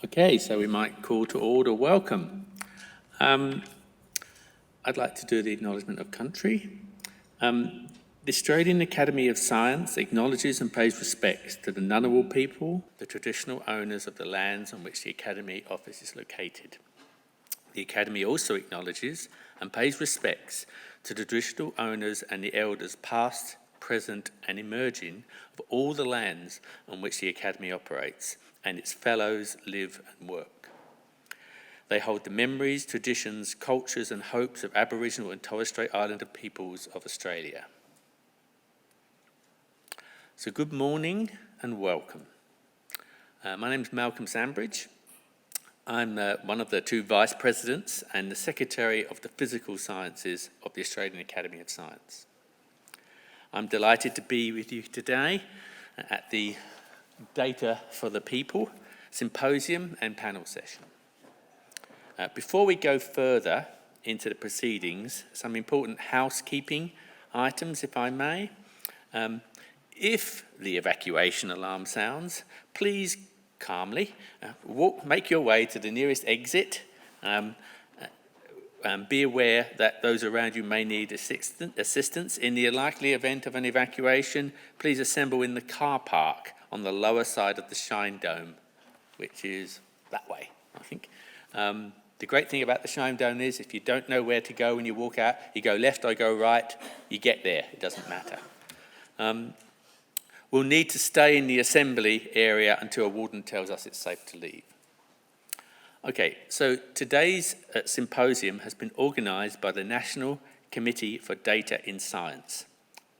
Okay, so we might call to order. Welcome. I'd like to do the acknowledgement of country. The Australian Academy of Science acknowledges and pays respects to the Ngunnawal people, the traditional owners of the lands on which the Academy office is located. The Academy also acknowledges and pays respects to the traditional owners and the elders past, present and emerging of all the lands on which the Academy operates and its fellows live and work. They hold the memories, traditions, cultures and hopes of Aboriginal and Torres Strait Islander peoples of Australia. So good morning and welcome. My name is Malcolm Sandbridge. I'm one of the two Vice Presidents and the Secretary of the Physical Sciences of the Australian Academy of Science. I'm delighted to be with you today at the Data for the People Symposium and Panel Session. Before we go further into the proceedings, some important housekeeping items, if I may. If the evacuation alarm sounds, please calmly make your way to the nearest exit. Be aware that those around you may need assistance. In the likely event of an evacuation, please assemble in the car park on the lower side of the Shine Dome, which is that way, I think. The great thing about the Shine Dome is if you don't know where to go when you walk out, you go left or go right, you get there, it doesn't matter. We'll need to stay in the assembly area until a warden tells us it's safe to leave. Okay, so today's symposium has been organised by the National Committee for Data in Science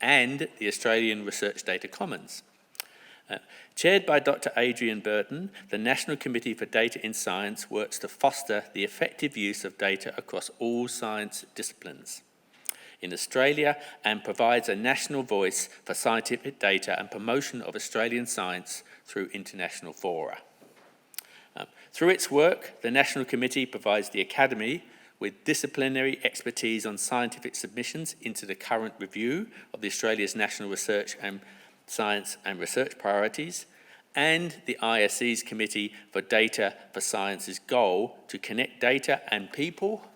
and the Australian Research Data Commons. Chaired by Dr. Adrian Burton, the National Committee for Data in Science works to foster the effective use of data across all science disciplines in Australia and provides a national voice for scientific data and promotion of Australian science through international fora. Through its work, the National Committee provides the Academy with disciplinary expertise on scientific submissions into the current review of the Australia's National Research and Science and Research Priorities, and the ISC's Committee for Data for Science's goal to connect data and people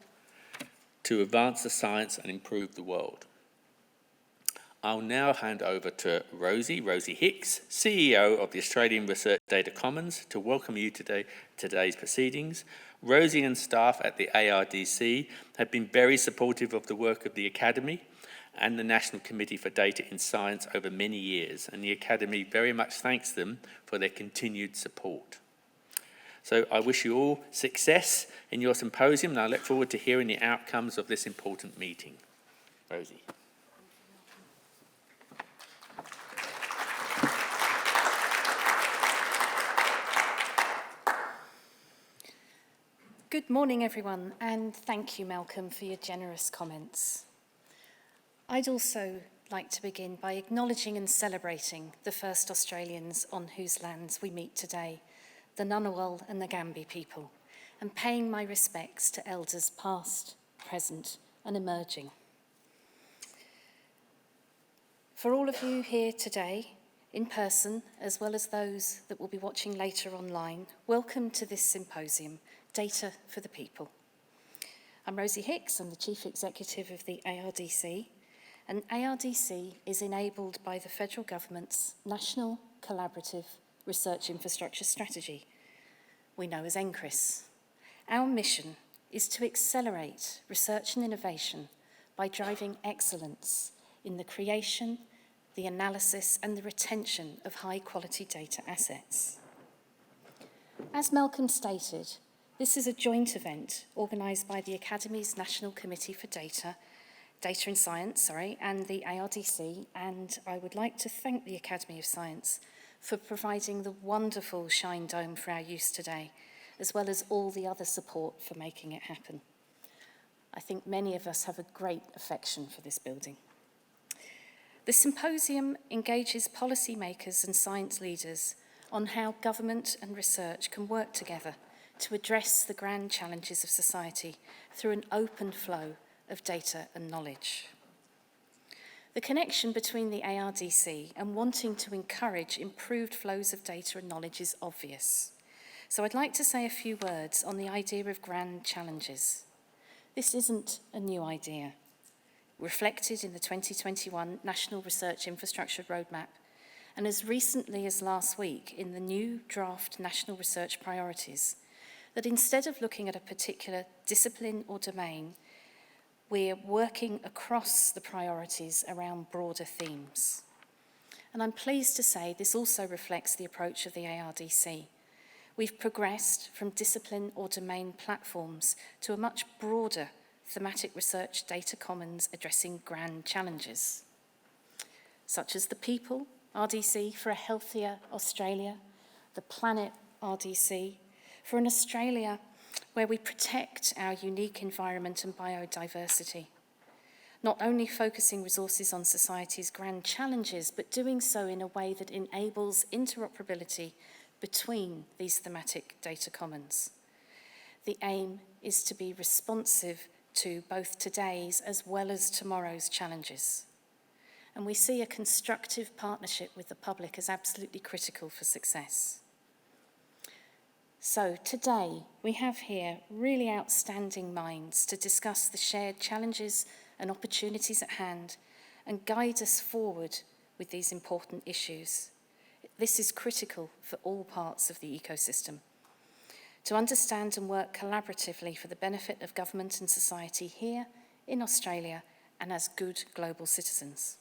to advance the science and improve the world. I'll now hand over to Rosie Hicks, CEO of the Australian Research Data Commons, to welcome you to today's proceedings. Rosie and staff at the ARDC have been very supportive of the work of the Academy and the National Committee for Data in Science over many years, and the Academy very much thanks them for their continued support. So I wish you all success in your symposium, and I look forward to hearing the outcomes of this important meeting. Rosie. Good morning, everyone, and thank you, Malcolm, for your generous comments. I'd also like to begin by acknowledging and celebrating the first Australians on whose lands we meet today, the Ngunnawal and the Ngambie people, and paying my respects to elders past, present, and emerging. For all of you here today, in person, as well as those that will be watching later online, welcome to this symposium, Data for the People. I'm Rosie Hicks, I'm the Chief Executive of the ARDC, and ARDC is enabled by the Federal Government's National Collaborative Research Infrastructure Strategy, we know as NCRIS. Our mission is to accelerate research and innovation by driving excellence in the creation, the analysis and the retention of high-quality data assets. As Malcolm stated, this is a joint event organised by the Academy's National Committee for Data in Science, and the ARDC, and I would like to thank the Academy of Science for providing the wonderful Shine Dome for our use today, as well as all the other support for making it happen. I think many of us have a great affection for this building. The symposium engages policymakers and science leaders on how government and research can work together to address the grand challenges of society through an open flow of data and knowledge. The connection between the ARDC and wanting to encourage improved flows of data and knowledge is obvious. So I'd like to say a few words on the idea of grand challenges. This isn't a new idea. Reflected in the 2021 National Research Infrastructure Roadmap, and as recently as last week in the new draft National Research Priorities, that instead of looking at a particular discipline or domain, we're working across the priorities around broader themes. And I'm pleased to say this also reflects the approach of the ARDC. We've progressed from discipline or domain platforms to a much broader thematic research data commons addressing grand challenges, such as the People RDC for a healthier Australia, the Planet RDC for an Australia where we protect our unique environment and biodiversity, not only focusing resources on society's grand challenges, but doing so in a way that enables interoperability between these thematic data commons. The aim is to be responsive to both today's as well as tomorrow's challenges. And we see a constructive partnership with the public as absolutely critical for success. So today, we have here really outstanding minds to discuss the shared challenges and opportunities at hand and guide us forward with these important issues. This is critical for all parts of the ecosystem. To understand and work collaboratively for the benefit of government and society here in Australia and as good global citizens.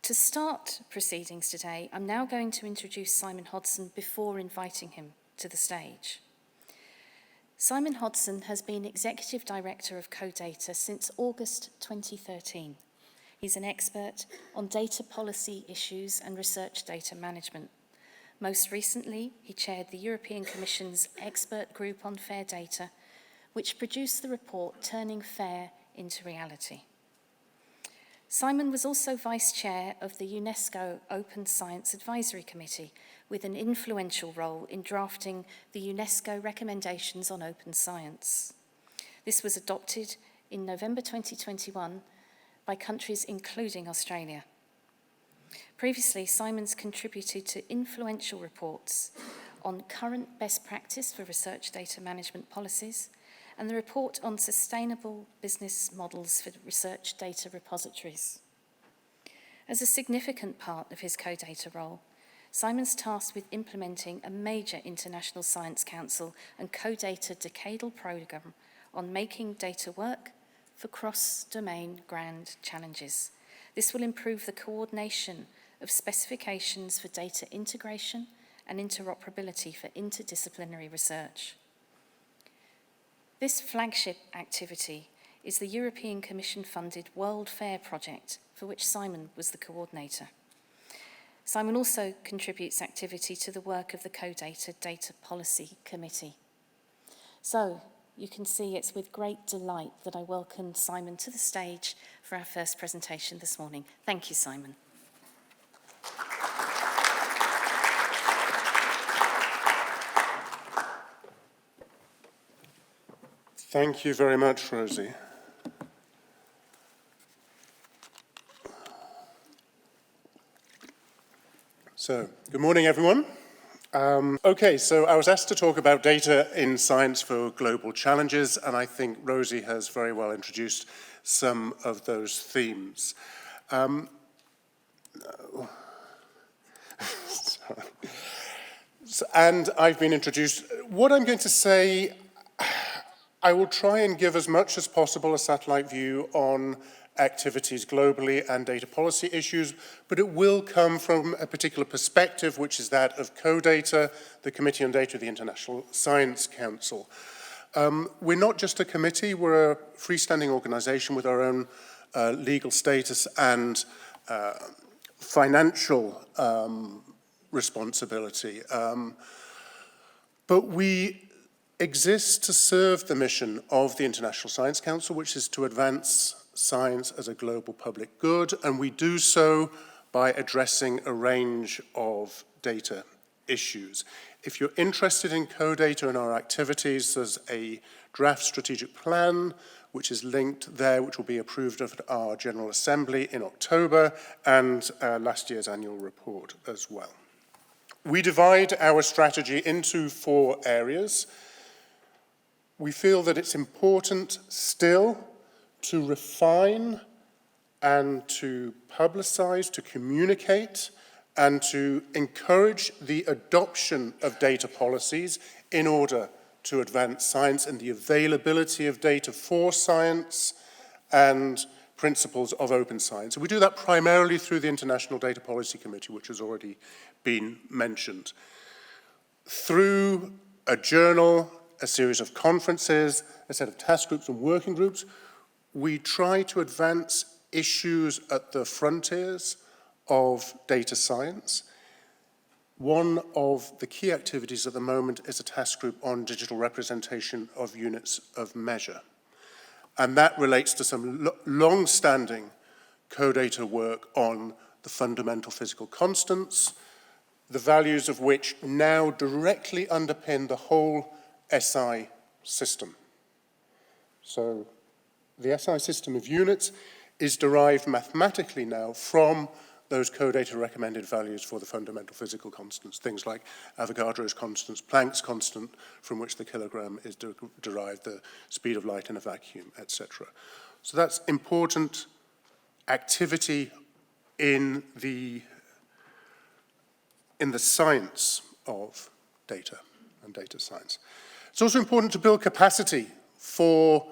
To start proceedings today, I'm now going to introduce Simon Hodson before inviting him to the stage. Simon Hodson has been Executive Director of CoData since August 2013. He's an expert on data policy issues and research data management. Most recently, he chaired the European Commission's Expert Group on Fair Data, which produced the report Turning Fair into Reality. Simon was also Vice Chair of the UNESCO Open Science Advisory Committee, with an influential role in drafting the UNESCO Recommendations on Open Science. This was adopted in November 2021 by countries including Australia. Previously, Simon's contributed to influential reports on current best practice for research data management policies and the report on sustainable business models for research data repositories. As a significant part of his CoData role, Simon's tasked with implementing a major International Science Council and CoData decadal programme on making data work for cross-domain grand challenges. This will improve the coordination of specifications for data integration and interoperability for interdisciplinary research. This flagship activity is the European Commission-funded World Fair project, for which Simon was the coordinator. Simon also contributes activity to the work of the CoData Data Policy Committee. So, you can see it's with great delight that I welcome Simon to the stage for our first presentation this morning. Thank you, Simon. Thank you very much, Rosie. So, good morning, everyone. Okay, so I was asked to talk about data in science for global challenges, and I think Rosie has very well introduced some of those themes. And I've been introduced. What I'm going to say, I will try and give as much as possible a satellite view on activities globally and data policy issues, but it will come from a particular perspective, which is that of CoData, the Committee on Data of the International Science Council. We're not just a committee, we're a freestanding organisation with our own legal status and financial responsibility. But we exist to serve the mission of the International Science Council, which is to advance science as a global public good, and we do so by addressing a range of data issues. If you're interested in CoData and our activities, there's a draft strategic plan which is linked there, which will be approved at our General Assembly in October, and last year's annual report as well. We divide our strategy into 4 areas. We feel that it's important still to refine and to publicize, to communicate, and to encourage the adoption of data policies in order to advance science and the availability of data for science and principles of open science. We do that primarily through the International Data Policy Committee, which has already been mentioned. Through a journal, a series of conferences, a set of task groups and working groups, we try to advance issues at the frontiers of data science. One of the key activities at the moment is a task group on digital representation of units of measure. And that relates to some long-standing co-data work on the fundamental physical constants, the values of which now directly underpin the whole SI system. So the SI system of units is derived mathematically now from those co-data recommended values for the fundamental physical constants, things like Avogadro's constants, Planck's constant, from which the kilogram is derived, the speed of light in a vacuum, etc. So that's important activity in the science of data and data science. It's also important to build capacity for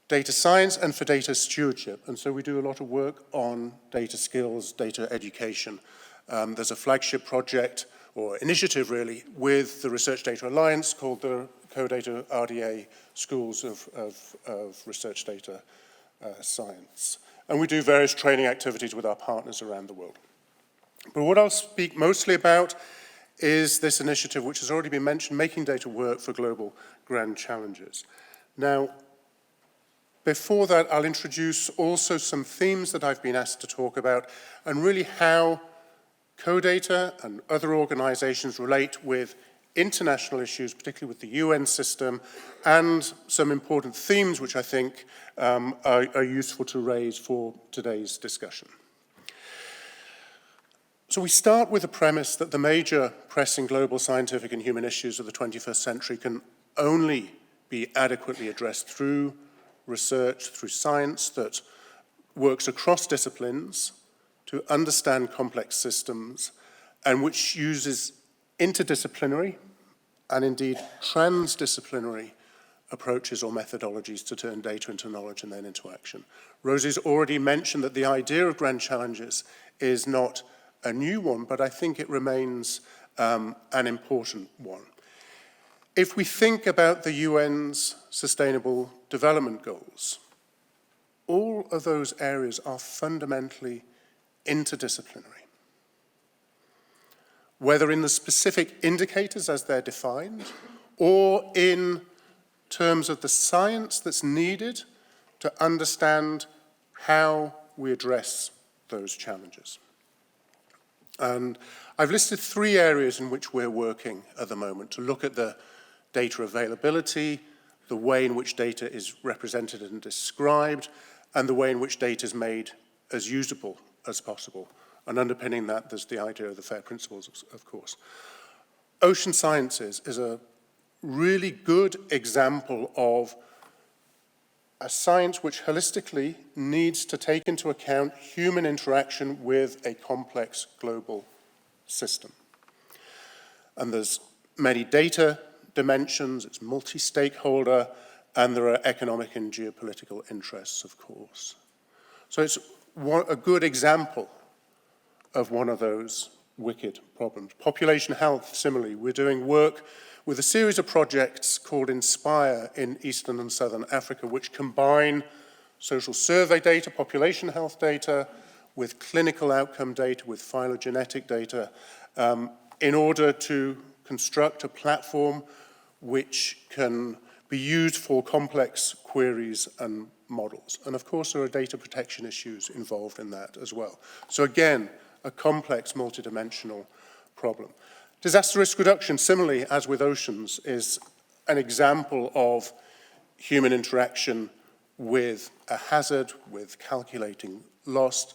data science and for data stewardship. And so we do a lot of work on data skills, data education. There's a flagship project, or initiative really, with the Research Data Alliance called the Co-Data RDA Schools of Research Data Science. And we do various training activities with our partners around the world. But what I'll speak mostly about is this initiative, which has already been mentioned, Making Data Work for Global Grand Challenges. Now, before that, I'll introduce also some themes that I've been asked to talk about and really how CoData and other organizations relate with international issues, particularly with the UN system, and some important themes which I think are useful to raise for today's discussion. So we start with the premise that the major pressing global scientific and human issues of the 21st century can only be adequately addressed through research, through science that works across disciplines to understand complex systems and which uses interdisciplinary and indeed transdisciplinary approaches or methodologies to turn data into knowledge and then into action. Rosie's already mentioned that the idea of grand challenges is not a new one, but I think it remains an important one. If we think about the UN's Sustainable Development Goals, all of those areas are fundamentally interdisciplinary. Whether in the specific indicators as they're defined, or in terms of the science that's needed to understand how we address those challenges. And I've listed 3 areas in which we're working at the moment to look at the data availability, the way in which data is represented and described, and the way in which data is made as usable as possible. And underpinning that, there's the idea of the FAIR principles, of course. Ocean sciences is a really good example of a science which holistically needs to take into account human interaction with a complex global system. And there's many data dimensions, it's multi-stakeholder, and there are economic and geopolitical interests, of course. So it's a good example of one of those wicked problems. Population health, similarly, we're doing work with a series of projects called Inspire in Eastern and Southern Africa, which combine social survey data, population health data, with clinical outcome data, with phylogenetic data, in order to construct a platform which can be used for complex queries and models. And of course, there are data protection issues involved in that as well. So again, a complex, multidimensional problem. Disaster risk reduction, similarly as with oceans, is an example of human interaction with a hazard, with calculating loss.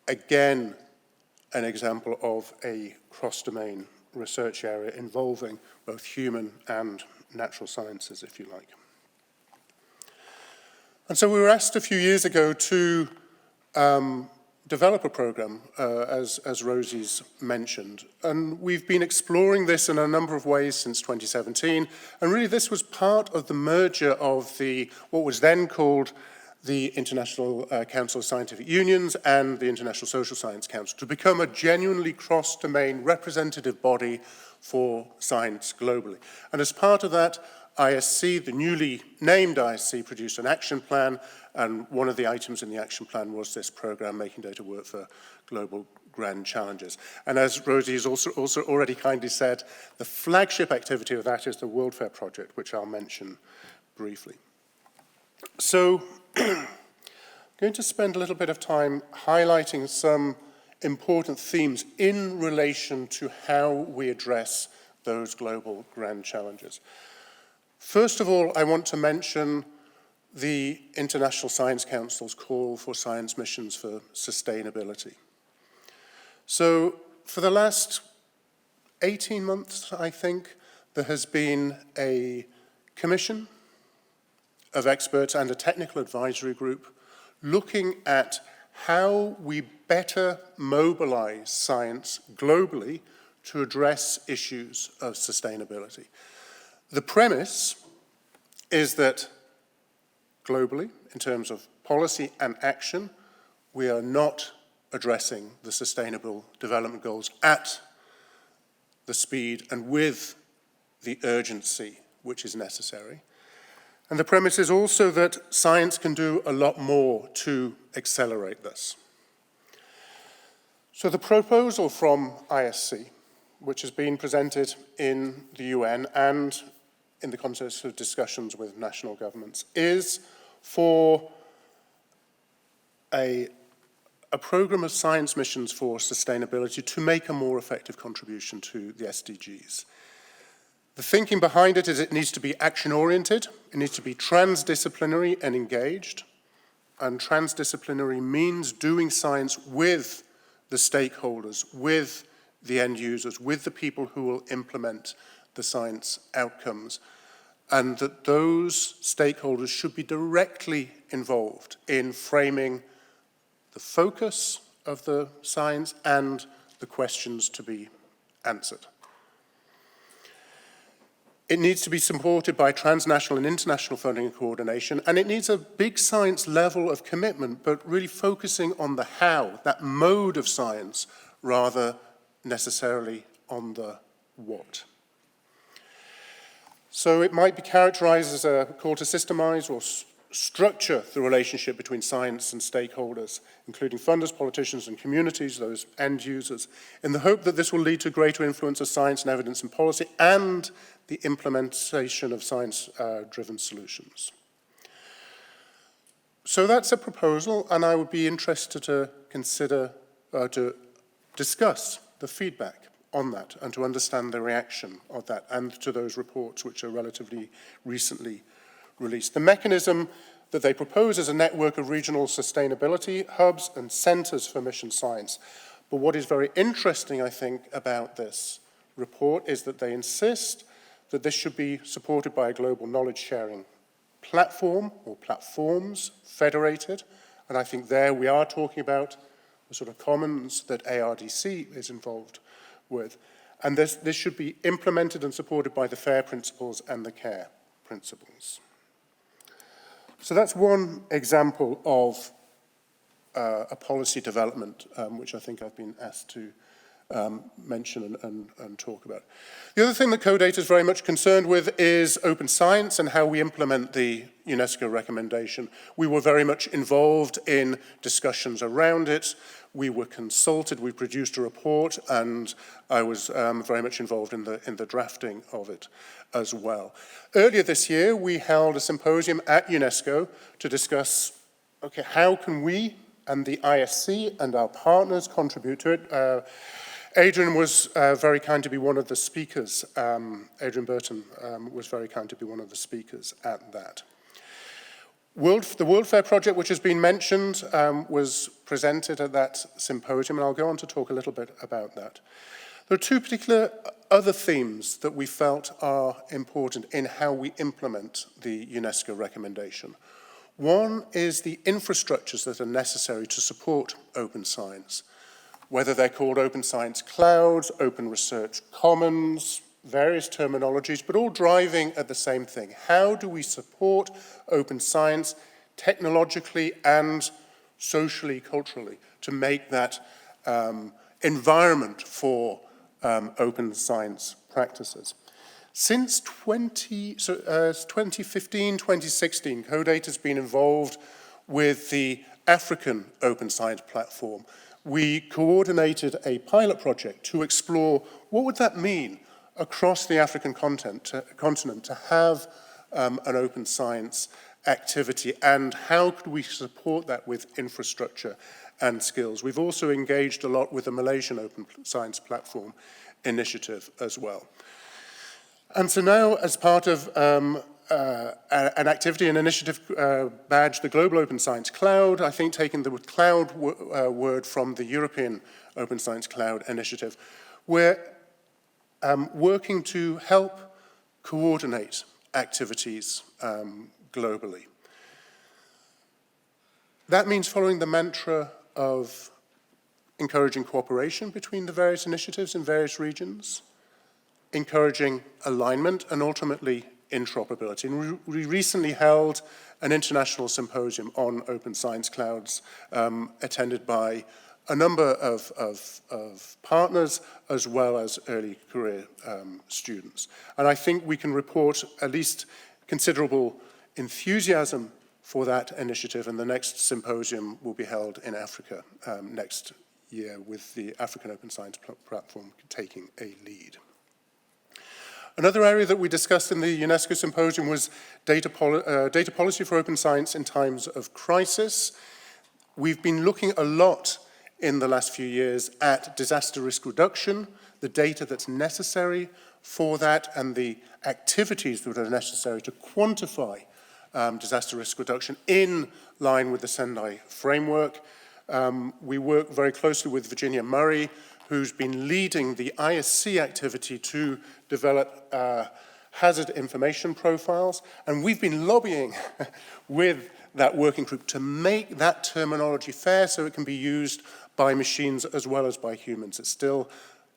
Again, an example of a cross-domain research area involving both human and natural sciences, if you like. And so we were asked a few years ago to develop a program, as Rosie's mentioned. And we've been exploring this in a number of ways since 2017. And really this was part of the merger of what was then called the International Council of Scientific Unions and the International Social Science Council to become a genuinely cross-domain representative body for science globally. And as part of that, ISC, the newly named ISC, produced an action plan, and one of the items in the action plan was this program, Making Data Work for Global Grand Challenges. And as Rosie has also already kindly said, the flagship activity of that is the World Fair project, which I'll mention briefly. So, I'm going to spend a little bit of time highlighting some important themes in relation to how we address those global grand challenges. First of all, I want to mention the International Science Council's call for science missions for sustainability. So, for the last 18 months, I think, there has been a commission of experts and a technical advisory group looking at how we better mobilize science globally to address issues of sustainability. The premise is that globally, in terms of policy and action, we are not addressing the Sustainable Development Goals at the speed and with the urgency which is necessary. And the premise is also that science can do a lot more to accelerate this. So the proposal from ISC, which has been presented in the UN and in the context of discussions with national governments, is for a program of science missions for sustainability to make a more effective contribution to the SDGs. The thinking behind it is it needs to be action-oriented, it needs to be transdisciplinary and engaged, and transdisciplinary means doing science with the stakeholders, with the end users, with the people who will implement the science outcomes, and that those stakeholders should be directly involved in framing the focus of the science and the questions to be answered. It needs to be supported by transnational and international funding and coordination, and it needs a big science level of commitment, but really focusing on the how, that mode of science, rather necessarily on the what. So it might be characterized as a call to systemize or structure the relationship between science and stakeholders, including funders, politicians, and communities, those end users, in the hope that this will lead to greater influence of science and evidence in policy and the implementation of science-driven solutions. So that's a proposal, and I would be interested to consider, to discuss the feedback on that and to understand the reaction of that and to those reports which are relatively recently released. The mechanism that they propose is a network of regional sustainability hubs and centres for mission science. But what is very interesting, I think, about this report is that they insist that this should be supported by a global knowledge sharing platform or platforms, federated. And I think there we are talking about the sort of commons that ARDC is involved with. And this should be implemented and supported by the FAIR principles and the CARE principles. So that's one example of a policy development, which I think I've been asked to mention and talk about. The other thing that CODATA is very much concerned with is open science and how we implement the UNESCO recommendation. We were very much involved in discussions around it. We were consulted, we produced a report, and I was very much involved in the drafting of it as well. Earlier this year, we held a symposium at UNESCO to discuss, okay, how can we and the ISC and our partners contribute to it. Adrian was very kind to be one of the speakers. Adrian Burton was very kind to be one of the speakers at that. The World Fair project, which has been mentioned, was presented at that symposium, and I'll go on to talk a little bit about that. There are two particular other themes that we felt are important in how we implement the UNESCO recommendation. One is the infrastructures that are necessary to support open science, whether they're called open science clouds, open research commons, various terminologies, but all driving at the same thing. How do we support open science technologically and socially, culturally, to make that environment for open science practices? Since 2015, 2016, CoData has been involved with the African Open Science Platform. We coordinated a pilot project to explore what would that mean across the African continent to have an open science activity, and how could we support that with infrastructure and skills. We've also engaged a lot with the Malaysian Open Science Platform initiative as well. And so now, as part of an activity and initiative badged the Global Open Science Cloud, I think taking the cloud word from the European Open Science Cloud initiative, we're working to help coordinate activities globally. That means following the mantra of encouraging cooperation between the various initiatives in various regions, encouraging alignment, and ultimately interoperability. And we recently held an international symposium on open science clouds, attended by a number of partners as well as early career students. And I think we can report at least considerable enthusiasm for that initiative, and the next symposium will be held in Africa next year, with the African Open Science Platform taking a lead. Another area that we discussed in the UNESCO symposium was data policy for open science in times of crisis. We've been looking a lot in the last few years at disaster risk reduction, the data that's necessary for that, and the activities that are necessary to quantify disaster risk reduction in line with the Sendai framework. We work very closely with Virginia Murray, who's been leading the ISC activity to develop hazard information profiles, and we've been lobbying with that working group to make that terminology fair so it can be used by machines as well as by humans. It's still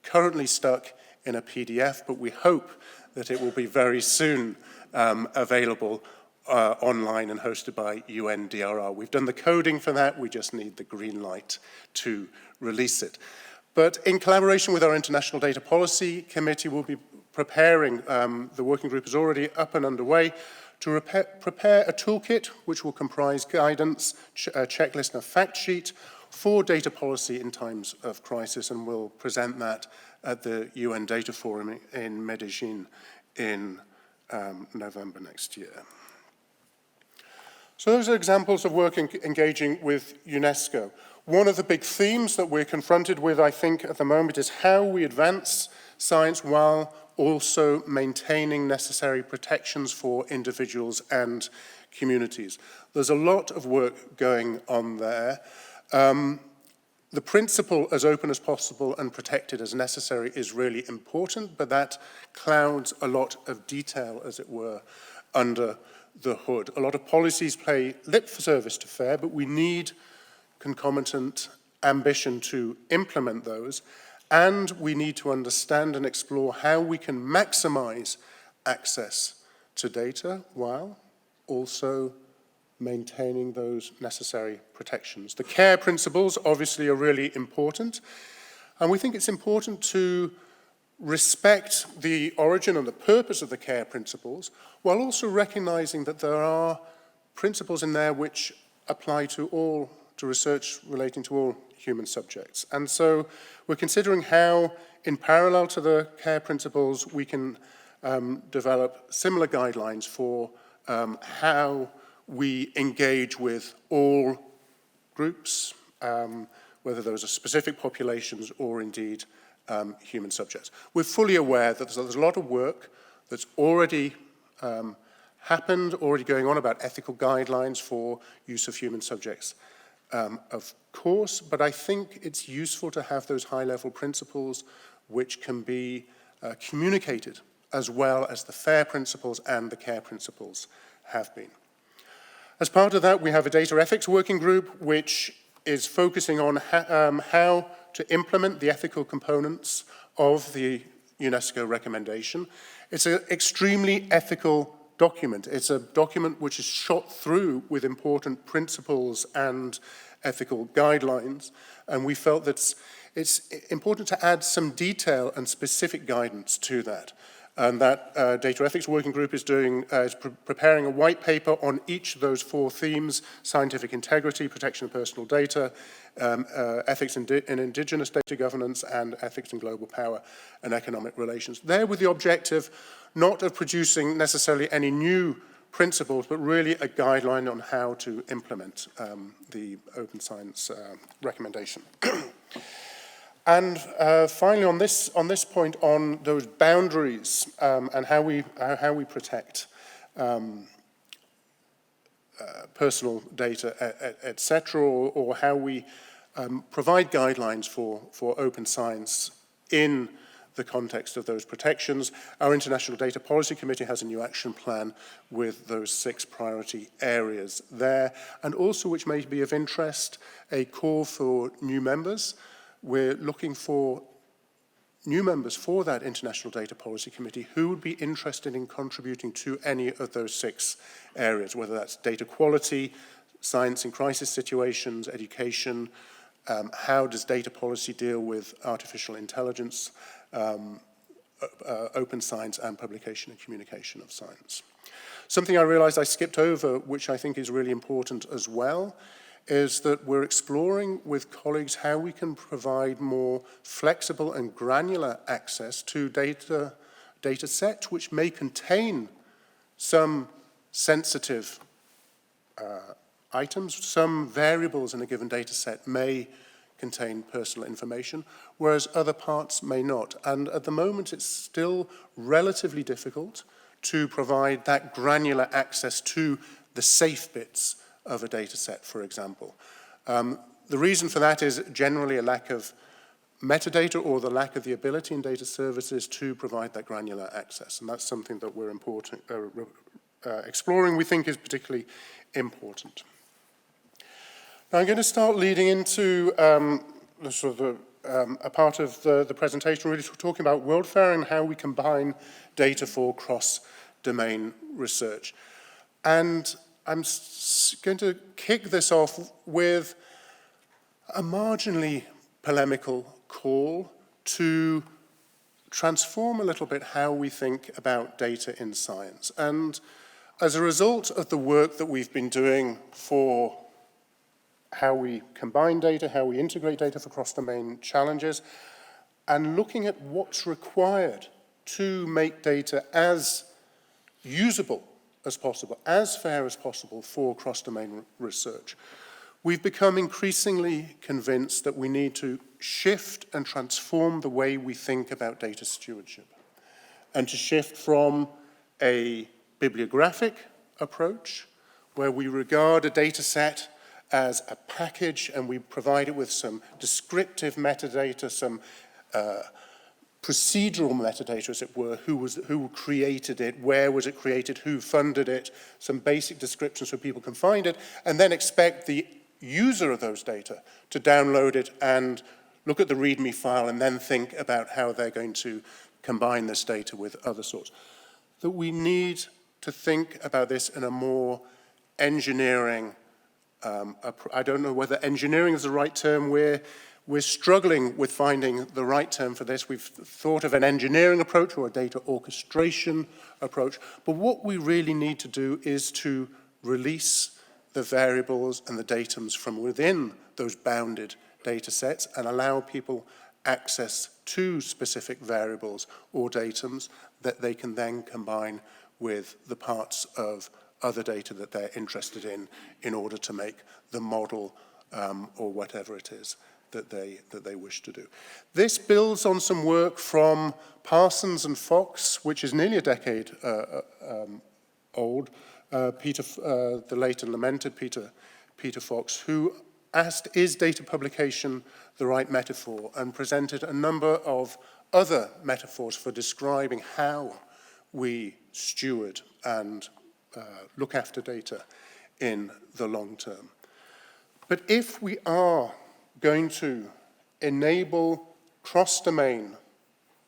currently stuck in a PDF, but we hope that it will be very soon available online and hosted by UNDRR. We've done the coding for that, we just need the green light to release it. But in collaboration with our International Data Policy Committee, we'll be preparing, the working group is already up and underway, to prepare a toolkit which will comprise guidance, a checklist and a fact sheet for data policy in times of crisis, and we'll present that at the UN Data Forum in Medellin in November next year. So those are examples of work engaging with UNESCO. One of the big themes that we're confronted with, I think, at the moment is how we advance science while also maintaining necessary protections for individuals and communities. There's a lot of work going on there. The principle, as open as possible and protected as necessary, is really important, but that clouds a lot of detail, as it were, under the hood. A lot of policies pay lip service to FAIR, but we need concomitant ambition to implement those, and we need to understand and explore how we can maximize access to data while also maintaining those necessary protections. The CARE principles obviously are really important, and we think it's important to respect the origin and the purpose of the CARE principles, while also recognizing that there are principles in there which apply to research relating to all human subjects. And so we're considering how, in parallel to the CARE principles, we can develop similar guidelines for how we engage with all groups, whether those are specific populations or indeed human subjects. We're fully aware that there's a lot of work that's already happened, already going on about ethical guidelines for use of human subjects, of course, but I think it's useful to have those high-level principles which can be communicated as well as the FAIR principles and the CARE principles have been. As part of that, we have a data ethics working group which is focusing on how to implement the ethical components of the UNESCO recommendation. It's an extremely ethical document. It's a document which is shot through with important principles and ethical guidelines, and we felt that it's important to add some detail and specific guidance to that. And that Data Ethics Working Group is preparing a white paper on each of those 4 themes: scientific integrity, protection of personal data, ethics in indigenous data governance, and ethics in global power and economic relations. There with the objective not of producing necessarily any new principles, but really a guideline on how to implement the Open Science recommendation. And finally, on this point, on those boundaries and how we protect personal data, etc., or how we provide guidelines for open science in the context of those protections, our International Data Policy Committee has a new action plan with those 6 priority areas there, and also, which may be of interest, a call for new members. We're looking for new members for that International Data Policy Committee who would be interested in contributing to any of those 6 areas, whether that's data quality, science in crisis situations, education, how does data policy deal with artificial intelligence, open science, and publication and communication of science. Something I realized I skipped over, which I think is really important as well, is that we're exploring with colleagues how we can provide more flexible and granular access to data sets which may contain some sensitive items. Some variables in a given data set may contain personal information, whereas other parts may not. And at the moment, it's still relatively difficult to provide that granular access to the safe bits of a data set, for example. The reason for that is generally a lack of metadata or the lack of the ability in data services to provide that granular access. And that's something that we're exploring, we think is particularly important. Now I'm going to start leading into a part of the presentation, really talking about WorldFair and how we combine data for cross-domain research. And I'm going to kick this off with a marginally polemical call to transform a little bit how we think about data in science. And as a result of the work that we've been doing for how we combine data, how we integrate data for cross-domain challenges, and looking at what's required to make data as usable as possible, as fair as possible for cross-domain research, we've become increasingly convinced that we need to shift and transform the way we think about data stewardship, and to shift from a bibliographic approach, where we regard a data set as a package and we provide it with some descriptive metadata, some procedural metadata, as it were, who created it, where was it created, who funded it, some basic descriptions so people can find it, and then expect the user of those data to download it and look at the README file and then think about how they're going to combine this data with other sorts. That we need to think about this in a more engineering, I don't know whether engineering is the right term. We're struggling with finding the right term for this. We've thought of an engineering approach or a data orchestration approach, but what we really need to do is to release the variables and the datums from within those bounded data sets and allow people access to specific variables or datums that they can then combine with the parts of other data that they're interested in order to make the model or whatever it is that they wish to do. This builds on some work from Parsons and Fox, which is nearly a decade old, the late and lamented Peter Fox, who asked, is data publication the right metaphor, and presented a number of other metaphors for describing how we steward and look after data in the long term. But if we are going to enable cross-domain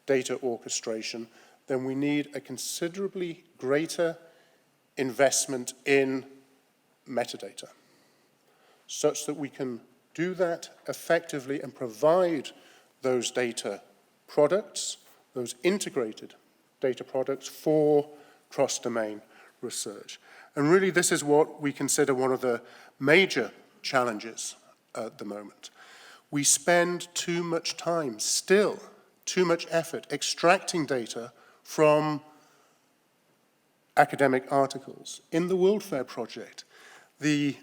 data orchestration, then we need a considerably greater investment in metadata, such that we can do that effectively and provide those data products, those integrated data products for cross-domain research. And really this is what we consider one of the major challenges at the moment. We spend too much time, still too much effort, extracting data from academic articles. In the World Fair project, the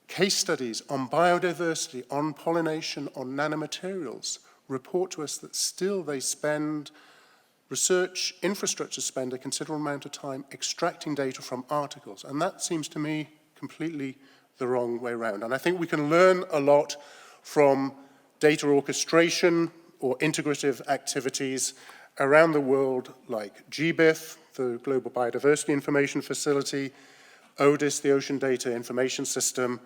case studies on biodiversity, on pollination, on nanomaterials report to us that still they spend, research infrastructure spend a considerable amount of time extracting data from articles. And that seems to me completely the wrong way around. And I think we can learn a lot from data orchestration or integrative activities around the world like GBIF, the Global Biodiversity Information Facility, ODIS, the Ocean Data Information System,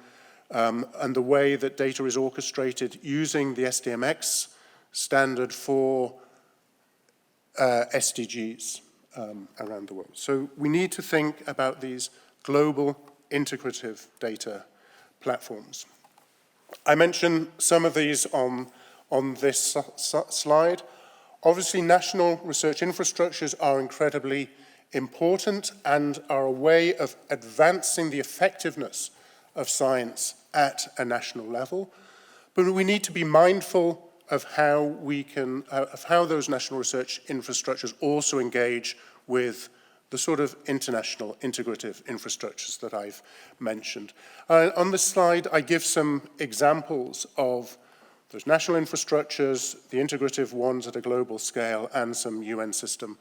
and the way that data is orchestrated using the SDMX standard for SDGs around the world. So we need to think about these global integrative data platforms. I mentioned some of these on this slide. Obviously, national research infrastructures are incredibly important and are a way of advancing the effectiveness of science at a national level. But we need to be mindful of how we can, of how those national research infrastructures also engage with the sort of international integrative infrastructures that I've mentioned. On this slide, I give some examples of those national infrastructures, the integrative ones at a global scale, and some UN system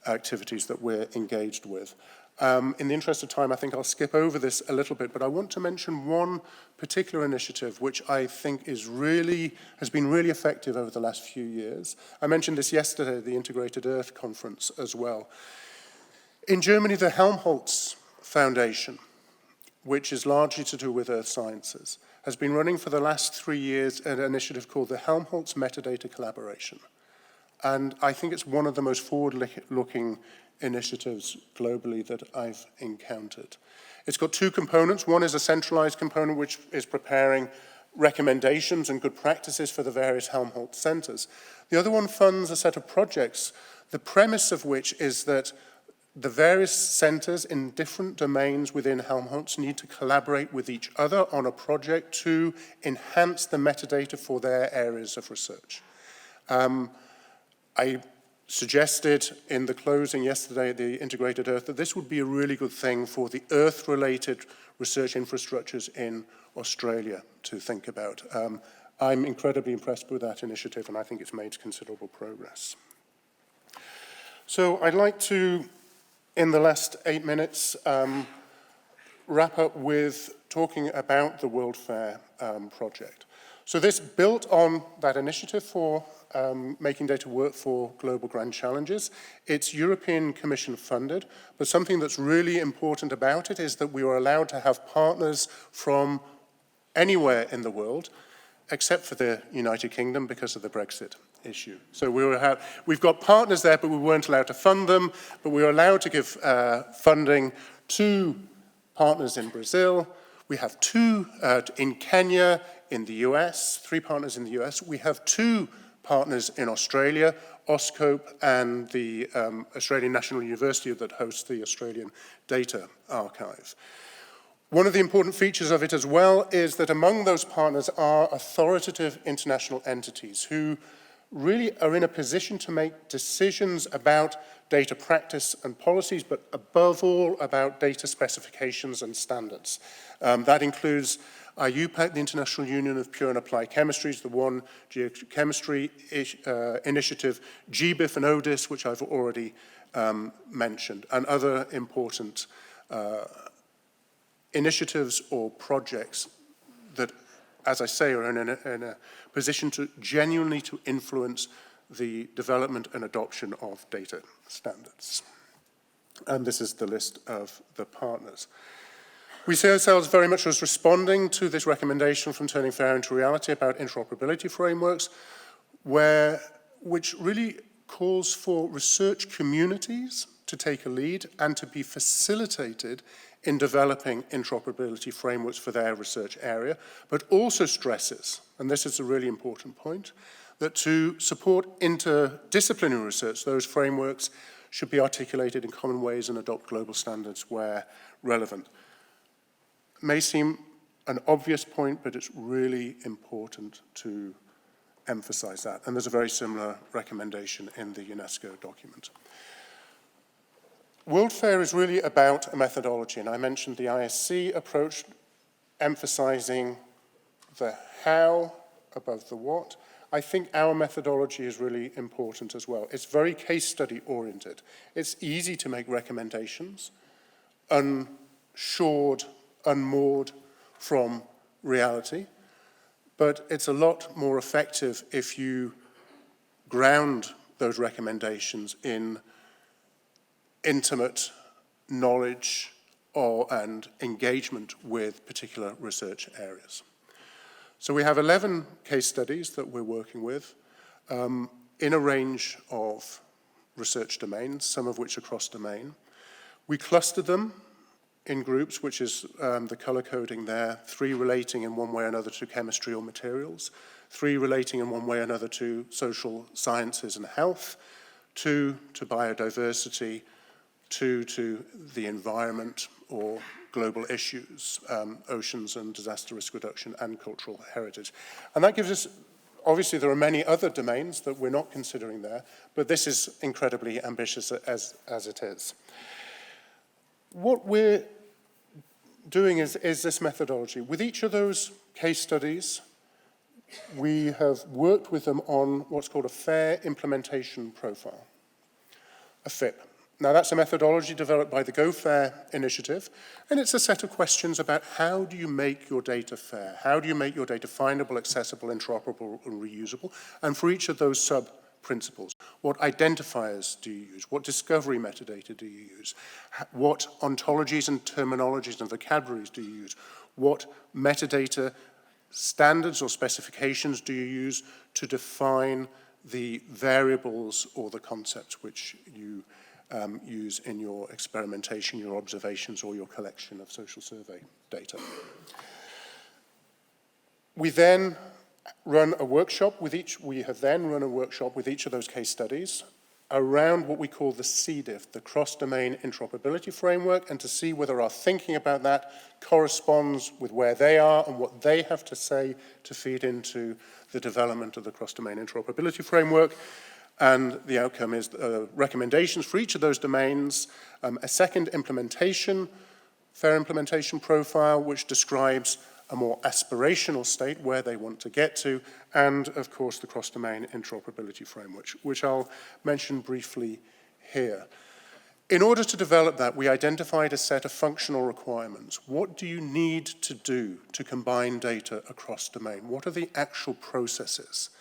activities that we're engaged with. In the interest of time, I think I'll skip over this a little bit, but I want to mention one particular initiative which I think has been really effective over the last few years. I mentioned this yesterday at the Integrated Earth Conference as well. In Germany, the Helmholtz Foundation, which is largely to do with earth sciences, has been running for the last 3 years an initiative called the Helmholtz Metadata Collaboration. And I think it's one of the most forward-looking initiatives globally that I've encountered. It's got two components. One is a centralized component which is preparing recommendations and good practices for the various Helmholtz centers. The other one funds a set of projects, the premise of which is that the various centers in different domains within Helmholtz need to collaborate with each other on a project to enhance the metadata for their areas of research. I suggested in the closing yesterday at the Integrated Earth that this would be a really good thing for the Earth-related research infrastructures in Australia to think about. I'm incredibly impressed with that initiative, and I think it's made considerable progress. So I'd like to, in the last 8 minutes, wrap up with talking about the World Fair project. So this built on that initiative for making data work for global grand challenges. It's European Commission funded, but something that's really important about it is that we were allowed to have partners from anywhere in the world, except for the United Kingdom because of the Brexit issue. So we've got partners there, but we weren't allowed to fund them, but we were allowed to give funding to partners in Brazil. We have 2 in Kenya, in the US, 3 partners in the US. We have 2 partners in Australia, Auscope and the Australian National University that hosts the Australian Data Archive. One of the important features of it as well is that among those partners are authoritative international entities who really are in a position to make decisions about data practice and policies, but above all about data specifications and standards. That includes IUPAC, the International Union of Pure and Applied Chemistries, the One Geochemistry Initiative, GBIF and ODIS, which I've already mentioned, and other important initiatives or projects that, as I say, are in a position to genuinely to influence the development and adoption of data standards. And this is the list of the partners. We see ourselves very much as responding to this recommendation from Turning Fair into Reality about interoperability frameworks, which really calls for research communities to take a lead and to be facilitated in developing interoperability frameworks for their research area, but also stresses, and this is a really important point, that to support interdisciplinary research, those frameworks should be articulated in common ways and adopt global standards where relevant. It may seem an obvious point, but it's really important to emphasize that. And there's a very similar recommendation in the UNESCO document. World Fair is really about a methodology, and I mentioned the ISC approach, emphasizing the how above the what. I think our methodology is really important as well. It's very case study oriented. It's easy to make recommendations, unshored, unmoored from reality, but it's a lot more effective if you ground those recommendations in intimate knowledge and engagement with particular research areas. So we have 11 case studies that we're working with in a range of research domains, some of which are cross-domain. We clustered them in groups, which is the color coding there, 3 relating in one way or another to chemistry or materials, 3 relating in one way or another to social sciences and health, 2 to biodiversity, 2 to the environment or global issues, oceans and disaster risk reduction and cultural heritage. And that gives us, obviously there are many other domains that we're not considering there, but this is incredibly ambitious as it is. What we're doing is this methodology. With each of those case studies, we have worked with them on what's called a fair implementation profile, a FIP. Now, that's a methodology developed by the Go Fair initiative, and it's a set of questions about how do you make your data fair? How do you make your data findable, accessible, interoperable, and reusable? And for each of those sub-principles, what identifiers do you use? What discovery metadata do you use? What ontologies and terminologies and vocabularies do you use? What metadata standards or specifications do you use to define the variables or the concepts which you use in your experimentation, your observations, or your collection of social survey data? We then run a workshop with each, of those case studies around what we call the CDIF, the Cross-Domain Interoperability Framework, and to see whether our thinking about that corresponds with where they are and what they have to say to feed into the development of the Cross-Domain Interoperability Framework. And the outcome is recommendations for each of those domains, a second implementation, fair implementation profile, which describes a more aspirational state where they want to get to, and of course the cross-domain interoperability framework, which I'll mention briefly here. In order to develop that, we identified a set of functional requirements. What do you need to do to combine data across domain? What are the actual processes?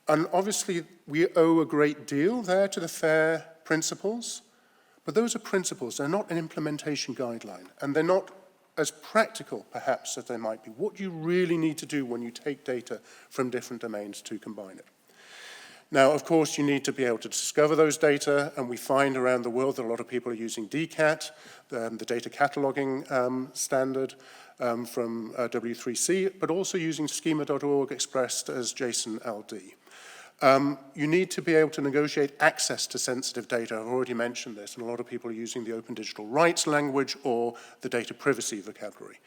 And obviously, we owe a great deal there to the FAIR principles, but those are principles. They're not an implementation guideline, and they're not as practical, perhaps, as they might be. What do you really need to do when you take data from different domains to combine it? Now, of course, you need to be able to discover those data, and we find around the world that a lot of people are using DCAT, the data cataloging standard from W3C, but also using schema.org expressed as JSON-LD. You need to be able to negotiate access to sensitive data. I've already mentioned this, and a lot of people are using the open digital rights language or the data privacy vocabulary.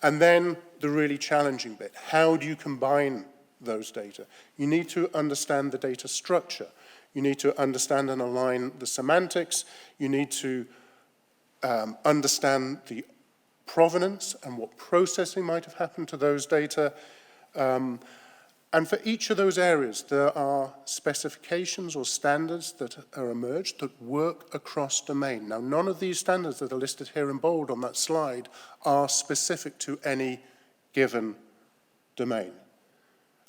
And then the really challenging bit, how do you combine those data? You need to understand the data structure. You need to understand and align the semantics. You need to understand the provenance and what processing might have happened to those data. And for each of those areas, there are specifications or standards that are emerged that work across domain. Now, none of these standards that are listed here in bold on that slide are specific to any given domain.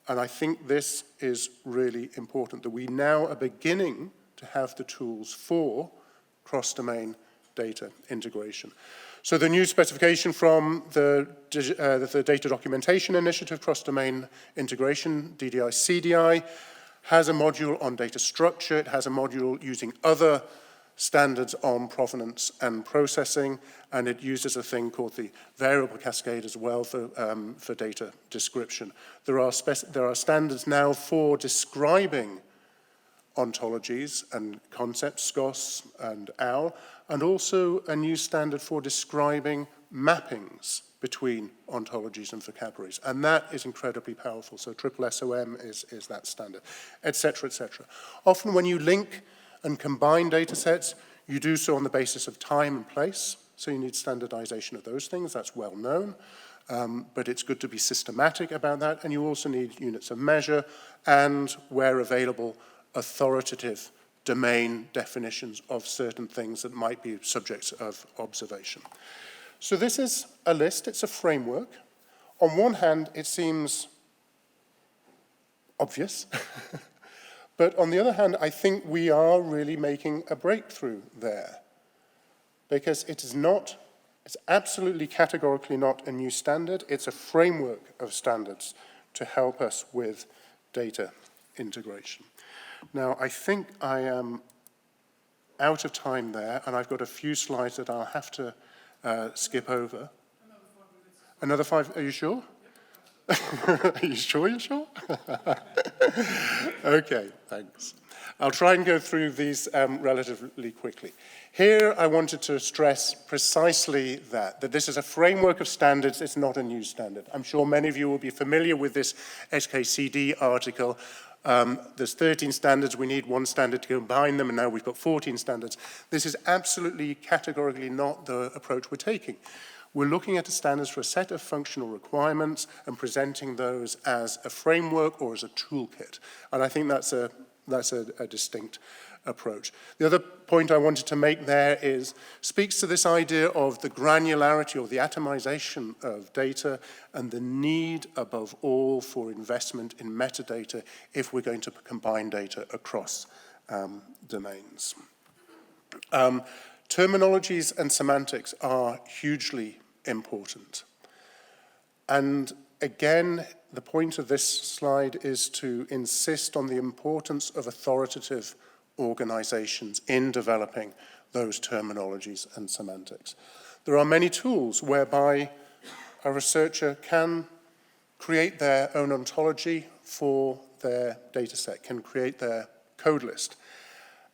And I think this is really important, that we now are beginning to have the tools for cross-domain data integration. So the new specification from the Data Documentation Initiative Cross-Domain Integration, DDI-CDI, has a module on data structure. It has a module using other standards on provenance and processing, and it uses a thing called the variable cascade as well for data description. There are standards now for describing ontologies and concepts, SCOS and OWL, and also a new standard for describing mappings between ontologies and vocabularies. And that is incredibly powerful. So SSOM is that standard, et cetera, et cetera. Often when you link and combine data sets, you do so on the basis of time and place. So you need standardization of those things. That's well known. But it's good to be systematic about that. And you also need units of measure and, where available, authoritative domain definitions of certain things that might be subjects of observation. So this is a list, it's a framework. On one hand, it seems obvious, but on the other hand, I think we are really making a breakthrough there, because it's absolutely categorically not a new standard, it's a framework of standards to help us with data integration. Now, I think I am out of time there, and I've got a few slides that I'll have to skip over. Another 5 minutes. Are you sure? Are you sure you're sure? Okay, thanks. I'll try and go through these relatively quickly. Here, I wanted to stress precisely that this is a framework of standards, it's not a new standard. I'm sure many of you will be familiar with this SKCD article. There's 13 standards, we need one standard to combine them, and now we've got 14 standards. This is absolutely categorically not the approach we're taking. We're looking at the standards for a set of functional requirements and presenting those as a framework or as a toolkit. And I think that's a distinct approach. The other point I wanted to make there speaks to this idea of the granularity or the atomization of data and the need above all for investment in metadata if we're going to combine data across domains. Terminologies and semantics are hugely important. And again, the point of this slide is to insist on the importance of authoritative organizations in developing those terminologies and semantics. There are many tools whereby a researcher can create their own ontology for their data set, can create their code list.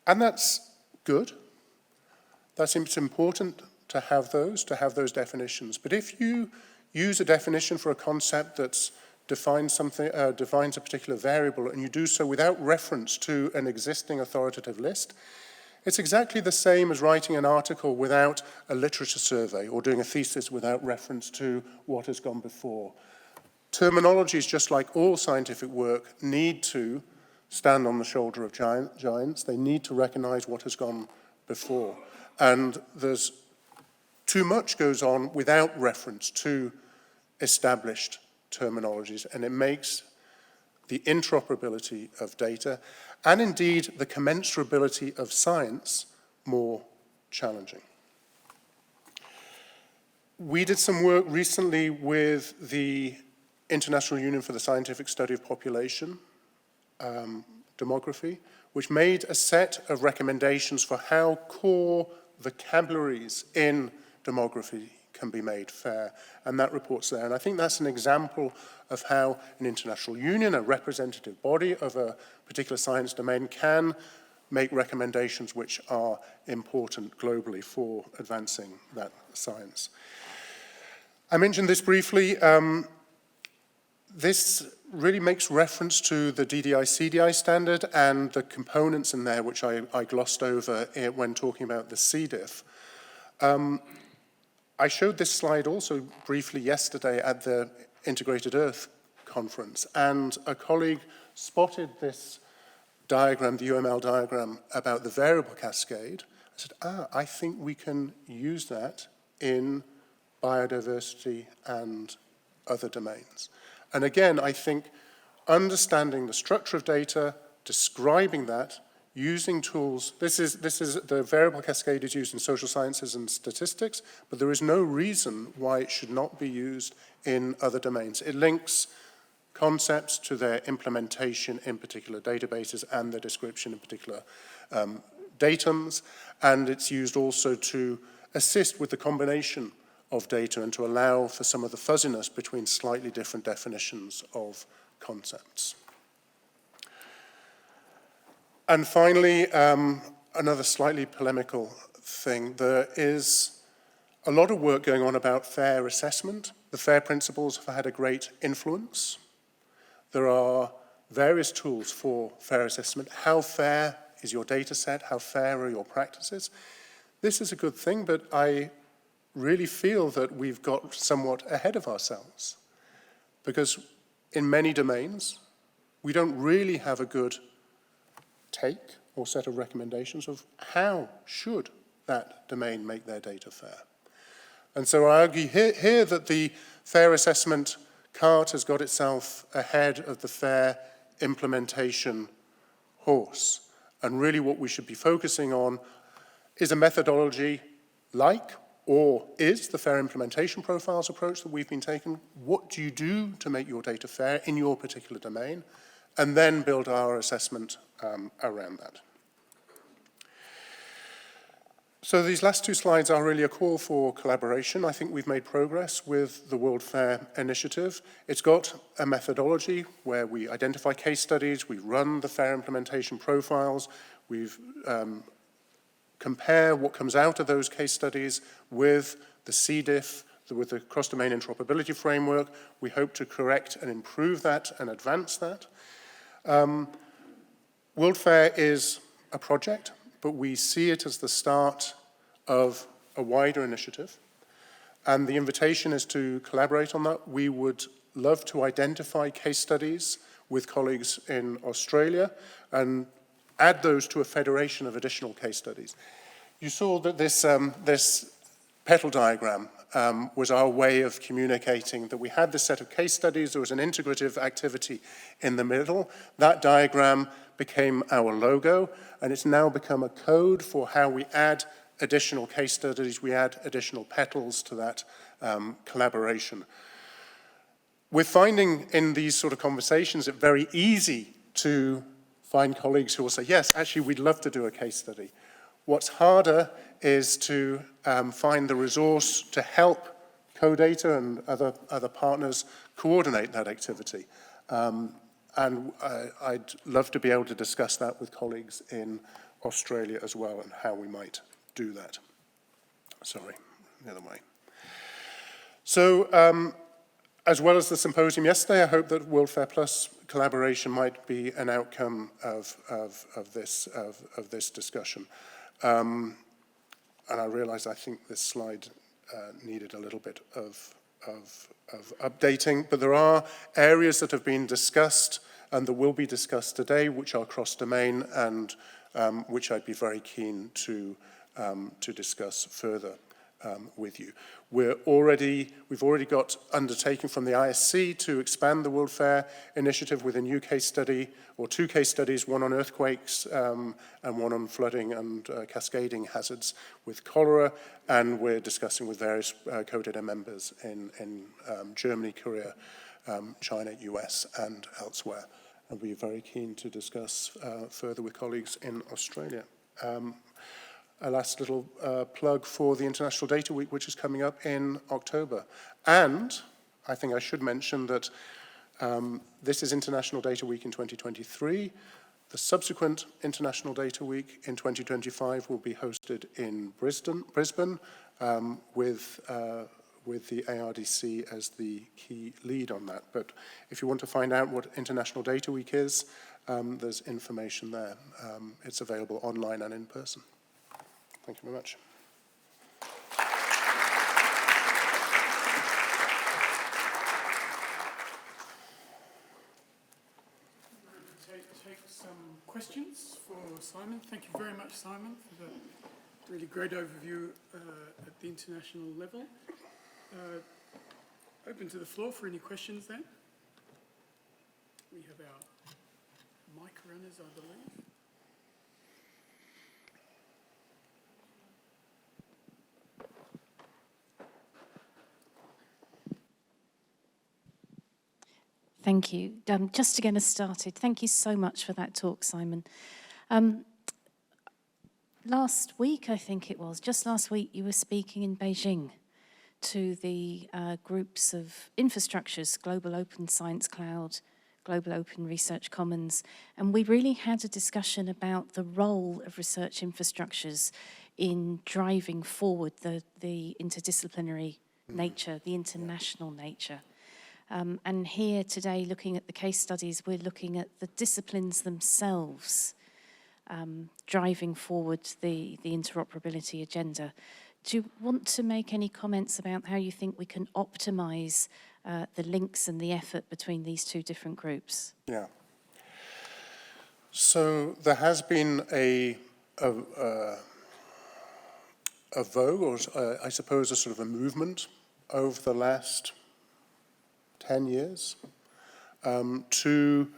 And that's good. It's important to have those definitions. But if you use a definition for a concept that's defines a particular variable, and you do so without reference to an existing authoritative list, it's exactly the same as writing an article without a literature survey or doing a thesis without reference to what has gone before. Terminologies, just like all scientific work, need to stand on the shoulder of giants. They need to recognize what has gone before. And there's too much goes on without reference to established terminologies, and it makes the interoperability of data and indeed the commensurability of science more challenging. We did some work recently with the International Union for the Scientific Study of Population, demography, which made a set of recommendations for how core vocabularies in demography can be made fair, and that report's there. And I think that's an example of how an international union, a representative body of a particular science domain, can make recommendations which are important globally for advancing that science. I mentioned this briefly. This really makes reference to the DDI-CDI standard and the components in there which I glossed over when talking about the C. diff. I showed this slide also briefly yesterday at the Integrated Earth conference, and a colleague spotted this diagram, the UML diagram, about the variable cascade. I said, I think we can use that in biodiversity and other domains. And again, I think understanding the structure of data, describing that, using tools, this is the variable cascade is used in social sciences and statistics, but there is no reason why it should not be used in other domains. It links concepts to their implementation in particular databases and their description in particular datums, and it's used also to assist with the combination of data and to allow for some of the fuzziness between slightly different definitions of concepts. And finally, another slightly polemical thing. There is a lot of work going on about fair assessment. The FAIR principles have had a great influence. There are various tools for fair assessment. How fair is your data set? How fair are your practices? This is a good thing, but I really feel that we've got somewhat ahead of ourselves, because in many domains, we don't really have a good take or set of recommendations of how should that domain make their data fair. And so I argue here that the fair assessment cart has got itself ahead of the fair implementation horse. And really what we should be focusing on is a methodology like or is the fair implementation profiles approach that we've been taking. What do you do to make your data fair in your particular domain? And then build our assessment around that. So these last two slides are really a call for collaboration. I think we've made progress with the World Fair initiative. It's got a methodology where we identify case studies, we run the fair implementation profiles, we've compare what comes out of those case studies with the CDIF, with the cross-domain interoperability framework. We hope to correct and improve that and advance that. World Fair is a project, but we see it as the start of a wider initiative. And the invitation is to collaborate on that. We would love to identify case studies with colleagues in Australia and add those to a federation of additional case studies. You saw that this petal diagram was our way of communicating that we had this set of case studies, there was an integrative activity in the middle. That diagram became our logo, and it's now become a code for how we add additional case studies, we add additional petals to that collaboration. We're finding in these sort of conversations it very easy to find colleagues who will say, yes, actually, we'd love to do a case study. What's harder is to find the resource to help CoData and other partners coordinate that activity. And I'd love to be able to discuss that with colleagues in Australia as well and how we might do that. Sorry, the other way. So, as well as the symposium yesterday, I hope that World Fair Plus collaboration might be an outcome of this discussion. And I realize I think this slide needed a little bit of updating, but there are areas that have been discussed and that will be discussed today which are cross-domain and which I'd be very keen to discuss further with you. We've already got undertaking from the ISC to expand the World Fair initiative with a new case study, or two case studies, one on earthquakes and one on flooding and cascading hazards with cholera, and we're discussing with various CoData members in Germany, Korea, China, US, and elsewhere. And we're very keen to discuss further with colleagues in Australia. A last little plug for the International Data Week, which is coming up in October. And I think I should mention that this is International Data Week in 2023. The subsequent International Data Week in 2025 will be hosted in Brisbane with the ARDC as the key lead on that. But if you want to find out what International Data Week is, there's information there. It's available online and in person. Thank you very much. questions for Simon. Thank you very much, Simon, for the really great overview at the international level. Open to the floor for any questions then. We have our mic runners, I believe. Thank you. Just to get us started, thank you so much for that talk, Simon. Last week, I think it was, just last week, you were speaking in Beijing to the groups of infrastructures, Global Open Science Cloud, Global Open Research Commons, and we really had a discussion about the role of research infrastructures in driving forward the interdisciplinary nature, the international nature. And here today, looking at the case studies, we're looking at the disciplines themselves driving forward the interoperability agenda. Do you want to make any comments about how you think we can optimise the links and the effort between these two different groups? Yeah. So there has been a vogue, or I suppose a sort of a movement over the last 10 years to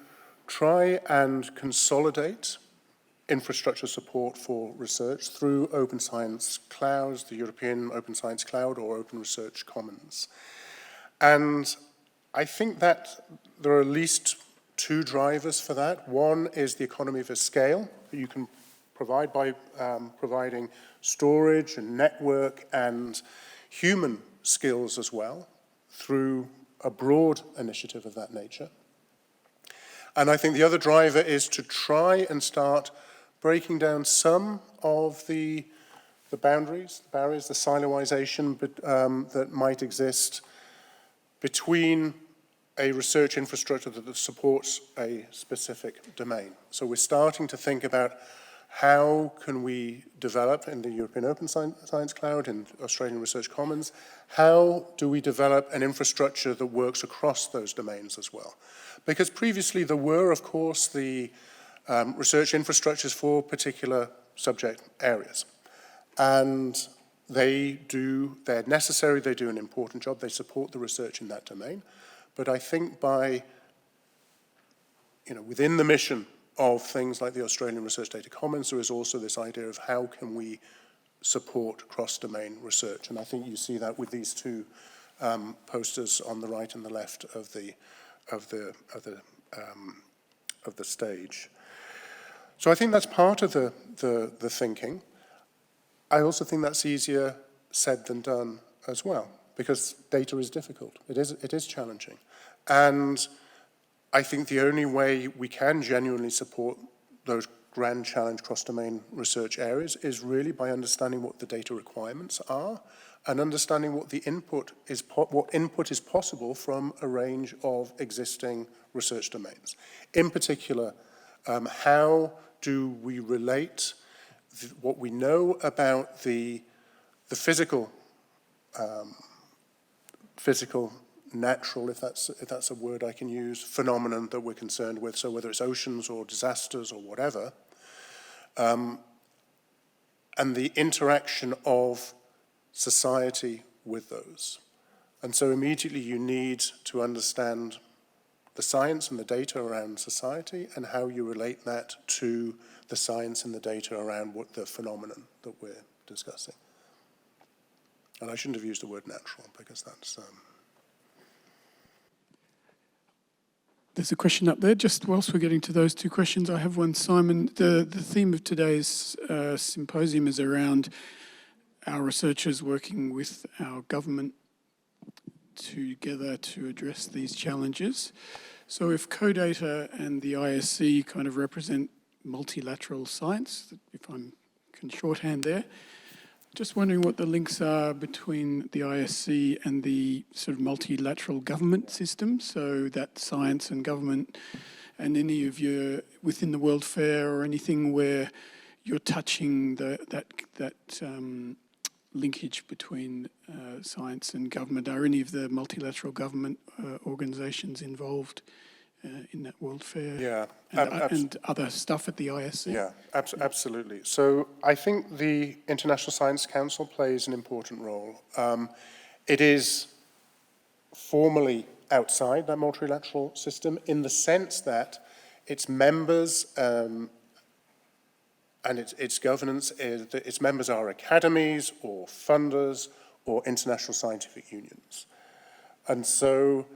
try and consolidate infrastructure support for research through Open Science Clouds, the European Open Science Cloud or Open Research Commons. And I think that there are at least two drivers for that. One is the economy of scale that you can provide by providing storage and network and human skills as well through a broad initiative of that nature. And I think the other driver is to try and start breaking down some of the boundaries, the barriers, the siloization that might exist between a research infrastructure that supports a specific domain. So we're starting to think about how can we develop in the European Open Science Cloud, in Australian Research Commons, how do we develop an infrastructure that works across those domains as well? Because previously there were, of course, the research infrastructures for particular subject areas. And they're necessary, they do an important job, they support the research in that domain. But I think by, within the mission of things like the Australian Research Data Commons, there is also this idea of how can we support cross-domain research. And I think you see that with these two posters on the right and the left of the stage. So I think that's part of the thinking. I also think that's easier said than done as well, because data is difficult. It is challenging. And I think the only way we can genuinely support those grand challenge cross-domain research areas is really by understanding what the data requirements are and understanding what input is possible from a range of existing research domains. In particular, how do we relate what we know about the physical natural, if that's a word I can use, phenomenon that we're concerned with, so whether it's oceans or disasters or whatever, and the interaction of society with those. And so immediately you need to understand the science and the data around society and how you relate that to the science and the data around what the phenomenon that we're discussing. And I shouldn't have used the word natural because that's... There's a question up there. Just whilst we're getting to those two questions, I have one, Simon. The theme of today's symposium is around our researchers working with our government together to address these challenges. So if CODATA and the ISC kind of represent multilateral science, if I can shorthand there, just wondering what the links are between the ISC and the sort of multilateral government system, so that science and government and any of your, within the World Fair or anything where you're touching that linkage between science and government. Are any of the multilateral government organisations involved in that World Fair Yeah, and other stuff at the ISC. yeah, absolutely. So I think the International Science Council plays an important role. It is formally outside that multilateral system in the sense that its members and its governance, its members are academies or funders or international scientific unions. And so,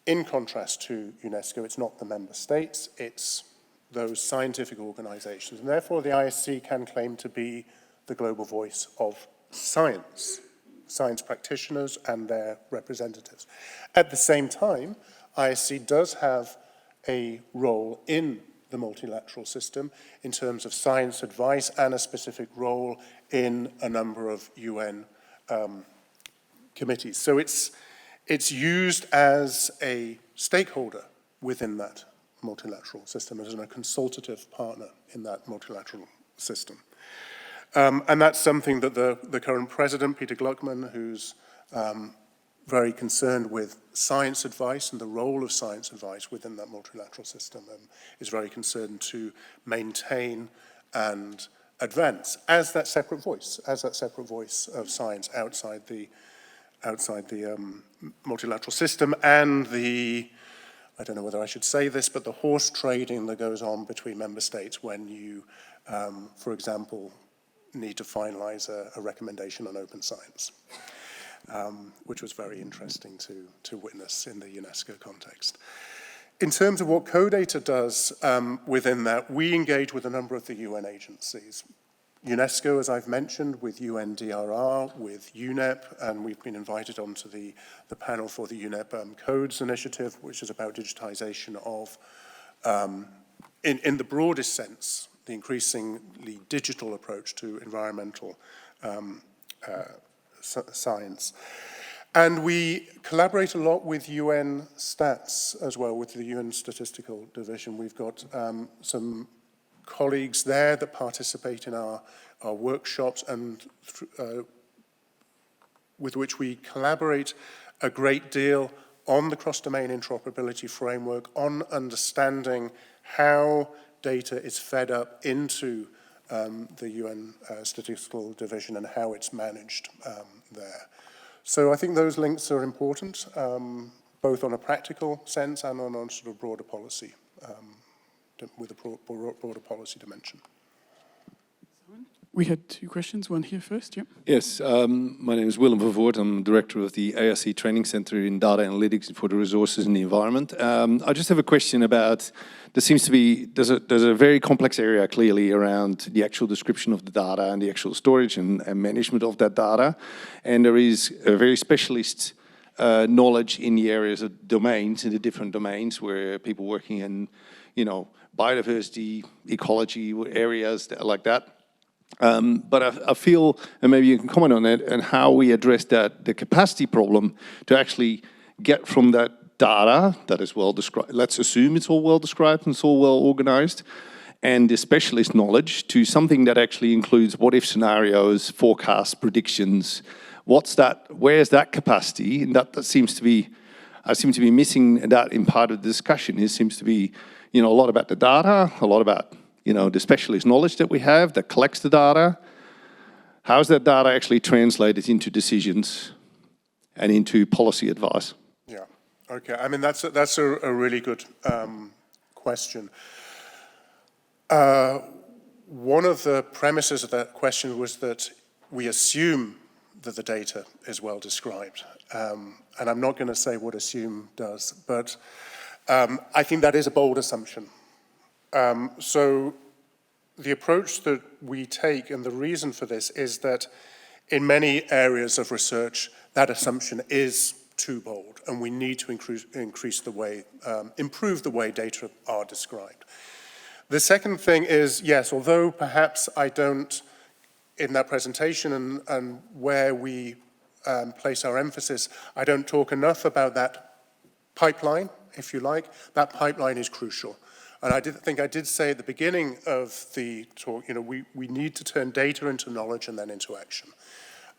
in contrast to UNESCO, it's not the member states, it's those scientific organizations. And therefore, the ISC can claim to be the global voice of science practitioners and their representatives. At the same time, ISC does have a role in the multilateral system in terms of science advice and a specific role in a number of UN committees. So it's used as a stakeholder within that multilateral system, as a consultative partner in that multilateral system. And that's something that the current president, Peter Gluckman, who's very concerned with science advice and the role of science advice within that multilateral system, is very concerned to maintain and advance as that separate voice of science outside the multilateral system and I don't know whether I should say this, but the horse trading that goes on between member states when you, for example, need to finalize a recommendation on open science, which was very interesting to witness in the UNESCO context. In terms of what CODATA does within that, we engage with a number of the UN agencies. UNESCO, as I've mentioned, with UNDRR, with UNEP, and we've been invited onto the panel for the UNEP Codes Initiative, which is about digitization of, in the broadest sense, the increasingly digital approach to environmental science. And we collaborate a lot with UN Stats as well, with the UN Statistical Division. We've got some colleagues there that participate in our workshops and with which we collaborate a great deal on the cross-domain interoperability framework, on understanding how data is fed up into the UN Statistical Division and how it's managed there. So I think those links are important, both on a practical sense and on a sort of broader policy, with a broader policy dimension. We had two questions, one here first, yeah. Yes, my name is Willem Vervoort. I'm director of the ARC Training Center in Data Analytics for the Resources and the Environment. I just have a question about, there's a very complex area clearly around the actual description of the data and the actual storage and management of that data. And there is a very specialist knowledge in the areas of domains, in the different domains where people working in, biodiversity, ecology areas like that. But I feel, and maybe you can comment on that, and how we address that, the capacity problem to actually get from that data that is well described, let's assume it's all well described and it's all well organized, and the specialist knowledge to something that actually includes what-if scenarios, forecasts, predictions. Where's that capacity? And that seems to be, I seem to be missing that in part of the discussion. It seems to be, a lot about the data, a lot about the specialist knowledge that we have that collects the data. How's that data actually translated into decisions and into policy advice? Yeah, okay. I mean, that's a really good question. One of the premises of that question was that we assume that the data is well described. And I'm not going to say what assume does, but I think that is a bold assumption. So the approach that we take, and the reason for this, is that in many areas of research, that assumption is too bold, and we need to improve the way data are described. The second thing is, yes, although perhaps I don't, in that presentation and where we place our emphasis, I don't talk enough about that pipeline, if you like. That pipeline is crucial. And I did say at the beginning of the talk, we need to turn data into knowledge and then into action.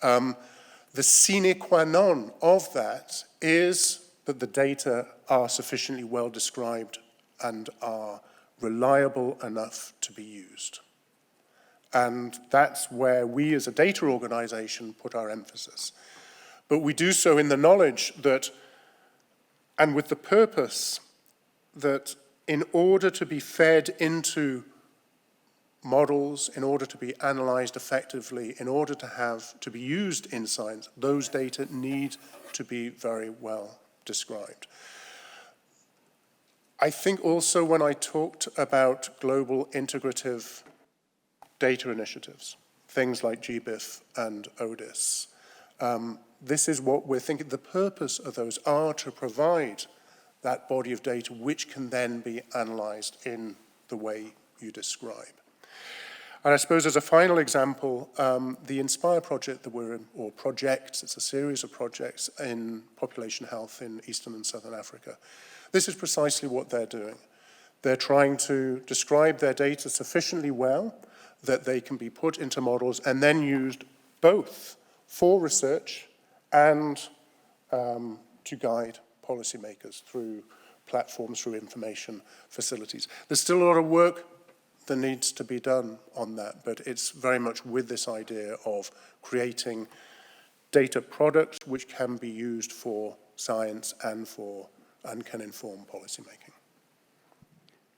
The sine qua non of that is that the data are sufficiently well described and are reliable enough to be used. And that's where we as a data organization put our emphasis. But we do so in the knowledge that, and with the purpose that in order to be fed into models, in order to be analyzed effectively, in order to be used in science, those data need to be very well described. I think also when I talked about global integrative data initiatives, things like GBIF and ODIS, this is what we're thinking. The purpose of those are to provide that body of data which can then be analyzed in the way you describe. And I suppose as a final example, the INSPIRE project that we're in, or projects, it's a series of projects in population health in Eastern and Southern Africa. This is precisely what they're doing. They're trying to describe their data sufficiently well that they can be put into models and then used both for research and to guide policymakers through platforms, through information facilities. There's still a lot of work that needs to be done on that, but it's very much with this idea of creating data products which can be used for science and can inform policymaking.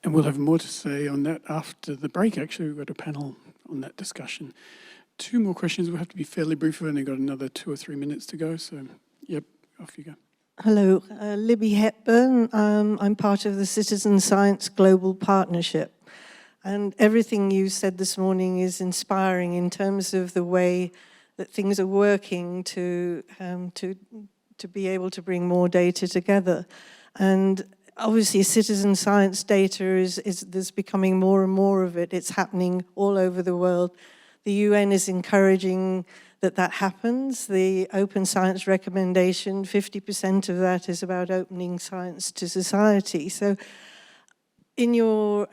And we'll have more to say on that after the break. Actually, we've got a panel on that discussion. 2 more questions. We'll have to be fairly brief. We've only got another 2 or 3 minutes to go. So, yep, off you go. Hello, Libby Hepburn. I'm part of the Citizen Science Global Partnership. And everything you said this morning is inspiring in terms of the way that things are working to be able to bring more data together. And obviously citizen science data there's becoming more and more of it. It's happening all over the world. The UN is encouraging that happens. The Open Science Recommendation, 50% of that is about opening science to society. So in your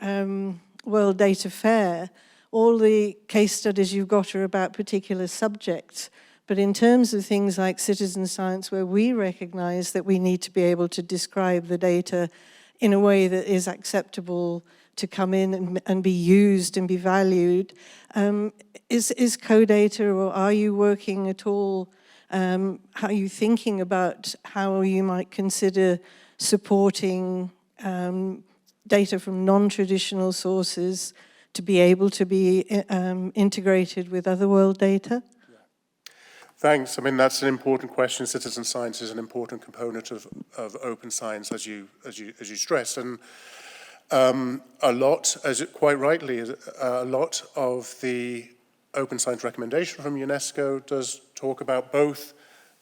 World Data Fair, all the case studies you've got are about particular subjects. But in terms of things like citizen science, where we recognize that we need to be able to describe the data in a way that is acceptable to come in and be used and be valued, is co-data, or are you working at all, how are you thinking about how you might consider supporting data from non-traditional sources to be able to be integrated with other world data? Thanks. I mean, that's an important question. Citizen science is an important component of open science, as you stressed, and a lot, quite rightly, a lot of the open science recommendation from UNESCO does talk about both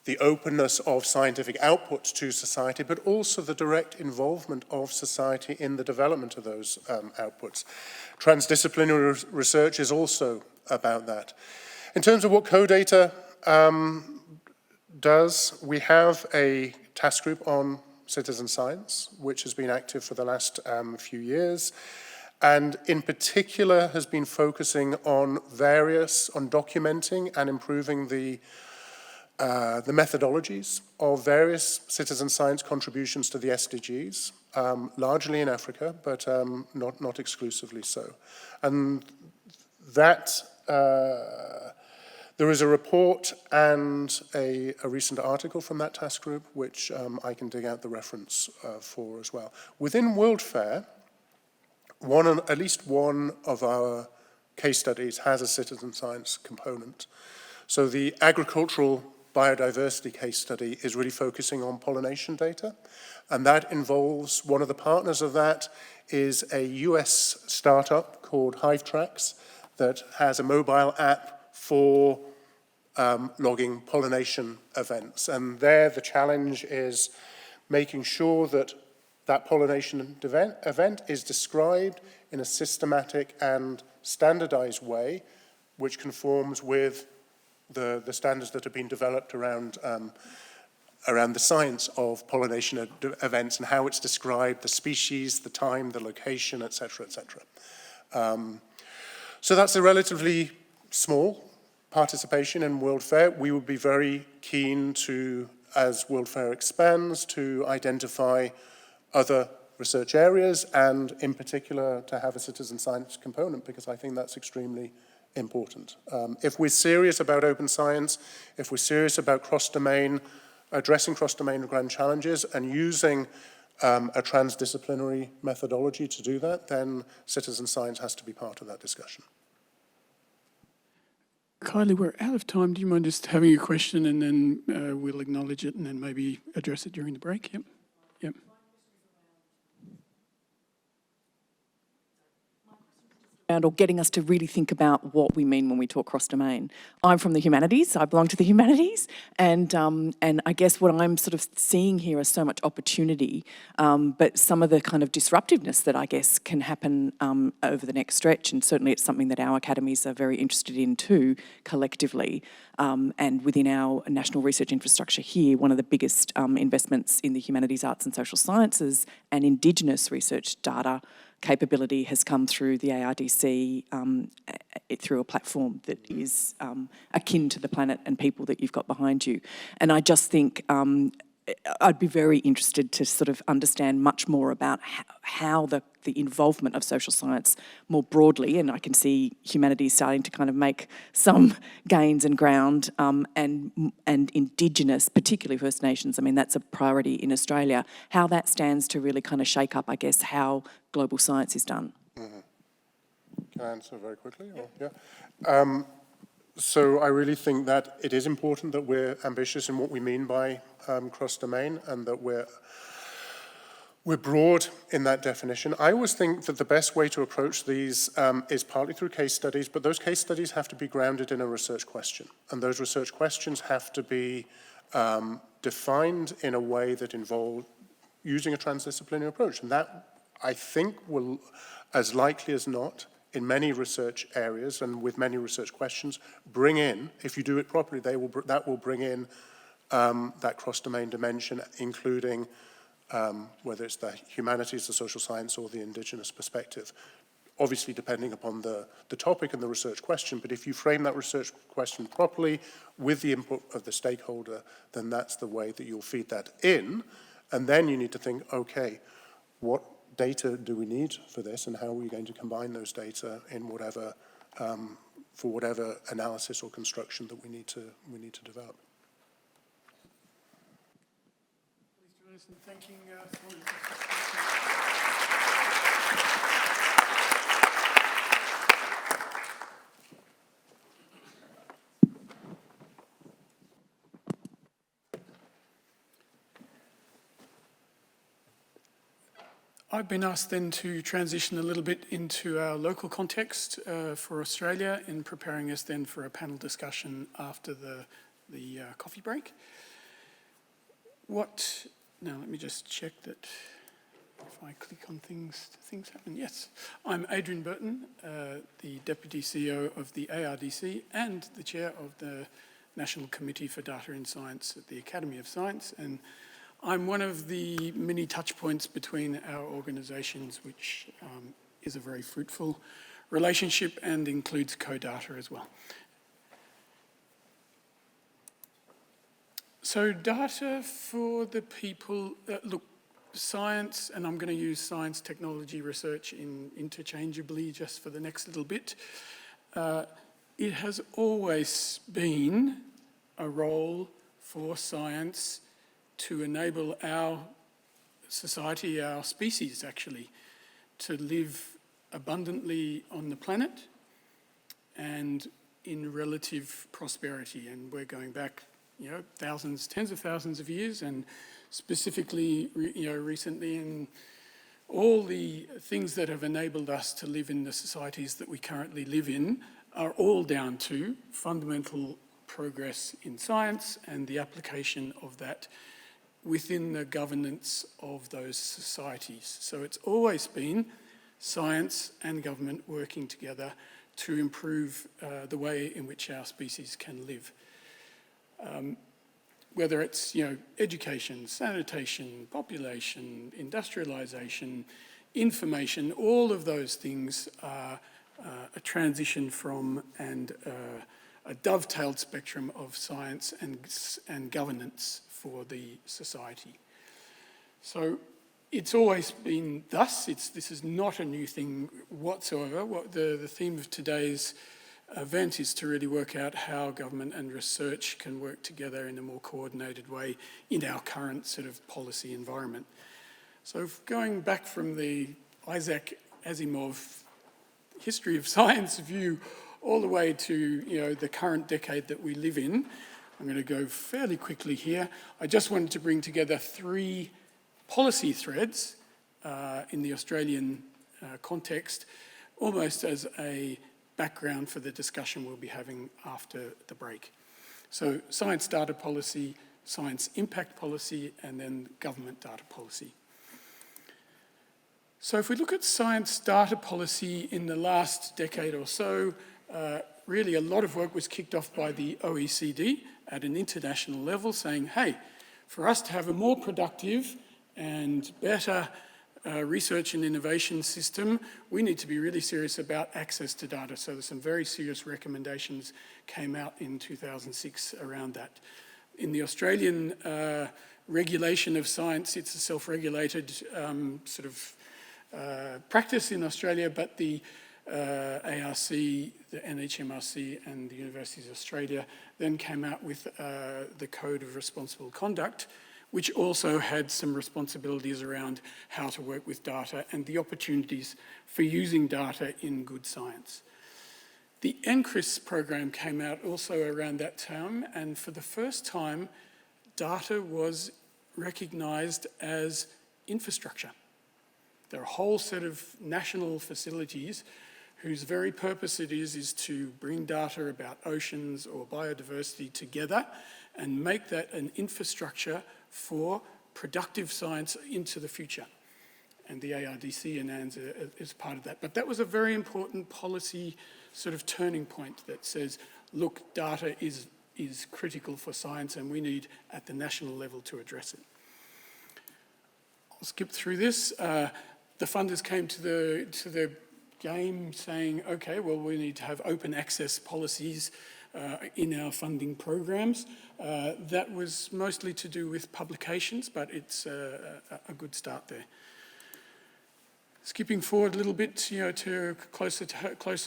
the openness of scientific outputs to society, but also the direct involvement of society in the development of those outputs. Transdisciplinary research is also about that. In terms of what co-data does, we have a task group on citizen science, which has been active for the last few years, and in particular has been focusing on documenting and improving the methodologies of various citizen science contributions to the SDGs, largely in Africa, but not exclusively so. And that there is a report and a recent article from that task group, which I can dig out the reference for as well. Within World Fair, at least one of our case studies has a citizen science component. So the agricultural biodiversity case study is really focusing on pollination data, and that involves, one of the partners of that is a US startup called HiveTracks that has a mobile app for logging pollination events. And there the challenge is making sure that that pollination event is described in a systematic and standardized way, which conforms with the standards that have been developed around the science of pollination events and how it's described, the species, the time, the location, et cetera, et cetera. So that's a relatively small participation in World Fair. We would be very keen to as World Fair expands, to identify other research areas, and in particular to have a citizen science component, because I think that's extremely important. If we're serious about open science, if we're serious about cross-domain, addressing cross-domain grand challenges and using a transdisciplinary methodology to do that, then citizen science has to be part of that discussion. Kylie, we're out of time. Do you mind just having a question and then we'll acknowledge it and then maybe address it during the break? Yep. Yep. Or getting us to really think about what we mean when we talk cross-domain. I'm from the humanities, I belong to the humanities, and I guess what I'm sort of seeing here is so much opportunity, but some of the kind of disruptiveness that I guess can happen over the next stretch, and certainly it's something that our academies are very interested in too, collectively, and within our national research infrastructure here, one of the biggest investments in the humanities, arts and social sciences and Indigenous research data capability has come through the ARDC through a platform that is akin to the planet and people that you've got behind you. And I just think I'd be very interested to sort of understand much more about how the involvement of social science more broadly, and I can see humanities starting to kind of make some gains and ground, and Indigenous, particularly First Nations, I mean, that's a priority in Australia, how that stands to really kind of shake up, I guess, how global science is done. Mm-hmm. Can I answer very quickly? Or, yeah. So I really think that it is important that we're ambitious in what we mean by cross-domain, and that we're broad in that definition. I always think that the best way to approach these is partly through case studies, but those case studies have to be grounded in a research question. And those research questions have to be defined in a way that involve using a transdisciplinary approach. And that, I think, will, as likely as not, in many research areas and with many research questions, bring in, if you do it properly, that will bring in that cross-domain dimension, including whether it's the humanities, the social science, or the Indigenous perspective. Obviously, depending upon the topic and the research question, but if you frame that research question properly with the input of the stakeholder, then that's the way that you'll feed that in. And then you need to think, okay, what data do we need for this, and how are we going to combine those data in whatever, for whatever analysis or construction that we need to develop. Please join us in thanking I've been asked then to transition a little bit into our local context for Australia, in preparing us then for a panel discussion after the coffee break. Now let me just check that if I click on things happen. Yes, I'm Adrian Burton, the Deputy CEO of the ARDC and the Chair of the National Committee for Data and Science at the Academy of Science, and I'm one of the many touch points between our organisations, which is a very fruitful relationship and includes co-data as well. So data for the people, look, science, and I'm going to use science, technology, research interchangeably just for the next little bit. It has always been a role for science to enable our society, our species actually, to live abundantly on the planet and in relative prosperity. And we're going back, thousands, tens of thousands of years, and specifically, recently, in all the things that have enabled us to live in the societies that we currently live in are all down to fundamental progress in science and the application of that within the governance of those societies. So it's always been science and government working together to improve the way in which our species can live. Whether it's education, sanitation, population, industrialisation, information, all of those things are a transition from and a dovetailed spectrum of science and governance for the society. So it's always been thus. This is not a new thing whatsoever. What the theme of today's event is to really work out how government and research can work together in a more coordinated way in our current sort of policy environment. So going back from the Isaac Asimov history of science view all the way to the current decade that we live in, I'm going to go fairly quickly here. I just wanted to bring together 3 policy threads in the Australian context, almost as a background for the discussion we'll be having after the break. So science data policy, science impact policy, and then government data policy. So if we look at science data policy in the last decade or so, really a lot of work was kicked off by the OECD at an international level saying, hey, for us to have a more productive and better research and innovation system, we need to be really serious about access to data. So there's some very serious recommendations came out in 2006 around that. In the Australian regulation of science, it's a self-regulated sort of practice in Australia, but the ARC, the NHMRC and the Universities of Australia then came out with the Code of Responsible Conduct, which also had some responsibilities around how to work with data and the opportunities for using data in good science. The NCRIS program came out also around that time, and for the first time, data was recognised as infrastructure. There are a whole set of national facilities whose very purpose it is to bring data about oceans or biodiversity together and make that an infrastructure for productive science into the future. And the ARDC and ANZA is part of that. But that was a very important policy sort of turning point that says, look, data is critical for science and we need at the national level to address it. I'll skip through this. The funders came to the game saying, okay, well, we need to have open access policies in our funding programs. That was mostly to do with publications, but it's a good start there. Skipping forward a little bit, to closer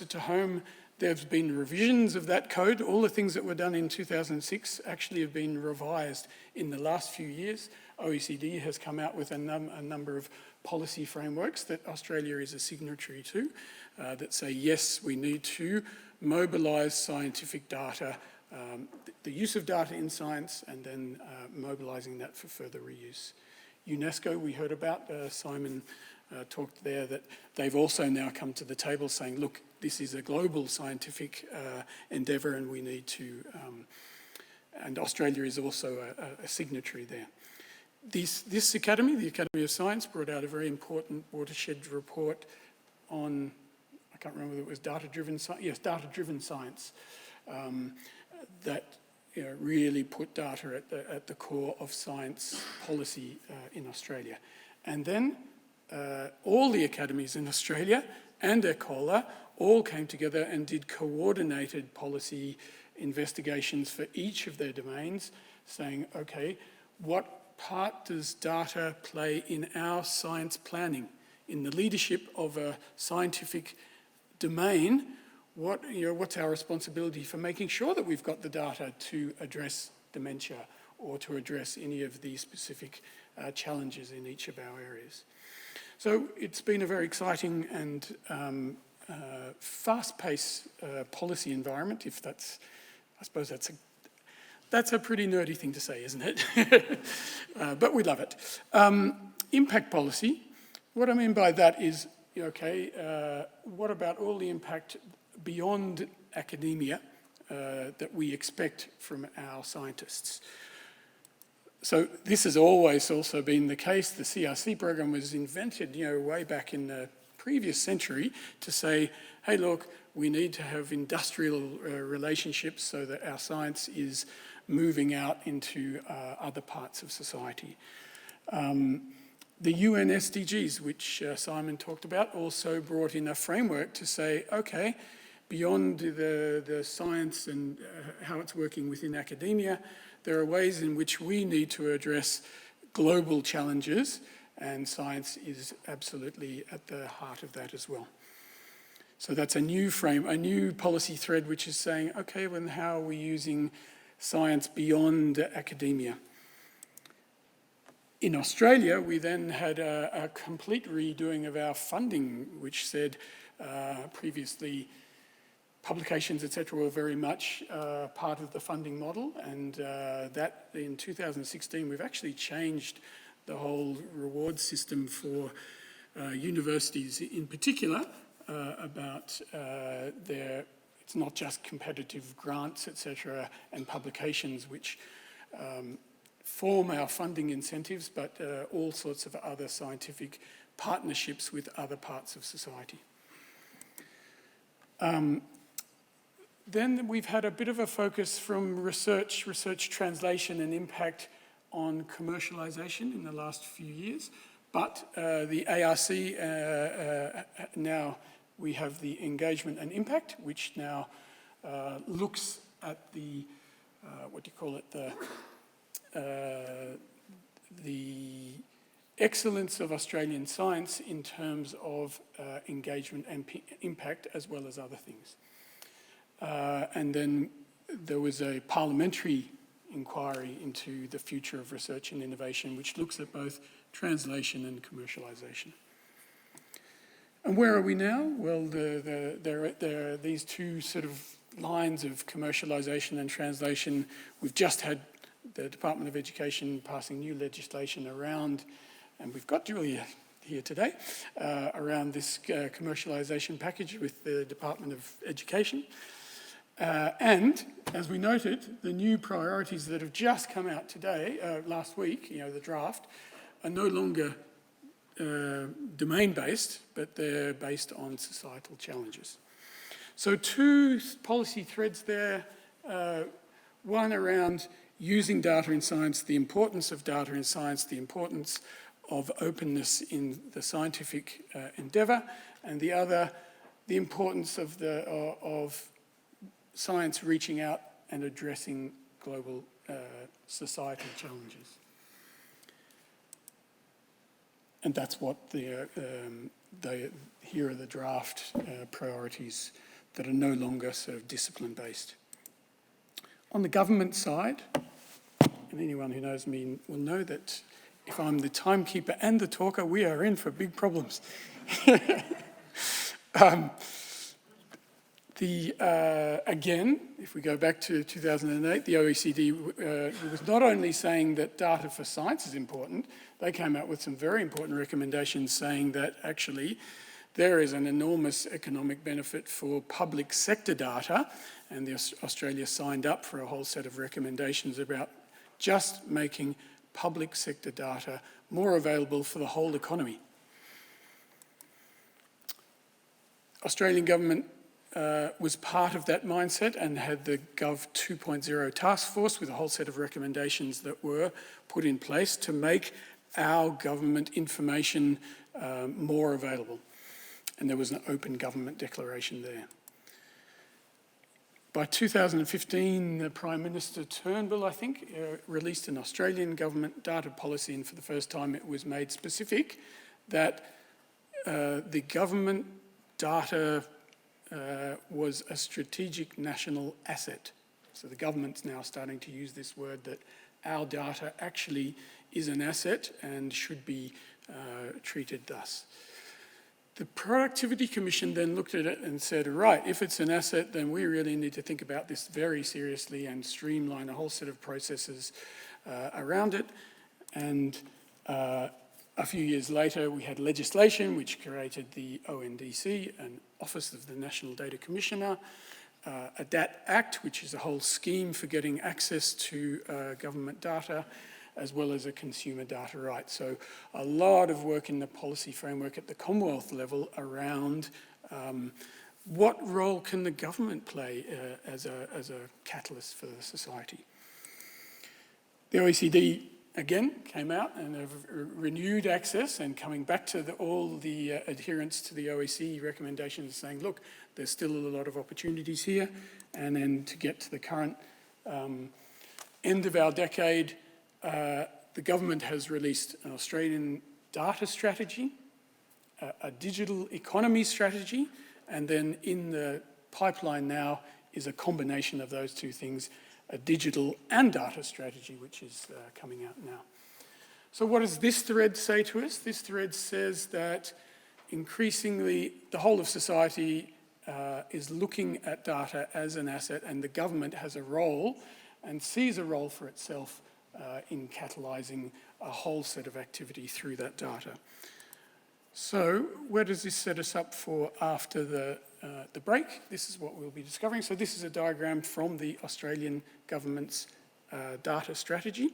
to home, there's been revisions of that code. All the things that were done in 2006 actually have been revised in the last few years. OECD has come out with a number of policy frameworks that Australia is a signatory to that say, yes, we need to mobilise scientific data, the use of data in science, and then mobilising that for further reuse. UNESCO, we heard about, Simon talked there, that they've also now come to the table saying, look, this is a global scientific endeavour and we need to, and Australia is also a signatory there. This academy, the Academy of Science, brought out a very important watershed report on, I can't remember whether it was data-driven science, that really put data at the core of science policy in Australia. And then all the academies in Australia and ECOLA all came together and did coordinated policy investigations for each of their domains, saying, okay, what part does data play in our science planning, in the leadership of a scientific domain? What's our responsibility for making sure that we've got the data to address dementia or to address any of the specific challenges in each of our areas? So it's been a very exciting and fast-paced policy environment, if that's, I suppose that's a pretty nerdy thing to say, isn't it? But we love it. Impact policy, what I mean by that is, okay, what about all the impact beyond academia that we expect from our scientists? So this has always also been the case. The CRC program was invented, way back in the previous century to say, hey, look, we need to have industrial relationships so that our science is moving out into other parts of society. The UN SDGs, which Simon talked about, also brought in a framework to say, okay, beyond the science and how it's working within academia, there are ways in which we need to address global challenges, and science is absolutely at the heart of that as well. So that's a new frame, a new policy thread, which is saying, okay, well, how are we using science beyond academia? In Australia, we then had a complete redoing of our funding, which said previously publications, etc., were very much part of the funding model, and that in 2016 we've actually changed the whole reward system for universities in particular about it's not just competitive grants, etc., and publications which form our funding incentives, but all sorts of other scientific partnerships with other parts of society. Then we've had a bit of a focus from research translation and impact on commercialisation in the last few years, but the ARC now we have the engagement and impact, which now looks at the, what do you call it, the excellence of Australian science in terms of engagement and impact, as well as other things. And then there was a parliamentary inquiry into the future of research and innovation, which looks at both translation and commercialisation. And where are we now? Well, there are these two sort of lines of commercialisation and translation. We've just had the Department of Education passing new legislation around, and we've got Julia here today, around this commercialisation package with the Department of Education. And, as we noted, the new priorities that have just come out today, last week, the draft, are no longer domain-based, but they're based on societal challenges. So two policy threads there, one around using data in science, the importance of data in science, the importance of openness in the scientific endeavour, and the other, the importance of science reaching out and addressing global societal challenges. And that's what here are the draft priorities that are no longer sort of discipline-based. On the government side, and anyone who knows me will know that if I'm the timekeeper and the talker, we are in for big problems. Again, if we go back to 2008, the OECD was not only saying that data for science is important, they came out with some very important recommendations saying that actually there is an enormous economic benefit for public sector data, and Australia signed up for a whole set of recommendations about just making public sector data more available for the whole economy. Australian government was part of that mindset and had the Gov 2.0 task force with a whole set of recommendations that were put in place to make our government information more available. And there was an open government declaration there. By 2015, the Prime Minister Turnbull, I think, released an Australian government data policy, and for the first time it was made specific that the government data was a strategic national asset. So the government's now starting to use this word that our data actually is an asset and should be treated thus. The Productivity Commission then looked at it and said, right, if it's an asset, then we really need to think about this very seriously and streamline a whole set of processes around it. And a few years later, we had legislation which created the ONDC, an Office of the National Data Commissioner, a DAT Act, which is a whole scheme for getting access to government data, as well as a consumer data right. So a lot of work in the policy framework at the Commonwealth level around what role can the government play as a catalyst for the society. The OECD again came out and have renewed access and coming back to all the adherence to the OECD recommendations, saying, look, there's still a lot of opportunities here. And then to get to the current end of our decade, the government has released an Australian data strategy, a digital economy strategy, and then in the pipeline now is a combination of those two things, a digital and data strategy, which is coming out now. So what does this thread say to us? This thread says that increasingly the whole of society is looking at data as an asset, and the government has a role and sees a role for itself in catalysing a whole set of activity through that data. So where does this set us up for after the break? This is what we'll be discovering. So this is a diagram from the Australian government's data strategy.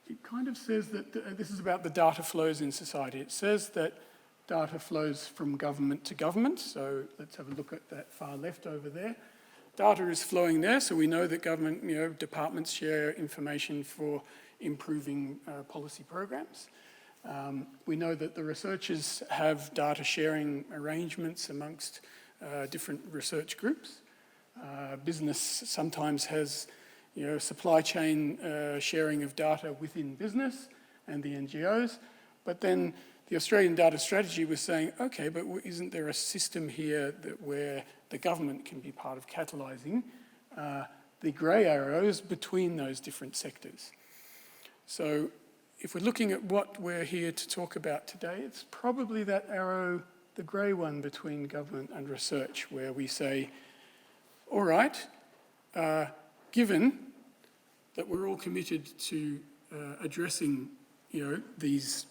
It kind of says that this is about the data flows in society. It says that data flows from government to government. So let's have a look at that far left over there. Data is flowing there, so we know that government, departments share information for improving policy programs. We know that the researchers have data sharing arrangements amongst different research groups. Business sometimes has, supply chain sharing of data within business and the NGOs. But then the Australian data strategy was saying, okay, but isn't there a system here where the government can be part of catalysing the grey arrows between those different sectors? So if we're looking at what we're here to talk about today, it's probably that arrow, the grey one between government and research, where we say, all right, given that we're all committed to addressing, these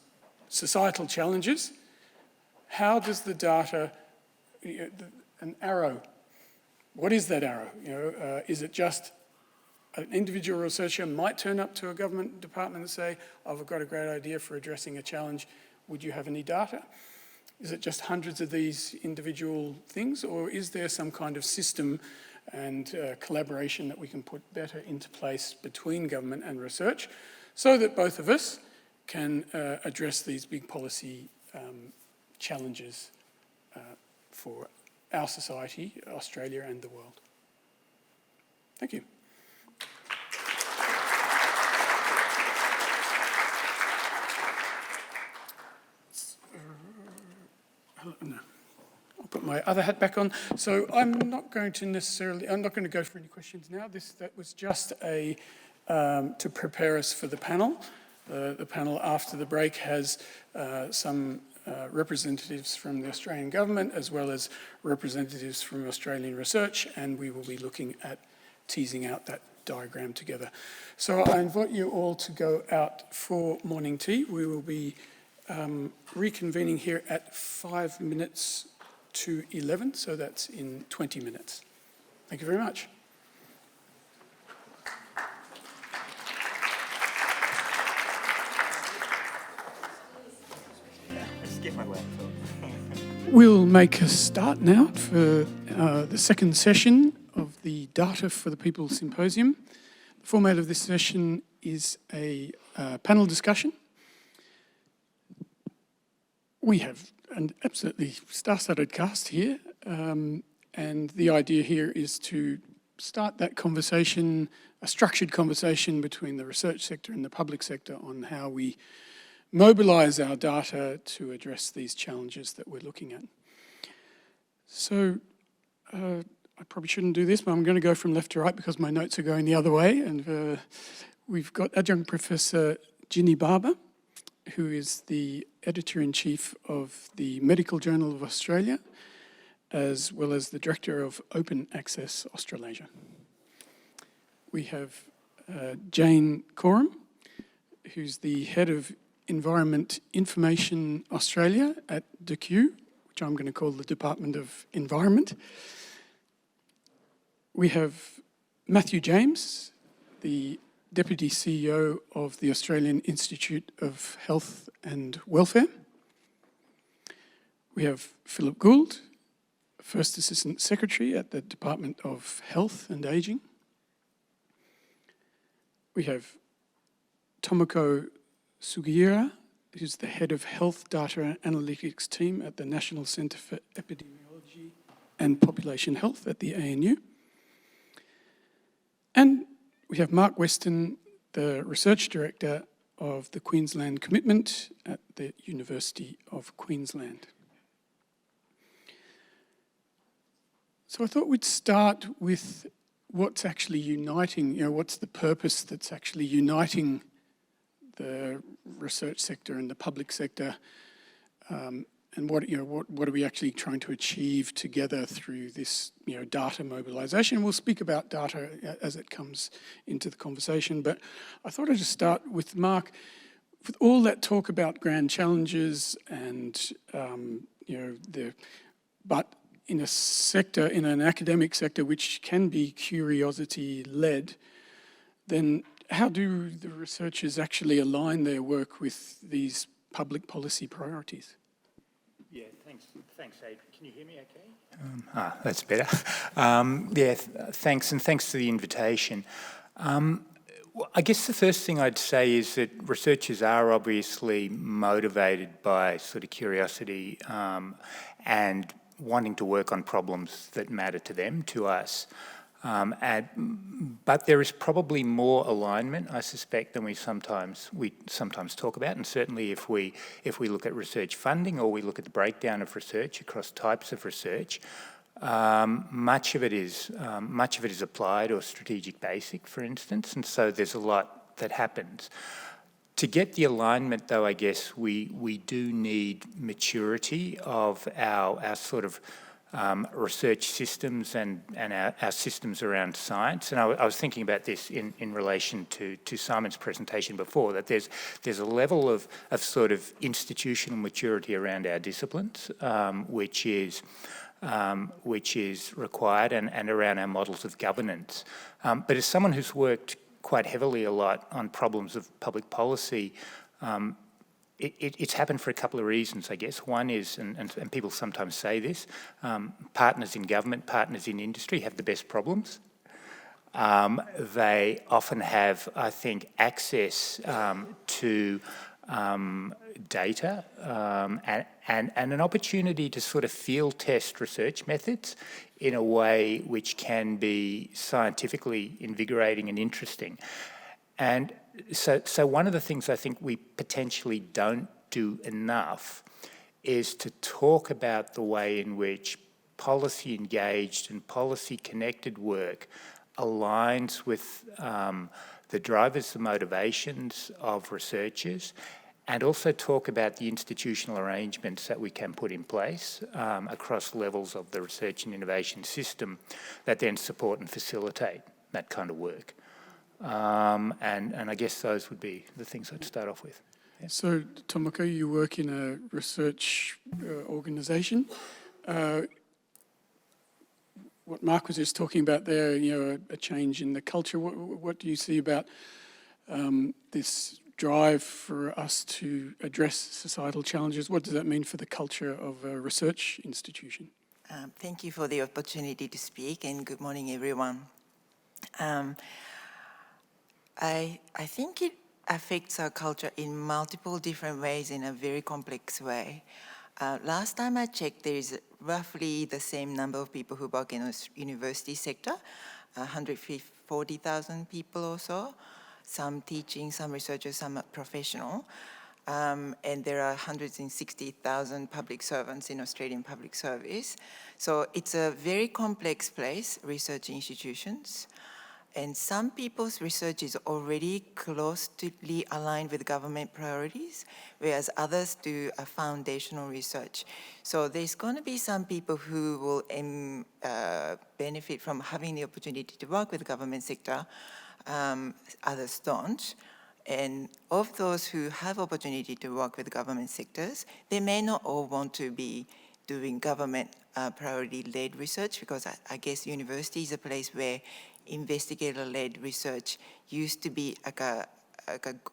societal challenges, how does the data, an arrow, what is that arrow? Is it just an individual researcher might turn up to a government department and say, I've got a great idea for addressing a challenge, would you have any data? Is it just hundreds of these individual things, or is there some kind of system and collaboration that we can put better into place between government and research so that both of us can address these big policy challenges for our society, Australia and the world? Thank you. No. I'll put my other hat back on. So I'm not going to go for any questions now. That was just to prepare us for the panel. The panel after the break has some representatives from the Australian government as well as representatives from Australian research, and we will be looking at teasing out that diagram together. So I invite you all to go out for morning tea. We will be reconvening here at 5 minutes to 11, so that's in 20 minutes. Thank you very much. We'll make a start now for the second session of the Data for the People Symposium. The format of this session is a panel discussion. We have an absolutely star-studded cast here, and the idea here is to start that conversation, a structured conversation between the research sector and the public sector on how we mobilise our data to address these challenges that we're looking at. So I probably shouldn't do this, but I'm going to go from left to right because my notes are going the other way. And we've got Adjunct Professor Ginny Barber, who is the Editor-in-Chief of the Medical Journal of Australia, as well as the Director of Open Access Australasia. We have Jane Coram, who's the Head of Environment Information Australia at DECU, which I'm going to call the Department of Environment. We have Matthew James, the Deputy CEO of the Australian Institute of Health and Welfare. We have Philip Gould, First Assistant Secretary at the Department of Health and Ageing. We have Tomoko Sugiura, who's the head of Health Data Analytics team at the National Centre for Epidemiology and Population Health at the ANU. And we have Mark Weston, the Research Director of the Queensland Commitment at the University of Queensland. So I thought we'd start with what's actually uniting, what's the purpose that's actually uniting the research sector and the public sector, and what are we actually trying to achieve together through this, data mobilisation. We'll speak about data as it comes into the conversation, but I thought I'd just start with Mark. With all that talk about grand challenges and, but in a sector, in an academic sector which can be curiosity-led, then how do the researchers actually align their work with these public policy priorities? Yeah, thanks, Adrian. Can you hear me okay? That's better. Thanks, and thanks for the invitation. Well, I guess the first thing I'd say is that researchers are obviously motivated by sort of curiosity and wanting to work on problems that matter to them, to us. But there is probably more alignment, I suspect, than we sometimes talk about. And certainly, if we look at research funding or we look at the breakdown of research across types of research, much of it is applied or strategic basic, for instance. And so there's a lot that happens. To get the alignment, though, I guess we do need maturity of our sort of research systems and our systems around science. And I was thinking about this in relation to Simon's presentation before, that there's a level of sort of institutional maturity around our disciplines, which is required, and around our models of governance. But as someone who's worked quite heavily a lot on problems of public policy, it's happened for a couple of reasons, I guess. One is, and people sometimes say this, partners in government, partners in industry have the best problems. They often have, I think, access to data and an opportunity to sort of field test research methods in a way which can be scientifically invigorating and interesting. And so one of the things I think we potentially don't do enough is to talk about the way in which policy engaged and policy connected work aligns with the drivers, the motivations of researchers, and also talk about the institutional arrangements that we can put in place across levels of the research and innovation system that then support and facilitate that kind of work. And I guess those would be the things I'd start off with. Yeah. So, Tomoko, you work in a research organisation. What Mark was just talking about there, a change in the culture. What do you see about this drive for us to address societal challenges? What does that mean for the culture of a research institution? Thank you for the opportunity to speak, and good morning, everyone. I think it affects our culture in multiple different ways in a very complex way. Last time I checked, there is roughly the same number of people who work in the university sector, 140,000 people or so, some teaching, some researchers, some professional. And there are 160,000 public servants in Australian public service. So it's a very complex place, research institutions. And some people's research is already closely aligned with government priorities, whereas others do a foundational research. So there's going to be some people who will benefit from having the opportunity to work with the government sector, others don't. And of those who have opportunity to work with government sectors, they may not all want to be doing government priority-led research, because I guess university is a place where investigator-led research used to be like a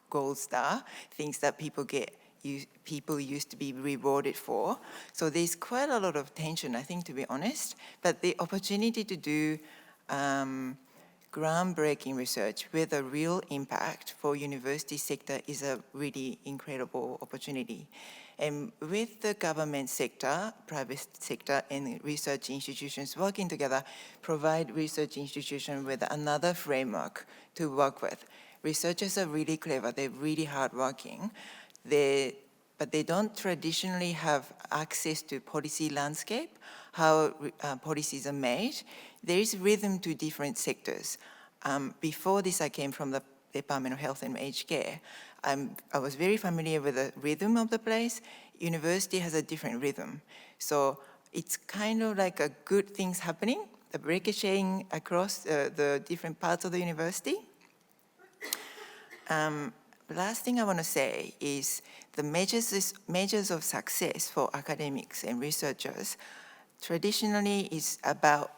gold star, things that people used to be rewarded for. So there's quite a lot of tension, I think, to be honest. But the opportunity to do groundbreaking research with a real impact for university sector is a really incredible opportunity. And with the government sector, private sector, and research institutions working together, provide research institutions with another framework to work with. Researchers are really clever, they're really hardworking, but they don't traditionally have access to policy landscape, how policies are made. There is rhythm to different sectors. Before this, I came from the Department of Health and Aged Care. I was very familiar with the rhythm of the place. University has a different rhythm. So it's kind of like a good things happening, the ricocheting across the different parts of the university. The last thing I want to say is the measures of success for academics and researchers traditionally is about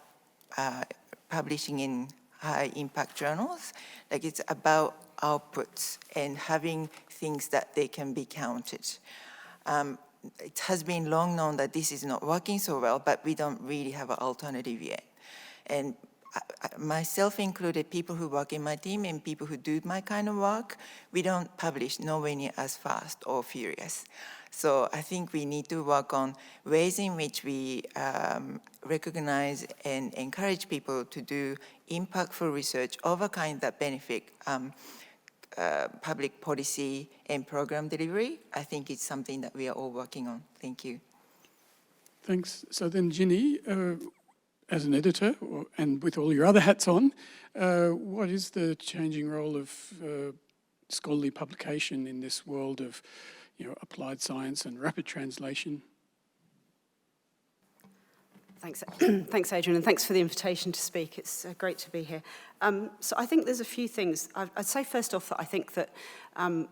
publishing in high impact journals. Like it's about outputs and having things that they can be counted. It has been long known that this is not working so well, but we don't really have an alternative yet. And myself included, people who work in my team and people who do my kind of work, we don't publish nowhere near as fast or furious. So I think we need to work on ways in which we recognize and encourage people to do impactful research of a kind that benefit public policy and program delivery. I think it's something that we are all working on. Thank you. Thanks. So then, Ginny, as an editor, and with all your other hats on, what is the changing role of scholarly publication in this world of applied science and rapid translation? Thanks, thanks, Adrian, and thanks for the invitation to speak. It's great to be here. So I think there's a few things. I'd say first off that I think that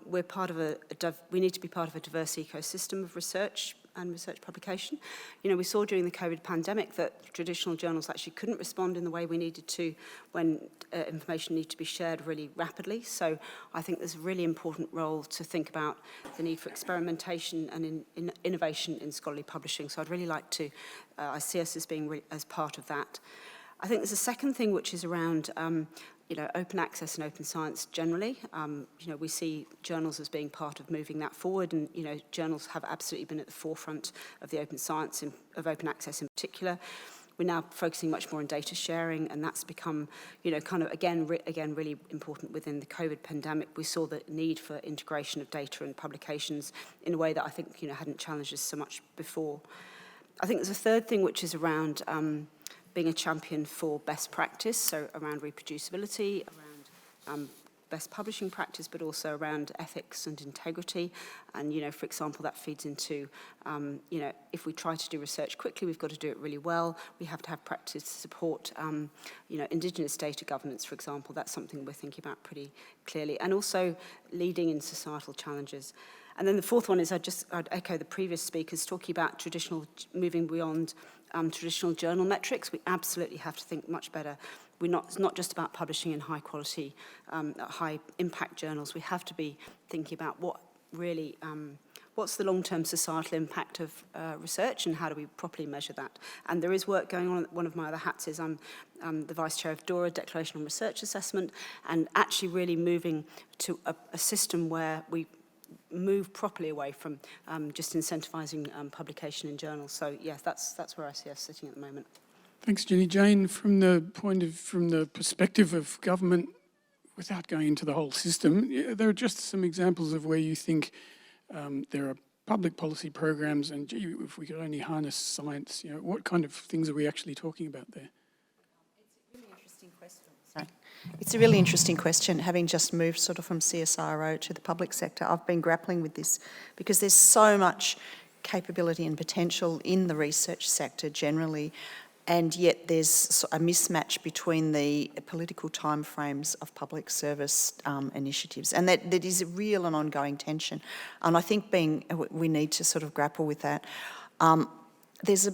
we're part of we need to be part of a diverse ecosystem of research and research publication. We saw during the COVID pandemic that traditional journals actually couldn't respond in the way we needed to when information needed to be shared really rapidly. So I think there's a really important role to think about the need for experimentation and innovation in scholarly publishing. So I'd really like to, I see us as being as part of that. I think there's a second thing which is around open access and open science generally. We see journals as being part of moving that forward, and journals have absolutely been at the forefront of the open science, of open access in particular. We're now focusing much more on data sharing, and that's become, again, really important within the COVID pandemic. We saw the need for integration of data and publications in a way that I think, hadn't challenged us so much before. I think there's a third thing which is around being a champion for best practice, so around reproducibility, around best publishing practice, but also around ethics and integrity. And, for example, that feeds into, if we try to do research quickly, we've got to do it really well. We have to have practice to support, Indigenous data governance, for example. That's something we're thinking about pretty clearly. And also leading in societal challenges. And then the fourth one is I'd echo the previous speakers talking about moving beyond traditional journal metrics. We absolutely have to think much better. It's not just about publishing in high quality, high impact journals. We have to be thinking about what's the long-term societal impact of research and how do we properly measure that. And there is work going on. One of my other hats is I'm the Vice Chair of DORA, Declaration on Research Assessment, and actually really moving to a system where we move properly away from just incentivising publication in journals. So yes, that's where I see us sitting at the moment. Thanks, Jenny. Jane, from the perspective of government, without going into the whole system, there are just some examples of where you think there are public policy programs, and gee, if we could only harness science, what kind of things are we actually talking about there? It's a really interesting question. Sorry. It's a really interesting question. Having just moved sort of from CSIRO to the public sector, I've been grappling with this because there's so much capability and potential in the research sector generally, and yet there's a mismatch between the political timeframes of public service initiatives, and that is a real and ongoing tension. And I think we need to sort of grapple with that. There's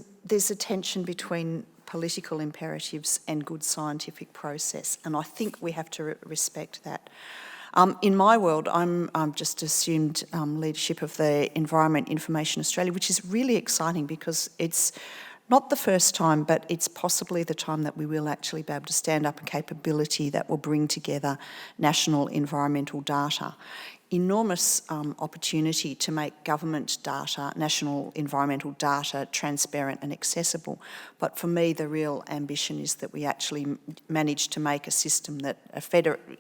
a tension between political imperatives and good scientific process, and I think we have to respect that. In my world, I'm just assumed leadership of the Environment Information Australia, which is really exciting because it's not the first time, but it's possibly the time that we will actually be able to stand up a capability that will bring together national environmental data. Enormous opportunity to make government data, national environmental data, transparent and accessible. But for me, the real ambition is that we actually manage to make a system that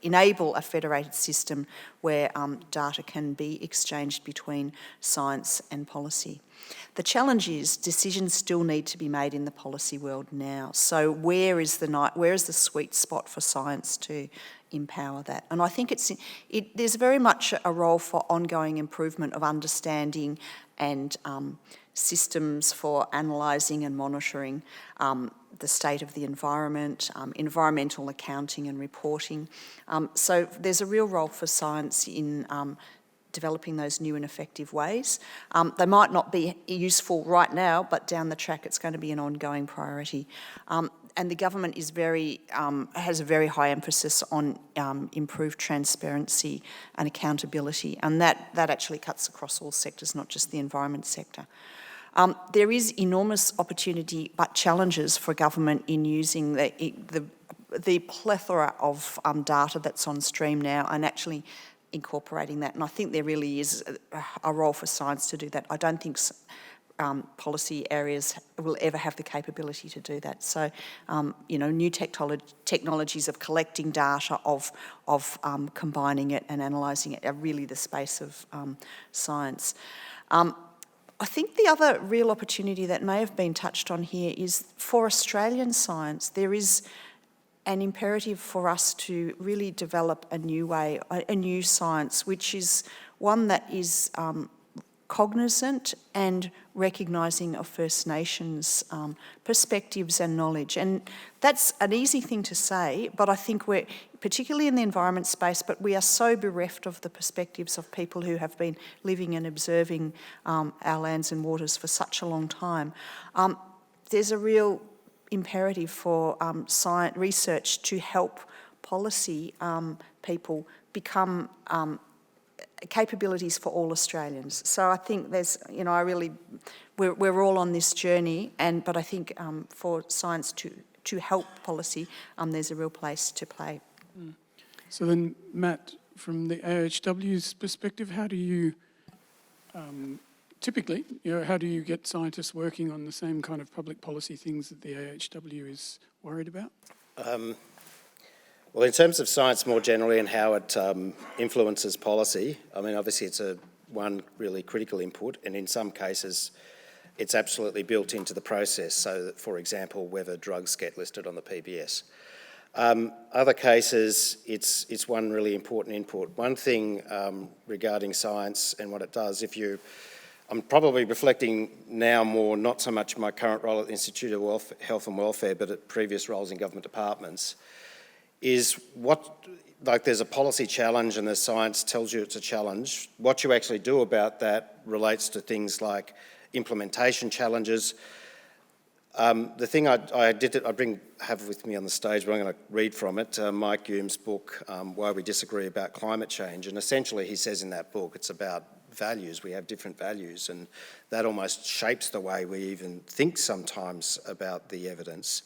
enable a federated system where data can be exchanged between science and policy. The challenge is decisions still need to be made in the policy world now. So where is the sweet spot for science to empower that? And I think there's very much a role for ongoing improvement of understanding and systems for analysing and monitoring the state of the environment, environmental accounting and reporting. So there's a real role for science in developing those new and effective ways. They might not be useful right now, but down the track it's going to be an ongoing priority. And the government is has a very high emphasis on improved transparency and accountability, and that actually cuts across all sectors, not just the environment sector. There is enormous opportunity, but challenges for government in using the plethora of data that's on stream now and actually incorporating that. And I think there really is a role for science to do that. I don't think policy areas will ever have the capability to do that. So, new technologies of collecting data, of combining it and analysing it are really the space of science. I think the other real opportunity that may have been touched on here is for Australian science, there is an imperative for us to really develop a new science, which is one that is cognizant and recognising of First Nations perspectives and knowledge. And that's an easy thing to say, but I think we're, particularly in the environment space, but we are so bereft of the perspectives of people who have been living and observing our lands and waters for such a long time. There's a real imperative for science research to help policy people become capabilities for all Australians. So I think there's, we're all on this journey, but I think for science to help policy, there's a real place to play. So then, Matt, from the AHW's perspective, how do you typically, how do you get scientists working on the same kind of public policy things that the AHW is worried about? Well, in terms of science more generally and how it influences policy, I mean, obviously it's one really critical input, and in some cases it's absolutely built into the process, so that, for example, whether drugs get listed on the PBS. Other cases, it's one really important input. One thing regarding science and what it does, I'm probably reflecting now more, not so much my current role at the Institute of Health and Welfare, but at previous roles in government departments, is there's a policy challenge and the science tells you it's a challenge. What you actually do about that relates to things like implementation challenges. The thing I have with me on the stage, but I'm going to read from it, Mike Hume's book, Why We Disagree About Climate Change, and essentially he says in that book it's about values. We have different values, and that almost shapes the way we even think sometimes about the evidence.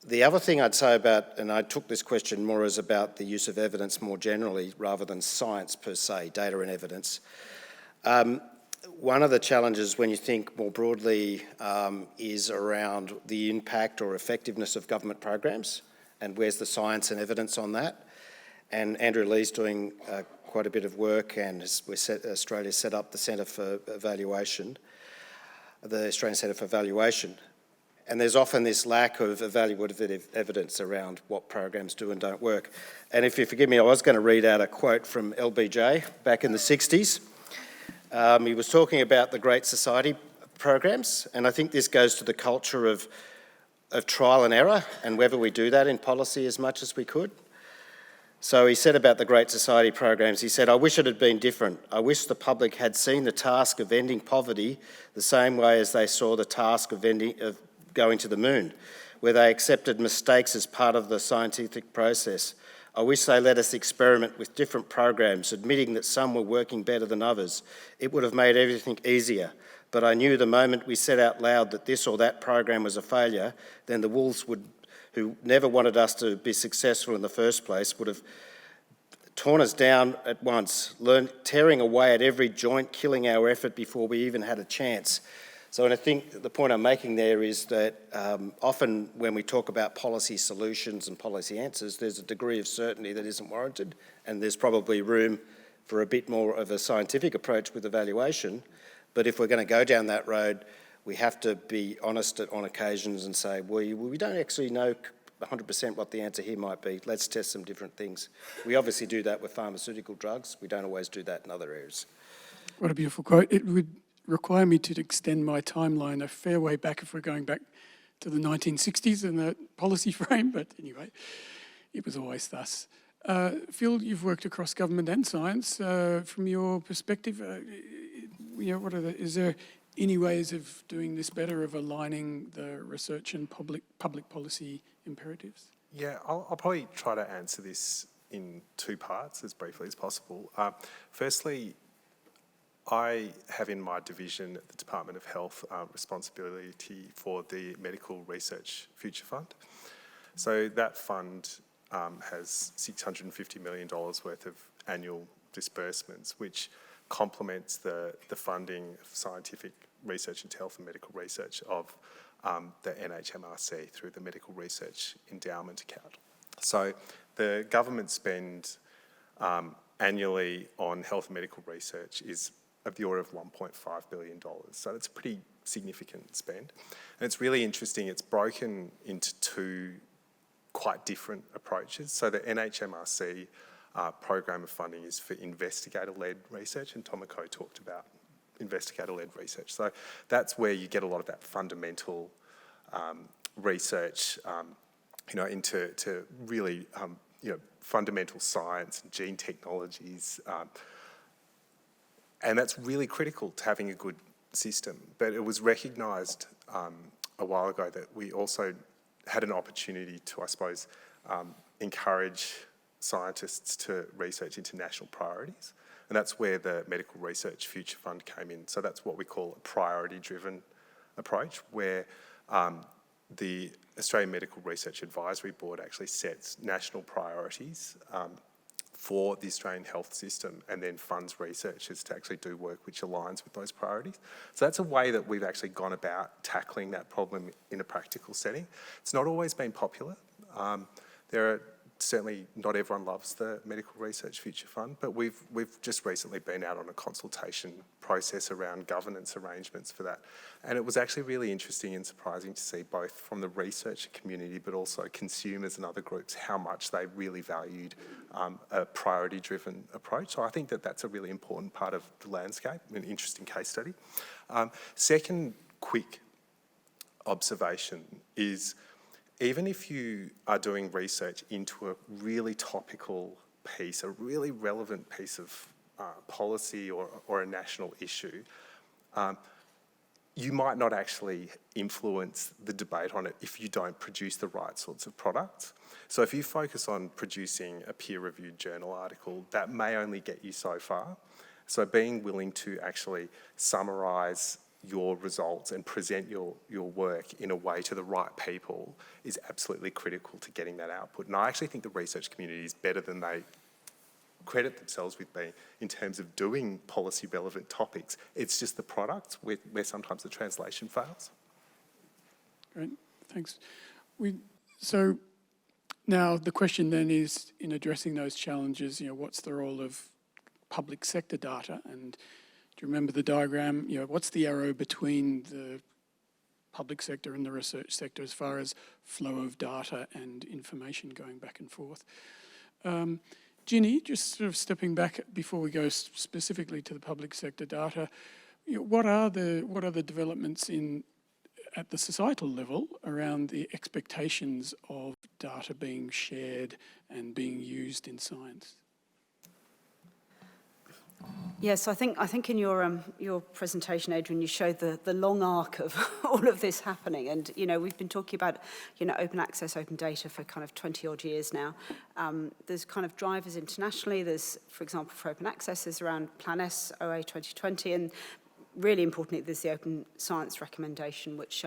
The other thing I'd say about, and I took this question more as about the use of evidence more generally rather than science per se, data and evidence. One of the challenges when you think more broadly is around the impact or effectiveness of government programs, and where's the science and evidence on that. And Andrew Lee's doing quite a bit of work, and Australia set up the Centre for Evaluation, the Australian Centre for Evaluation. And there's often this lack of evaluative evidence around what programs do and don't work. And if you forgive me, I was going to read out a quote from LBJ back in the 60s. He was talking about the Great Society programs, and I think this goes to the culture of trial and error and whether we do that in policy as much as we could. So he said about the Great Society programs, he said, "I wish it had been different. I wish the public had seen the task of ending poverty the same way as they saw the task of going to the moon, where they accepted mistakes as part of the scientific process. I wish they let us experiment with different programs, admitting that some were working better than others. It would have made everything easier. But I knew the moment we said out loud that this or that program was a failure, then the wolves who never wanted us to be successful in the first place, would have torn us down at once, tearing away at every joint, killing our effort before we even had a chance. So, and I think the point I'm making there is that often when we talk about policy solutions and policy answers, there's a degree of certainty that isn't warranted, and there's probably room for a bit more of a scientific approach with evaluation. But if we're going to go down that road, we have to be honest on occasions and say, we don't actually know 100% what the answer here might be. Let's test some different things. We obviously do that with pharmaceutical drugs. We don't always do that in other areas. What a beautiful quote. It would require me to extend my timeline a fair way back if we're going back to the 1960s in the policy frame, but anyway, it was always thus. Phil, you've worked across government and science. From your perspective, is there any ways of doing this better, of aligning the research and public policy imperatives? Yeah, I'll probably try to answer this in two parts as briefly as possible. Firstly, I have in my division at the Department of Health responsibility for the Medical Research Future Fund. So that fund has $650 million worth of annual disbursements, which complements the funding of scientific research into health and medical research of the NHMRC through the Medical Research Endowment Account. So the government spend annually on health and medical research is of the order of $1.5 billion. So it's a pretty significant spend. And it's really interesting, it's broken into two quite different approaches. So the NHMRC program of funding is for investigator-led research, and Tomoko talked about investigator-led research. So that's where you get a lot of that fundamental research, into really, fundamental science and gene technologies, and that's really critical to having a good system. But it was recognised a while ago that we also had an opportunity to, I suppose, encourage scientists to research into national priorities. And that's where the Medical Research Future Fund came in. So that's what we call a priority-driven approach, where the Australian Medical Research Advisory Board actually sets national priorities for the Australian health system and then funds researchers to actually do work which aligns with those priorities. So that's a way that we've actually gone about tackling that problem in a practical setting. It's not always been popular. Certainly not everyone loves the Medical Research Future Fund, but we've just recently been out on a consultation process around governance arrangements for that. And it was actually really interesting and surprising to see both from the research community but also consumers and other groups how much they really valued a priority-driven approach. So I think that that's a really important part of the landscape, an interesting case study. Second quick observation is, even if you are doing research into a really topical piece, a really relevant piece of policy or a national issue, you might not actually influence the debate on it if you don't produce the right sorts of products. So if you focus on producing a peer-reviewed journal article, that may only get you so far. So being willing to actually summarise your results and present your work in a way to the right people is absolutely critical to getting that output. And I actually think the research community is better than they credit themselves with being in terms of doing policy relevant topics. It's just the products where sometimes the translation fails. Great, thanks. So now the question then is, in addressing those challenges, what's the role of public sector data? And do you remember the diagram? What's the arrow between the public sector and the research sector as far as flow of data and information going back and forth? Ginny, just sort of stepping back before we go specifically to the public sector data, what are the developments at the societal level around the expectations of data being shared and being used in science? Yes, I think in your presentation, Adrian, you showed the long arc of all of this happening, and we've been talking about open access, open data for kind of 20 odd years now. There's kind of drivers internationally. There's, for example, for open access, there's around Plan S, OA 2020, and really importantly, there's the Open Science Recommendation, which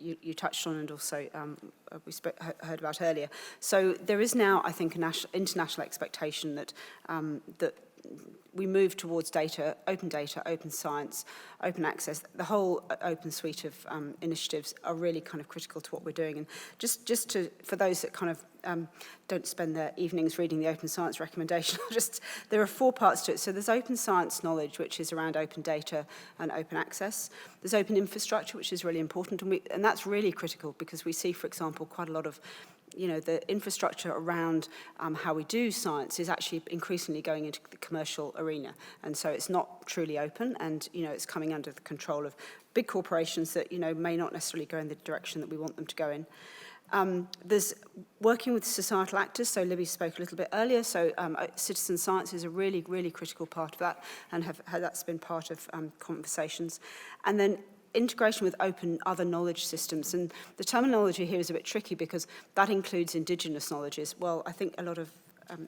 you touched on and also heard about earlier. So there is now, I think, an international expectation that that we move towards data, open science, open access. The whole open suite of initiatives are really kind of critical to what we're doing. And just to, for those that kind of don't spend their evenings reading the Open Science Recommendation, there are 4 parts to it. So there's open science knowledge, which is around open data and open access. There's open infrastructure, which is really important. And that's really critical because we see, for example, quite a lot of the infrastructure around how we do science is actually increasingly going into the commercial arena. And so it's not truly open and, it's coming under the control of big corporations that, may not necessarily go in the direction that we want them to go in. There's working with societal actors, so Libby spoke a little bit earlier, so citizen science is a really, really critical part of that, and that's been part of conversations. And then integration with open other knowledge systems, and the terminology here is a bit tricky because that includes Indigenous knowledges. Well, I think a lot of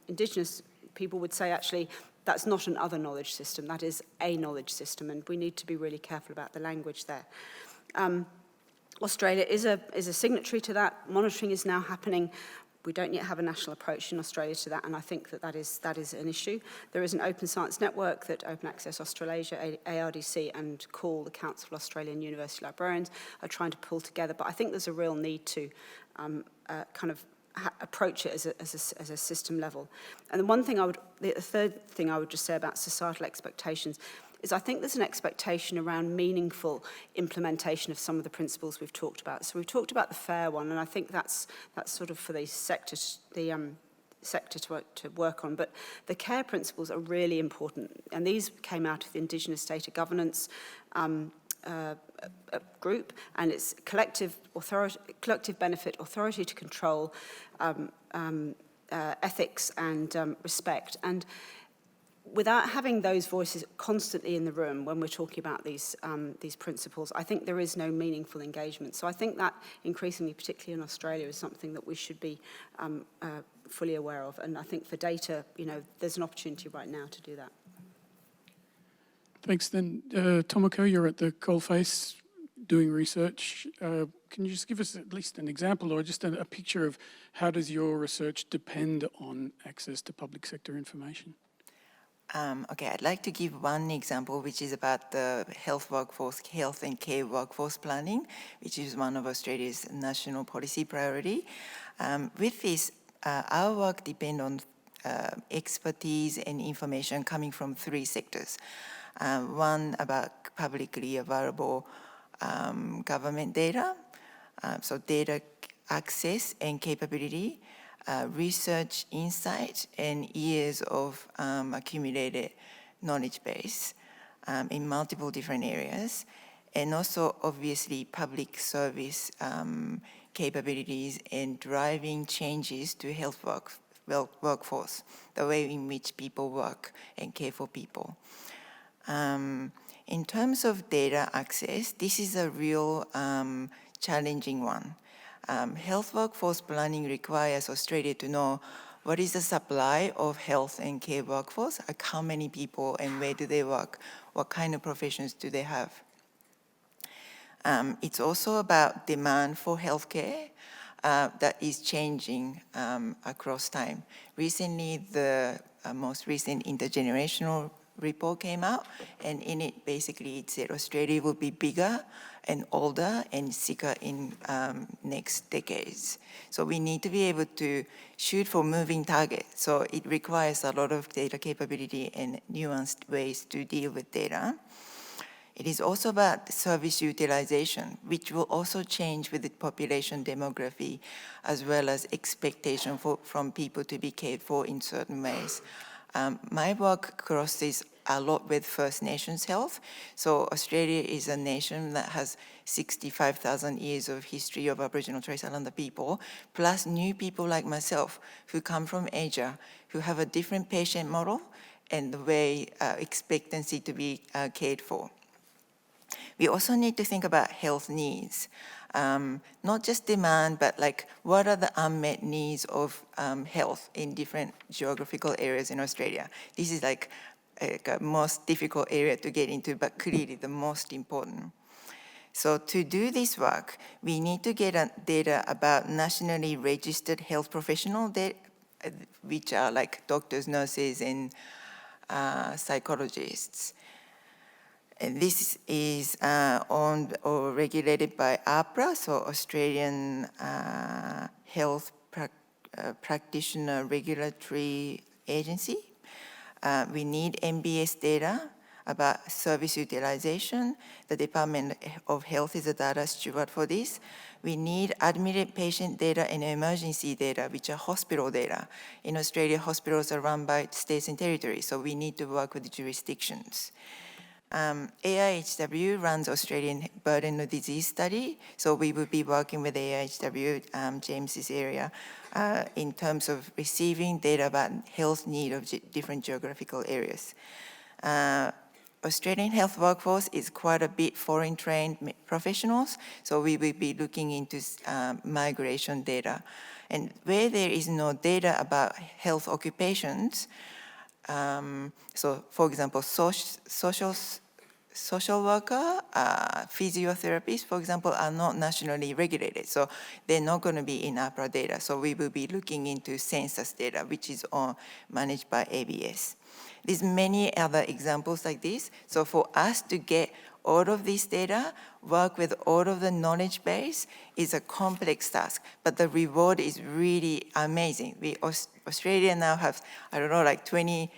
Indigenous people would say actually that's not an other knowledge system, that is a knowledge system, and we need to be really careful about the language there. Australia is a signatory to that. Monitoring is now happening. We don't yet have a national approach in Australia to that, and I think that is an issue. There is an open science network that Open Access Australasia, ARDC, and CALL, the Council of Australian University Librarians, are trying to pull together. But I think there's a real need to kind of approach it as a system level. And the third thing I would just say about societal expectations is I think there's an expectation around meaningful implementation of some of the principles we've talked about. So we've talked about the FAIR one, and I think that's sort of for the sector, sector to work on. But the CARE principles are really important, and these came out of the Indigenous Data Governance group, and it's collective benefit, authority to control, ethics, and respect. And without having those voices constantly in the room when we're talking about these principles, I think there is no meaningful engagement. So I think that increasingly, particularly in Australia, is something that we should be fully aware of. And I think for data, there's an opportunity right now to do that. Thanks. Then, Tomoko, you're at the coalface doing research. Can you just give us at least an example or just a picture of how does your research depend on access to public sector information? Okay, I'd like to give one example, which is about the health and care workforce planning, which is one of Australia's national policy priority. With this, our work depends on expertise and information coming from 3 sectors. One about publicly available government data, so data access and capability, research insight, and years of accumulated knowledge base in multiple different areas, and also obviously public service capabilities and driving changes to health workforce, the way in which people work and care for people. In terms of data access, this is a real challenging one. Health workforce planning requires Australia to know what is the supply of health and care workforce, like how many people and where do they work, what kind of professions do they have. It's also about demand for healthcare that is changing across time. Recently, the most recent intergenerational report came out, and in it, basically, it said Australia will be bigger and older and sicker in next decades. So we need to be able to shoot for moving targets. So it requires a lot of data capability and nuanced ways to deal with data. It is also about service utilization, which will also change with the population demography, as well as expectation from people to be cared for in certain ways. My work crosses a lot with First Nations health. So Australia is a nation that has 65,000 years of history of Aboriginal Torres Strait Islander people, plus new people like myself who come from Asia, who have a different patient model and the way expectancy to be cared for. We also need to think about health needs. Not just demand, but like what are the unmet needs of health in different geographical areas in Australia? This is like a most difficult area to get into, but clearly the most important. So to do this work, we need to get data about nationally registered health professionals, which are like doctors, nurses, and psychologists. And this is owned or regulated by APRA, so Australian Health Practitioner Regulatory Agency. We need MBS data about service utilization. The Department of Health is a data steward for this. We need admitted patient data and emergency data, which are hospital data. In Australia, hospitals are run by states and territories, so we need to work with the jurisdictions. AIHW runs Australian Burden of Disease Study, so we will be working with AIHW, James's area, in terms of receiving data about health need of different geographical areas. Australian health workforce is quite a bit foreign trained professionals, so we will be looking into migration data. And where there is no data about health occupations, so for example, social worker, physiotherapists, for example, are not nationally regulated, so they're not going to be in APRA data. So we will be looking into census data, which is managed by ABS. There's many other examples like this. So for us to get all of this data, work with all of the knowledge base is a complex task, but the reward is really amazing. Australia now have, I don't know, like 20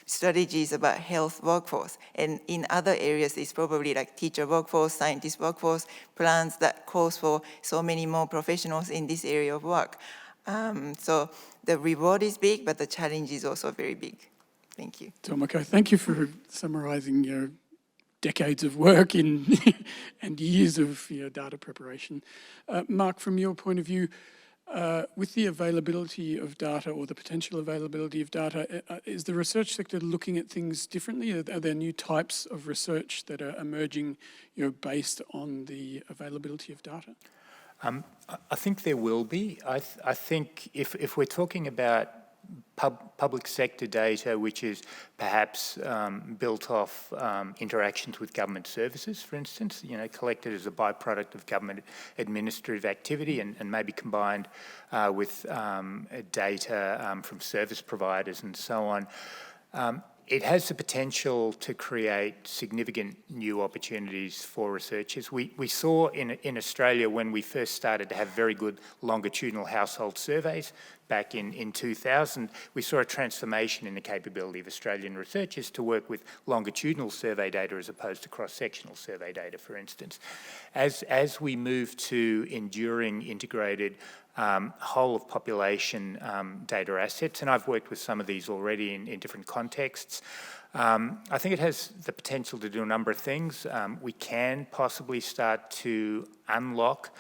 strategies about health workforce. And in other areas, it's probably like teacher workforce, scientist workforce, plans that calls for so many more professionals in this area of work. So the reward is big, but the challenge is also very big. Thank you. Tomoko, thank you for summarising your decades of work in and years of data preparation. Mark, from your point of view, with the availability of data or the potential availability of data, is the research sector looking at things differently? Are there new types of research that are emerging based on the availability of data? I think there will be. I think if we're talking about public sector data, which is perhaps built off interactions with government services, for instance, collected as a byproduct of government administrative activity and maybe combined with data from service providers and so on, it has the potential to create significant new opportunities for researchers. We saw in Australia when we first started to have very good longitudinal household surveys back in 2000, we saw a transformation in the capability of Australian researchers to work with longitudinal survey data as opposed to cross-sectional survey data, for instance. As we move to enduring integrated whole of population data assets, and I've worked with some of these already in different contexts. I think it has the potential to do a number of things. We can possibly start to unlock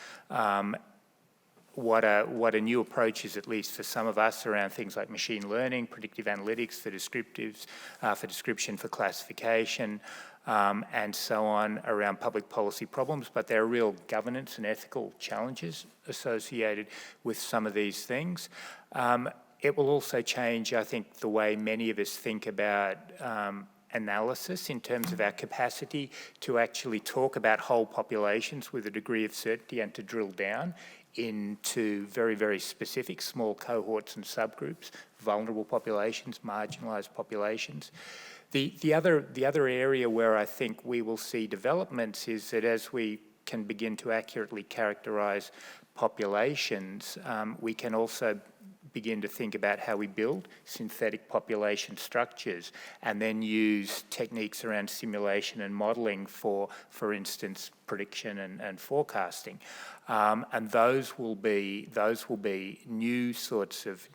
what a new approach is, at least for some of us, around things like machine learning, predictive analytics for descriptives, for description, for classification, and so on, around public policy problems. But there are real governance and ethical challenges associated with some of these things. It will also change, I think, the way many of us think about analysis in terms of our capacity to actually talk about whole populations with a degree of certainty and to drill down into very, very specific small cohorts and subgroups, vulnerable populations, marginalised populations. The other area where I think we will see developments is that as we can begin to accurately characterise populations, we can also begin to think about how we build synthetic population structures and then use techniques around simulation and modelling for instance, prediction and forecasting. And those will be new sorts of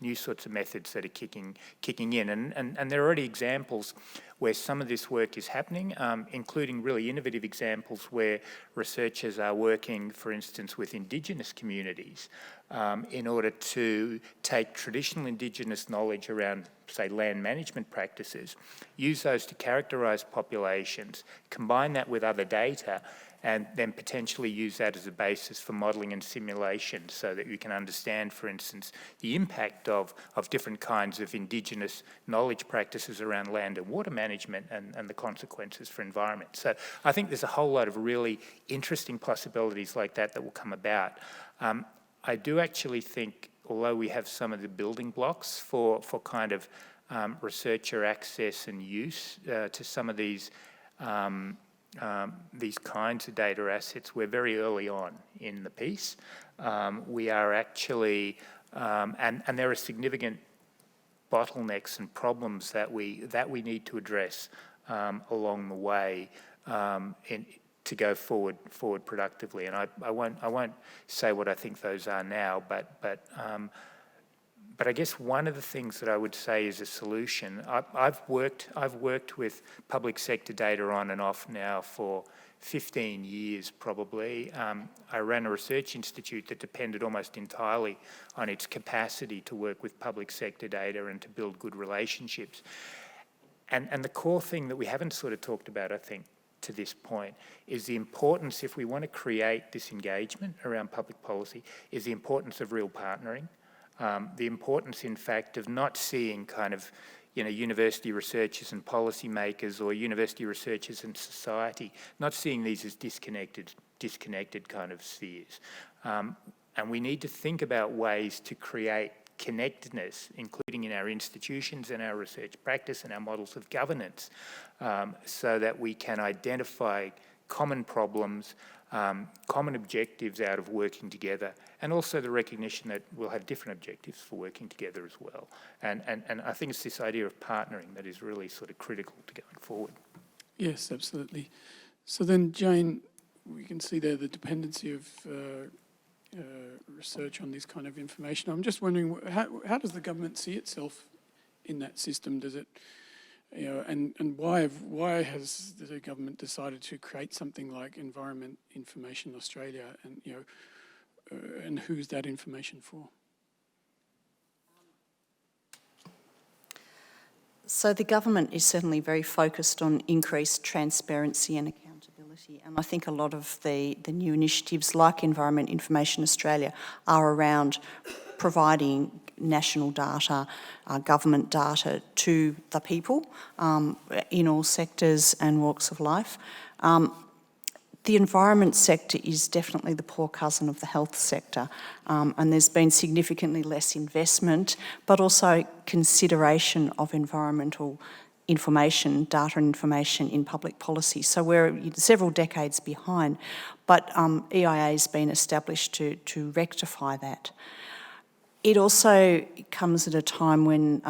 methods that are kicking in. And there are already examples where some of this work is happening, including really innovative examples where researchers are working, for instance, with Indigenous communities in order to take traditional Indigenous knowledge around, say, land management practices, use those to characterise populations, combine that with other data, and then potentially use that as a basis for modelling and simulation so that you can understand, for instance, the impact of different kinds of Indigenous knowledge practices around land and water management and the consequences for environment. So I think there's a whole lot of really interesting possibilities like that will come about. I do actually think, although we have some of the building blocks for kind of researcher access and use to some of these kinds of data assets, we're very early on in the piece. We are actually, and there are significant bottlenecks and problems that we need to address along the way to go forward productively. And I won't say what I think those are now, but I guess one of the things that I would say is a solution. I've worked with public sector data on and off now for 15 years probably. I ran a research institute that depended almost entirely on its capacity to work with public sector data and to build good relationships. And the core thing that we haven't sort of talked about, I think, to this point, is the importance, if we want to create this engagement around public policy, is the importance of real partnering. The importance, in fact, of not seeing kind of, university researchers and policymakers or university researchers and society, not seeing these as disconnected kind of spheres. And we need to think about ways to create connectedness, including in our institutions and our research practice and our models of governance, so that we can identify common problems, common objectives out of working together, and also the recognition that we'll have different objectives for working together as well. And I think it's this idea of partnering that is really sort of critical to going forward. Yes, absolutely. So then, Jane, we can see there the dependency of research on this kind of information. I'm just wondering, how does the government see itself in that system? Does it, and why has the government decided to create something like Environment Information Australia, and and who's that information for? So the government is certainly very focused on increased transparency and accountability, and I think a lot of the new initiatives like Environment Information Australia are around providing national data, government data to the people in all sectors and walks of life. The environment sector is definitely the poor cousin of the health sector, and there's been significantly less investment, but also consideration of environmental information, data and information in public policy. So we're several decades behind, but EIA has been established to rectify that. It also comes at a time when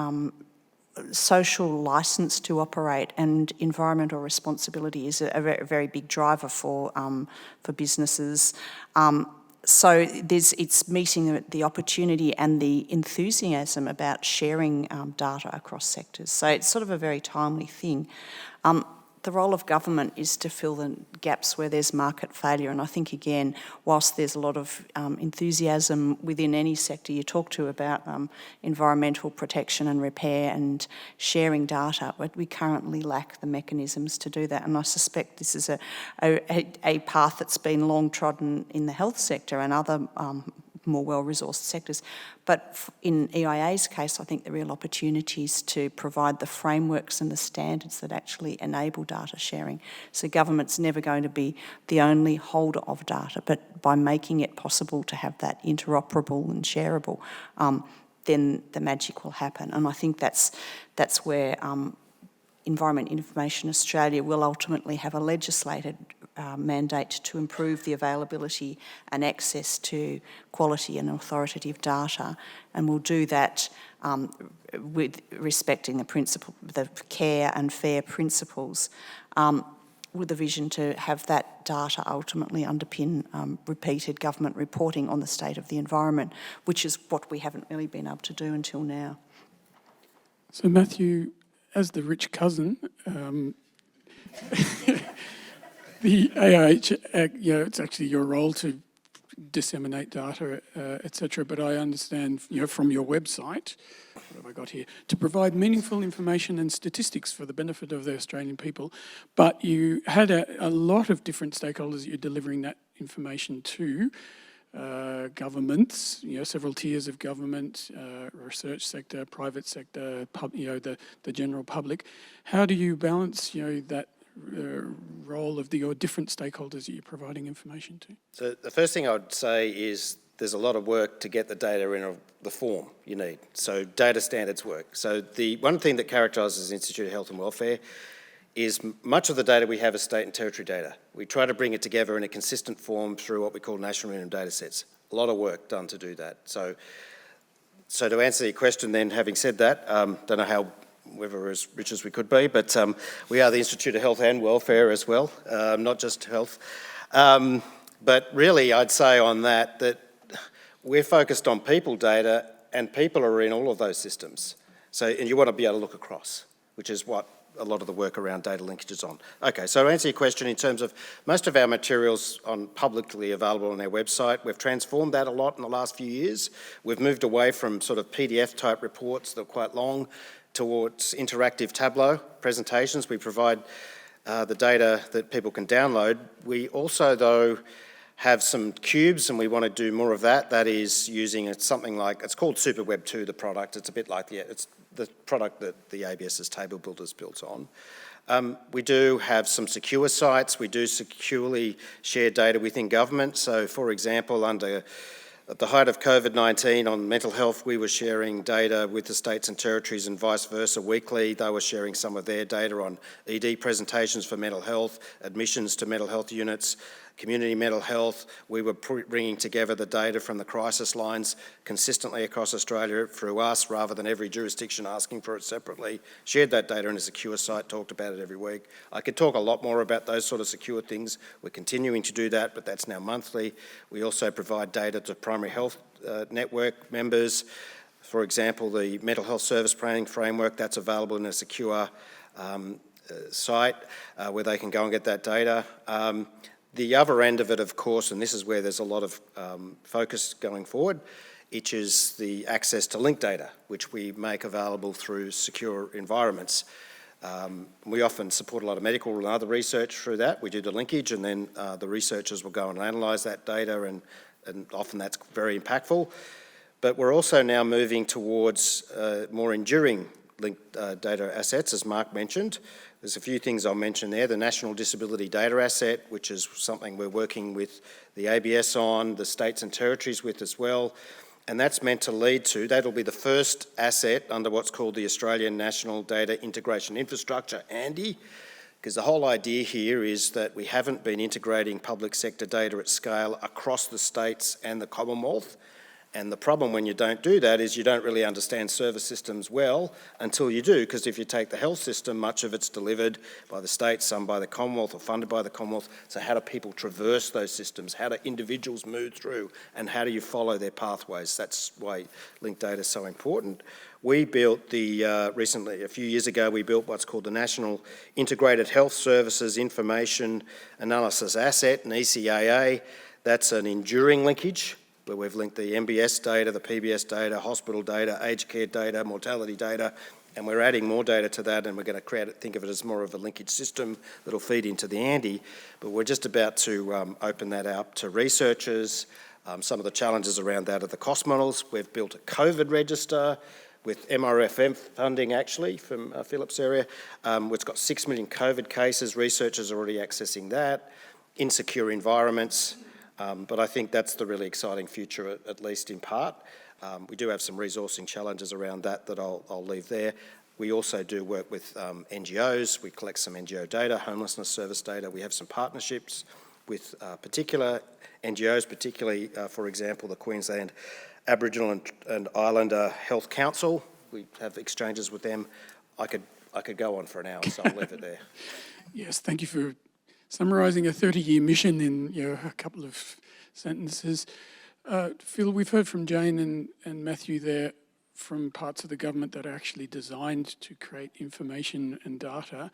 social licence to operate and environmental responsibility is a very, very big driver for businesses. So it's meeting the opportunity and the enthusiasm about sharing data across sectors. So it's sort of a very timely thing. The role of government is to fill the gaps where there's market failure. And I think, again, whilst there's a lot of enthusiasm within any sector you talk to about environmental protection and repair and sharing data, but we currently lack the mechanisms to do that. And I suspect this is a path that's been long trodden in the health sector and other more well-resourced sectors. But in EIA's case, I think the real opportunity is to provide the frameworks and the standards that actually enable data sharing. So government's never going to be the only holder of data, but by making it possible to have that interoperable and shareable, then the magic will happen. And I think that's where Environment Information Australia will ultimately have a legislated mandate to improve the availability and access to quality and authoritative data, and will do that with respecting the care and fair principles, with a vision to have that data ultimately underpin repeated government reporting on the state of the environment, which is what we haven't really been able to do until now. So Matthew, as the rich cousin, the AIH Act, it's actually your role to disseminate data, etc. But I understand, from your website, what have I got here? To provide meaningful information and statistics for the benefit of the Australian people. But you had a lot of different stakeholders that you're delivering that information to. Governments, several tiers of government, research sector, private sector, the general public. How do you balance, that role of your different stakeholders that you're providing information to? So the first thing I would say is there's a lot of work to get the data in the form you need. So data standards work. So the one thing that characterises the Institute of Health and Welfare is much of the data we have is state and territory data. We try to bring it together in a consistent form through what we call national minimum data sets. A lot of work done to do that. So to answer your question then, having said that, don't know whether we're as rich as we could be, but we are the Institute of Health and Welfare as well, not just health. But really, I'd say on that we're focused on people data, and people are in all of those systems. And you want to be able to look across, which is what a lot of the work around data linkages on. Okay, so to answer your question, in terms of most of our materials on publicly available on our website, we've transformed that a lot in the last few years. We've moved away from sort of PDF type reports that are quite long towards interactive Tableau presentations. We provide the data that people can download. We also, though, have some cubes, and we want to do more of that. That is using something like, it's called SuperWeb 2, the product. It's a bit like it's the product that the ABS's Table Builder is built on. We do have some secure sites. We do securely share data within government. So, for example, at the height of COVID-19 on mental health, we were sharing data with the states and territories and vice versa weekly. They were sharing some of their data on ED presentations for mental health, admissions to mental health units, community mental health. We were bringing together the data from the crisis lines consistently across Australia through us, rather than every jurisdiction asking for it separately. Shared that data in a secure site, talked about it every week. I could talk a lot more about those sort of secure things. We're continuing to do that, but that's now monthly. We also provide data to primary health network members. For example, the mental health service planning framework, that's available in a secure site where they can go and get that data. The other end of it, of course, and this is where there's a lot of focus going forward, which is the access to linked data, which we make available through secure environments. We often support a lot of medical and other research through that. We do the linkage, and then the researchers will go and analyse that data, and often that's very impactful. But we're also now moving towards more enduring linked data assets, as Mark mentioned. There's a few things I'll mention there. The National Disability Data Asset, which is something we're working with the ABS on, the states and territories with as well. And that's meant to lead to, that'll be the first asset under what's called the Australian National Data Integration Infrastructure, ANDI, because the whole idea here is that we haven't been integrating public sector data at scale across the states and the Commonwealth. And the problem when you don't do that is you don't really understand service systems well until you do, because if you take the health system, much of it's delivered by the states, some by the Commonwealth or funded by the Commonwealth. So how do people traverse those systems? How do individuals move through? And how do you follow their pathways? That's why linked data is so important. We built recently, a few years ago, we built what's called the National Integrated Health Services Information Analysis Asset, an ECAA. That's an enduring linkage, where we've linked the MBS data, the PBS data, hospital data, aged care data, mortality data, and we're adding more data to that, and we're going to think of it as more of a linkage system that'll feed into the ANDI. But we're just about to open that out to researchers. Some of the challenges around that are the cost models. We've built a COVID register with MRFM funding, actually, from Philip's area. It's got 6 million COVID cases. Researchers are already accessing that. Insecure environments. But I think that's the really exciting future, at least in part. We do have some resourcing challenges around that I'll leave there. We also do work with NGOs. We collect some NGO data, homelessness service data. We have some partnerships with particular NGOs, particularly, for example, the Queensland Aboriginal and Islander Health Council. We have exchanges with them. I could go on for an hour, so I'll leave it there. Yes, thank you for summarising a 30-year mission in a couple of sentences. Phil, we've heard from Jane and Matthew there from parts of the government that are actually designed to create information and data.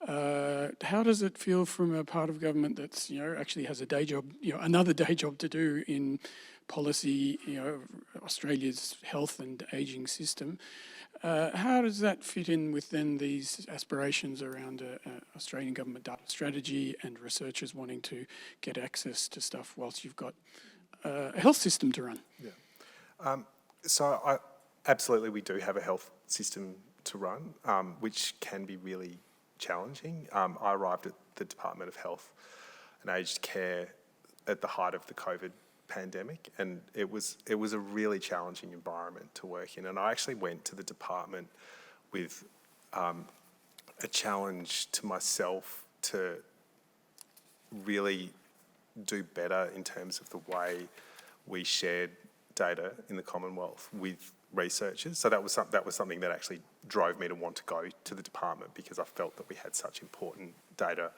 How does it feel from a part of government that's, actually has a day job, another day job to do in policy, Australia's health and ageing system? How does that fit in with then these aspirations around Australian government data strategy and researchers wanting to get access to stuff whilst you've got a health system to run? Yeah. Absolutely, we do have a health system to run, which can be really challenging. I arrived at the Department of Health and Aged Care at the height of the COVID pandemic, and it was a really challenging environment to work in. And I actually went to the department with a challenge to myself to really do better in terms of the way we shared data in the Commonwealth with researchers. So that was something that actually drove me to want to go to the department, because I felt that we had such important data.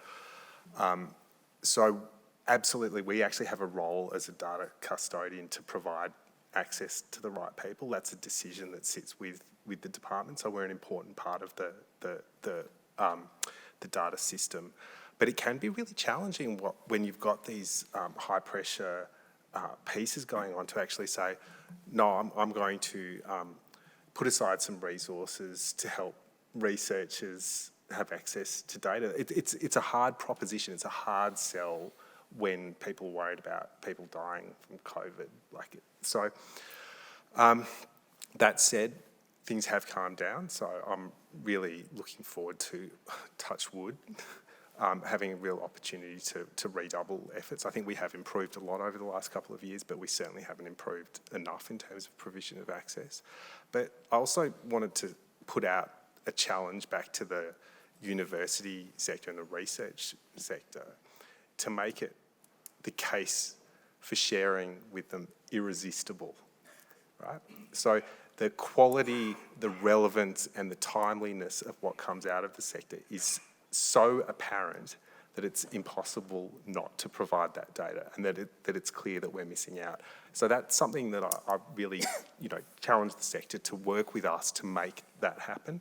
So absolutely, we actually have a role as a data custodian to provide access to the right people. That's a decision that sits with the department. So we're an important part of the data system. But it can be really challenging when you've got these high pressure pieces going on to actually say, no, I'm going to put aside some resources to help researchers have access to data. It's a hard proposition. It's a hard sell when people are worried about people dying from COVID. So that said, things have calmed down. So I'm really looking forward to, touch wood, having a real opportunity to redouble efforts. I think we have improved a lot over the last couple of years, but we certainly haven't improved enough in terms of provision of access. But I also wanted to put out a challenge back to the university sector and the research sector to make it the case for sharing with them irresistible, right? So the quality, the relevance and the timeliness of what comes out of the sector is so apparent that it's impossible not to provide that data, and that it's clear that we're missing out. So that's something that I really, challenge the sector to work with us to make that happen.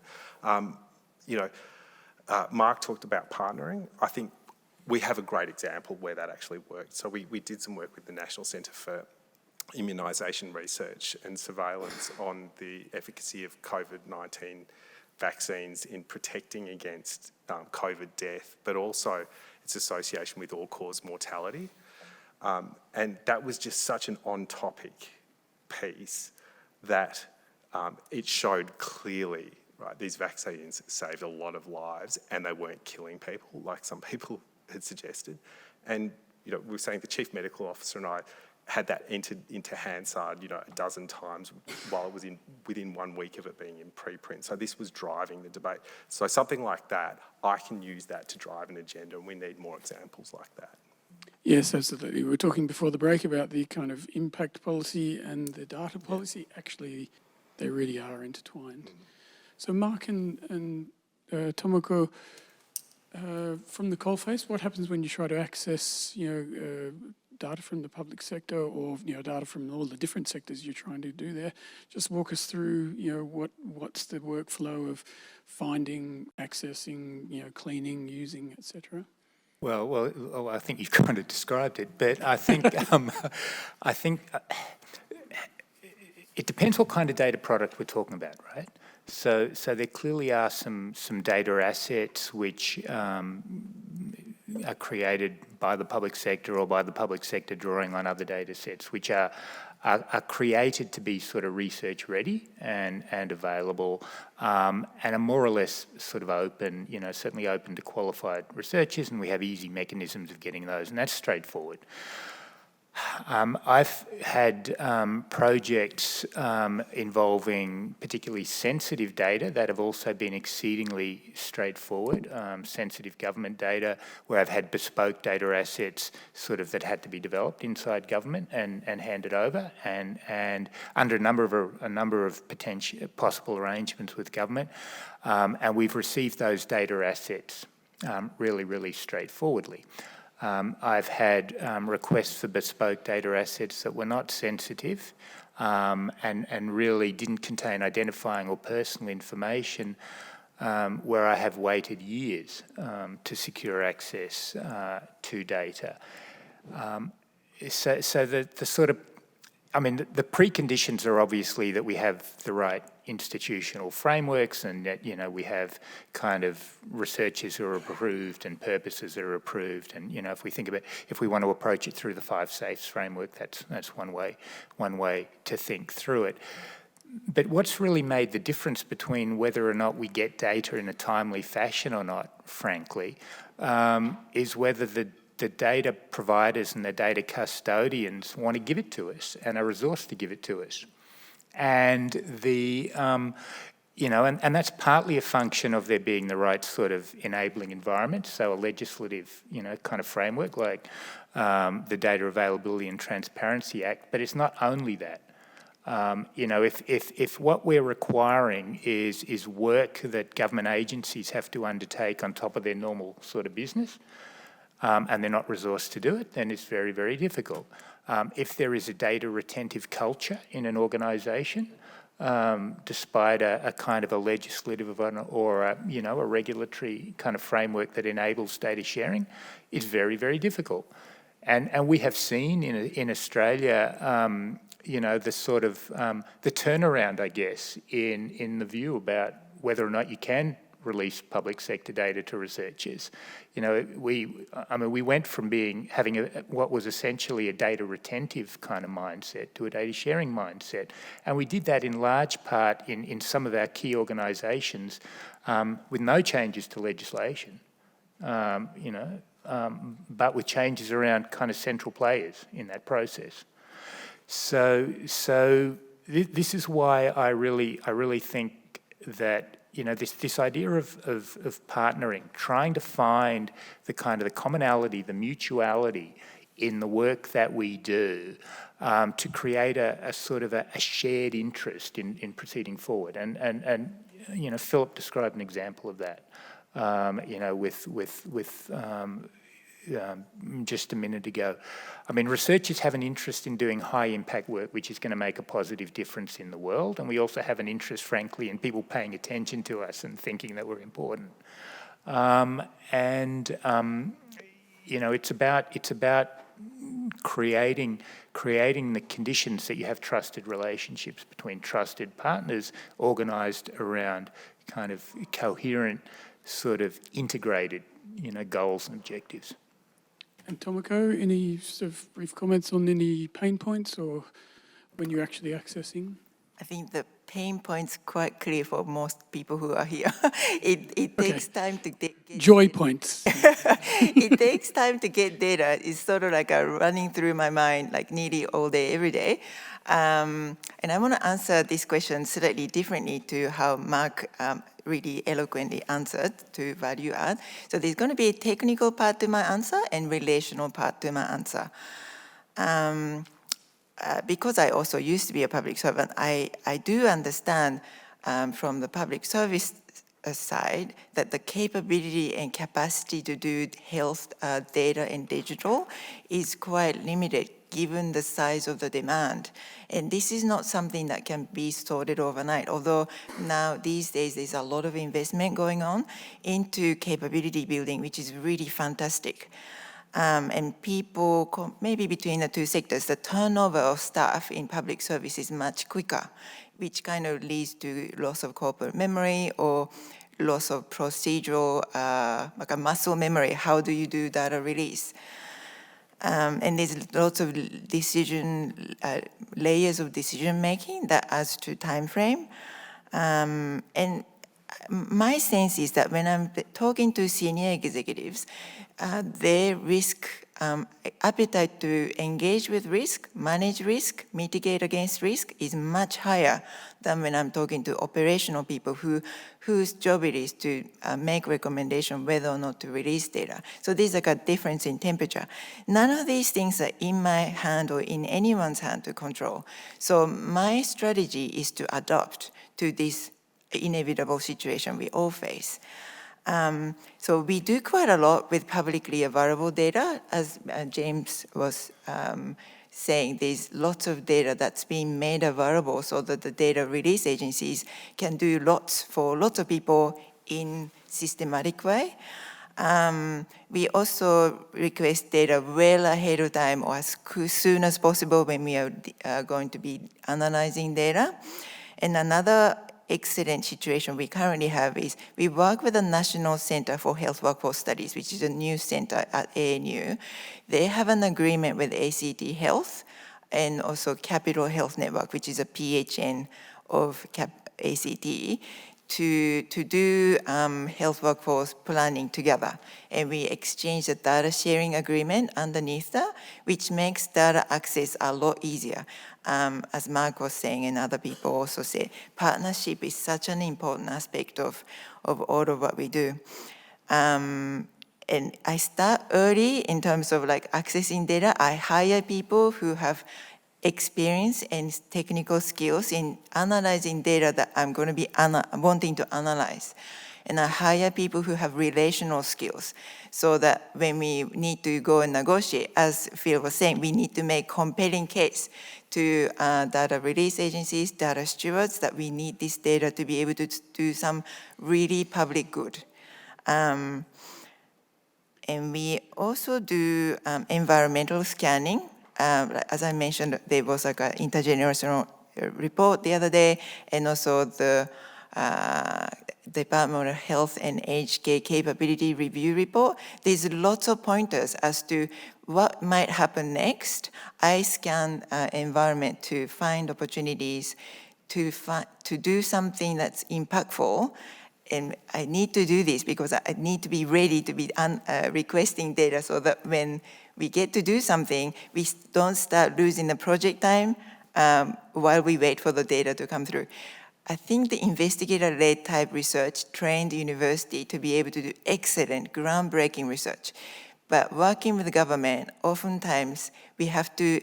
Mark talked about partnering. I think we have a great example where that actually worked. So we did some work with the National Centre for Immunisation Research and Surveillance on the efficacy of COVID-19 vaccines in protecting against COVID death, but also its association with all-cause mortality. And that was just such an on-topic piece that it showed clearly, right, these vaccines saved a lot of lives and they weren't killing people like some people had suggested. And, we were saying the Chief Medical Officer and I had that entered into Hansard, a dozen times while it was within 1 week of it being in preprint. So this was driving the debate. So something like that, I can use that to drive an agenda, and we need more examples like that. Yes, absolutely. We were talking before the break about the kind of impact policy and the data policy. Actually, they really are intertwined. So Mark and Tomoko, from the coalface, what happens when you try to access, data from the public sector, or data from all the different sectors you're trying to do there? Just walk us through, what's the workflow of finding, accessing, cleaning, using, etc. Well, I think you've kind of described it, but I think it depends what kind of data product we're talking about, right? So there clearly are some data assets which are created by the public sector, or by the public sector drawing on other data sets, which are created to be sort of research ready and available, and are more or less sort of open, certainly open to qualified researchers, and we have easy mechanisms of getting those, and that's straightforward. I've had projects involving particularly sensitive data that have also been exceedingly straightforward, sensitive government data, where I've had bespoke data assets sort of that had to be developed inside government and handed over, and under a number of possible arrangements with government, and we've received those data assets really, really straightforwardly. I've had requests for bespoke data assets that were not sensitive and really didn't contain identifying or personal information, where I have waited years to secure access to data. So the sort of, I mean, the preconditions are obviously that we have the right institutional frameworks and that, you know, we have kind of researchers who are approved and purposes that are approved. And, you know, if we think about, if we want to approach it through the 5 Safes framework, that's one way to think through it. But what's really made the difference between whether or not we get data in a timely fashion or not, frankly, is whether the data providers and the data custodians want to give it to us and are resourced to give it to us. And you know, and that's partly a function of there being the right sort of enabling environment, so a legislative, you know, kind of framework like the Data Availability and Transparency Act, but it's not only that. You know, if what we're requiring is work that government agencies have to undertake on top of their normal sort of business, and they're not resourced to do it, then it's very, very difficult. If there is a data retentive culture in an organisation, despite a kind of a legislative or a, you know, a regulatory kind of framework that enables data sharing, it's very, very difficult. And we have seen in Australia, you know, the sort of the turnaround, I guess, in the view about whether or not you can release public sector data to researchers. You know, we went from having what was essentially a data retentive kind of mindset to a data sharing mindset. And we did that in large part in some of our key organisations with no changes to legislation, you know, but with changes around kind of central players in that process. So this is why I really think that, you know, this idea of partnering, trying to find the kind of the commonality, the mutuality in the work that we do to create a sort of a shared interest in proceeding forward. And you know, Philip described an example of that, you know, with just a minute ago. I mean, researchers have an interest in doing high impact work which is going to make a positive difference in the world, and we also have an interest, frankly, in people paying attention to us and thinking that we're important. You know, it's about creating the conditions that you have trusted relationships between trusted partners organised around kind of coherent, sort of integrated, you know, goals and objectives. And Tomoko, any sort of brief comments on any pain points or when you're actually accessing? I think the pain point's quite clear for most people who are here. It takes time to get joy points. It takes time to get data. It's sort of like running through my mind like nearly all day, every day. And I want to answer this question slightly differently to how Mark really eloquently answered to value add. So there's going to be a technical part to my answer and relational part to my answer. Because I also used to be a public servant, I do understand from the public service side that the capability and capacity to do health data and digital is quite limited given the size of the demand. And this is not something that can be sorted overnight, although now these days there's a lot of investment going on into capability building, which is really fantastic. And people, maybe between the two sectors, the turnover of staff in public service is much quicker, which kind of leads to loss of corporate memory or loss of procedural, like a muscle memory. How do you do data release? And there's lots of layers of decision making that adds to time frame. And my sense is that when I'm talking to senior executives, their risk appetite to engage with risk, manage risk, mitigate against risk is much higher than when I'm talking to operational people whose job it is to make recommendation whether or not to release data. So there's like a difference in temperature. None of these things are in my hand or in anyone's hand to control. So my strategy is to adapt to this inevitable situation we all face. So we do quite a lot with publicly available data. As James was saying, there's lots of data that's being made available so that the data release agencies can do lots for lots of people in systematic way. We also request data well ahead of time or as soon as possible when we are going to be analyzing data. And another excellent situation we currently have is we work with the National Center for Health Workforce Studies, which is a new center at ANU. They have an agreement with ACT Health and also Capital Health Network, which is a PHN of ACT, to do health workforce planning together. And we exchange the data sharing agreement underneath that, which makes data access a lot easier. As Mark was saying and other people also say, partnership is such an important aspect of all of what we do. And I start early in terms of like accessing data. I hire people who have experience and technical skills in analyzing data that I'm going to be wanting to analyze. And I hire people who have relational skills so that when we need to go and negotiate, as Phil was saying, we need to make compelling case to data release agencies, data stewards, that we need this data to be able to do some really public good. And we also do environmental scanning. As I mentioned, there was like an intergenerational report the other day, and also the Department of Health and Aged Care Capability Review report. There's lots of pointers as to what might happen next. I scan environment to find opportunities to do something that's impactful. And I need to do this because I need to be ready to be requesting data so that when we get to do something, we don't start losing the project time while we wait for the data to come through. I think the investigator-led type research trained the university to be able to do excellent, groundbreaking research. But working with the government, oftentimes we have to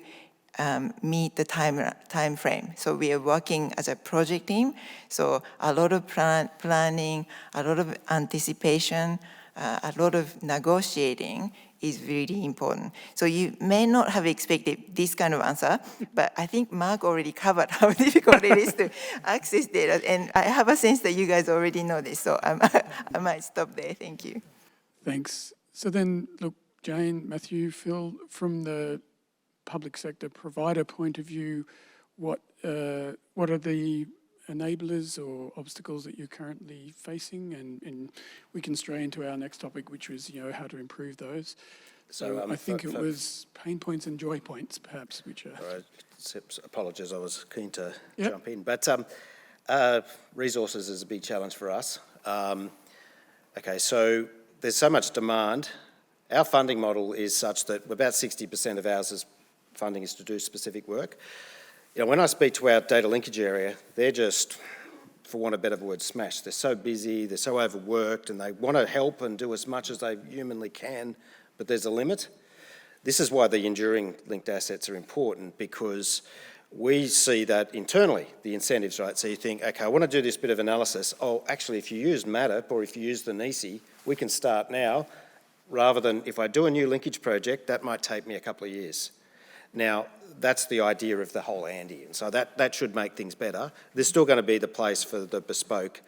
meet the time frame. So we are working as a project team. So a lot of planning, a lot of anticipation, a lot of negotiating is really important. So you may not have expected this kind of answer, but I think Mark already covered how difficult it is to access data. And I have a sense that you guys already know this, so I might stop there. Thank you. Thanks. So then, look, Jane, Matthew, Phil, from the public sector provider point of view, what are the enablers or obstacles that you're currently facing? And we can stray into our next topic, which was, how to improve those. So I think it was pain points and joy points, perhaps, which are... All right. Apologies, I was keen to jump in. But resources is a big challenge for us. Okay, so there's so much demand. Our funding model is such that about 60% of ours funding is to do specific work. When I speak to our data linkage area, they're just, for want of a better word, smashed. They're so busy, they're so overworked, and they want to help and do as much as they humanly can, but there's a limit. This is why the enduring linked assets are important, because we see that internally, the incentives, right? So you think, okay, I want to do this bit of analysis. Oh, actually, if you use MATTP or if you use the NECI, we can start now, rather than if I do a new linkage project, that might take me a couple of years. Now, that's the idea of the whole Andy, and so that should make things better. There's still going to be the place for the bespoke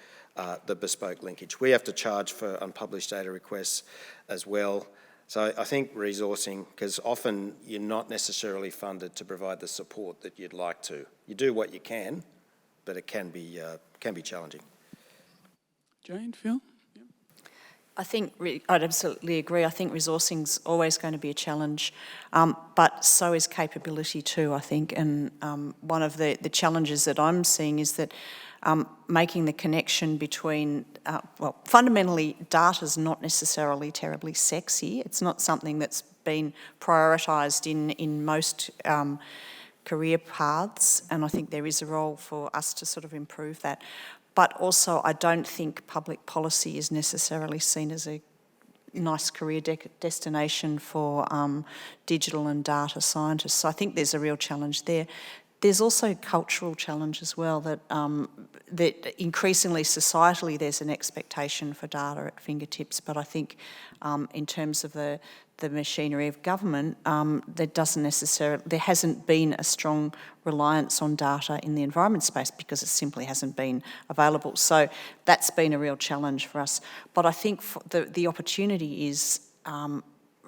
linkage. We have to charge for unpublished data requests as well. So I think resourcing, because often you're not necessarily funded to provide the support that you'd like to. You do what you can, but it can be challenging. Jane, Phil? I think I'd absolutely agree. I think resourcing's always going to be a challenge, but so is capability too, I think. And one of the challenges that I'm seeing is that making the connection between, fundamentally data's not necessarily terribly sexy. It's not something that's been prioritised in most career paths, and I think there is a role for us to sort of improve that. But also, I don't think public policy is necessarily seen as a nice career destination for digital and data scientists. So I think there's a real challenge there. There's also a cultural challenge as well, that increasingly societally there's an expectation for data at fingertips. But I think in terms of the the machinery of government, there hasn't been a strong reliance on data in the environment space because it simply hasn't been available. So that's been a real challenge for us. But I think the opportunity is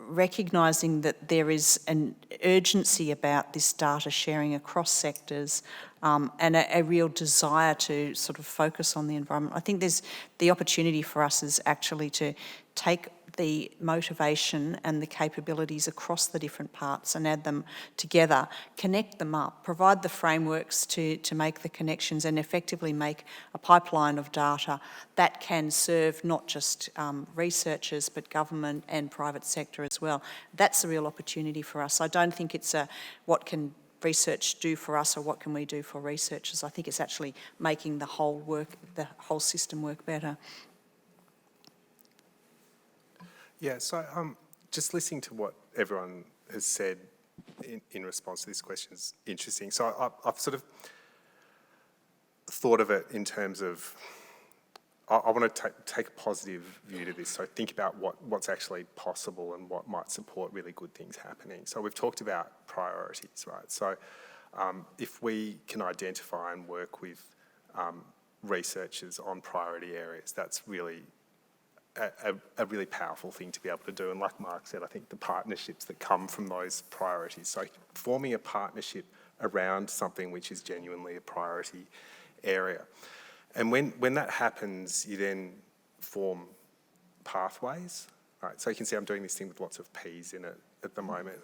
recognising that there is an urgency about this data sharing across sectors, and a real desire to sort of focus on the environment. I think there's the opportunity for us is actually to take the motivation and the capabilities across the different parts and add them together, connect them up, provide the frameworks to make the connections and effectively make a pipeline of data that can serve not just researchers but government and private sector as well. That's a real opportunity for us. I don't think it's what can research do for us or what can we do for researchers. I think it's actually making the whole system work better. Yeah, so just listening to what everyone has said in response to this question is interesting. So I've sort of thought of it in terms of, I want to take a positive view to this. So think about what's actually possible and what might support really good things happening. So we've talked about priorities, right? So if we can identify and work with researchers on priority areas, that's really a really powerful thing to be able to do. And like Mark said, I think the partnerships that come from those priorities, so forming a partnership around something which is genuinely a priority area. And when that happens, you then form pathways, right? So you can see I'm doing this thing with lots of P's in it at the moment.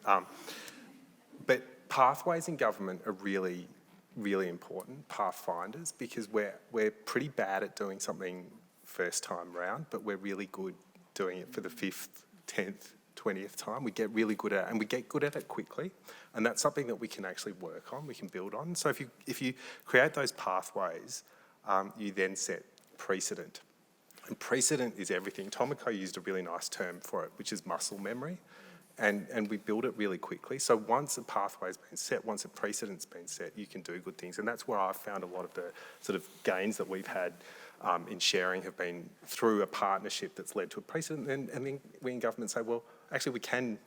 But pathways in government are really, really important, pathfinders, because we're pretty bad at doing something first time round, but we're really good doing it for the 5th, 10th, 20th time. We get really good at it, and we get good at it quickly. And that's something that we can actually work on, we can build on. So if you create those pathways, you then set precedent. And precedent is everything. Tomoko used a really nice term for it, which is muscle memory. And we build it really quickly. So once a pathway's been set, once a precedent's been set, you can do good things. And that's where I've found a lot of the sort of gains that we've had in sharing have been through a partnership that's led to a precedent. And then we in government say, well, actually we can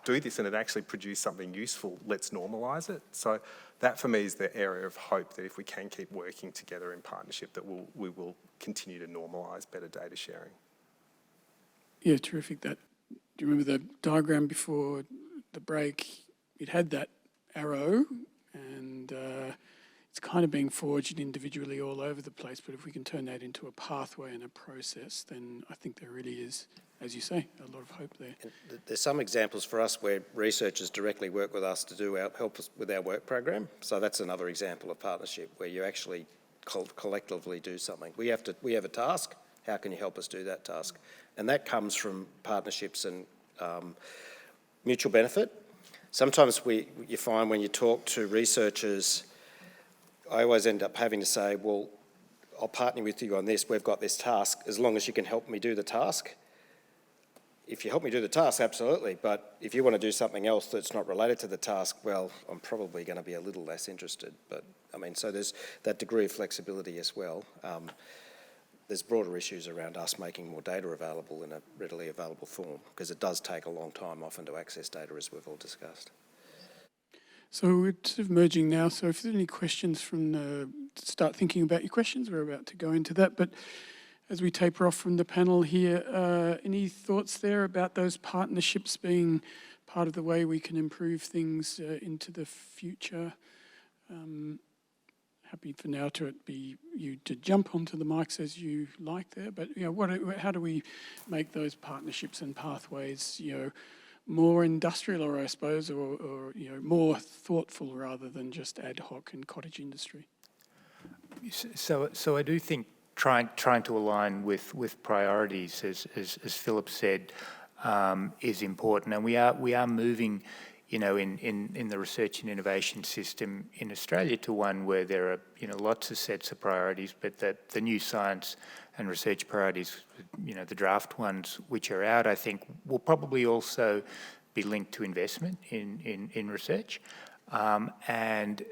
do this and it actually produce something useful. Let's normalise it. So that for me is the area of hope, that if we can keep working together in partnership, that we will continue to normalise better data sharing. Yeah, terrific. Do you remember the diagram before the break? It had that arrow, and it's kind of being forged individually all over the place, but if we can turn that into a pathway and a process, then I think there really is, as you say, a lot of hope there. And there's some examples for us where researchers directly work with us to help us with our work program. So that's another example of partnership where you actually collectively do something. We have a task. How can you help us do that task? And that comes from partnerships and mutual benefit. Sometimes you find when you talk to researchers, I always end up having to say, well, I'll partner with you on this, we've got this task, as long as you can help me do the task. If you help me do the task, absolutely, but if you want to do something else that's not related to the task, well, I'm probably going to be a little less interested. But, I mean, so there's that degree of flexibility as well. There's broader issues around us making more data available in a readily available form, because it does take a long time often to access data, as we've all discussed. So we're sort of merging now, so if there's any questions start thinking about your questions, we're about to go into that, but as we taper off from the panel here, any thoughts there about those partnerships being part of the way we can improve things into the future? Happy for now to be you to jump onto the mics as you like there, but how do we make those partnerships and pathways more industrial, or I suppose, or more thoughtful rather than just ad hoc and cottage industry? So I do think trying to align with priorities, as Philip said, is important, and we are moving, in the research and innovation system in Australia to one where there are lots of sets of priorities, but that the new science and research priorities, the draft ones which are out, I think will probably also be linked to investment in research, and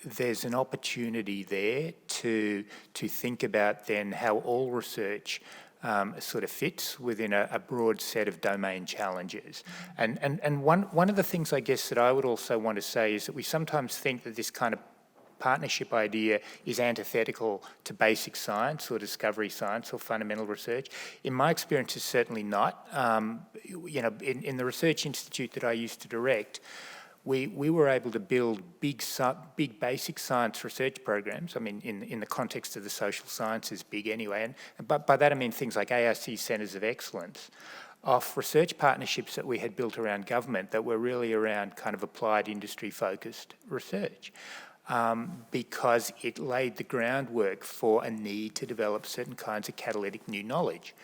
there's an opportunity there to think about then how all research sort of fits within a broad set of domain challenges. And one of the things I guess that I would also want to say is that we sometimes think that this kind of partnership idea is antithetical to basic science or discovery science or fundamental research. In my experience, it's certainly not. You know, in the research institute that I used to direct, we were able to build big basic science research programs. I mean, in the context of the social sciences, big anyway. But by that I mean things like ARC Centres of Excellence, off research partnerships that we had built around government that were really around kind of applied industry-focused research. Because it laid the groundwork for a need to develop certain kinds of catalytic new knowledge.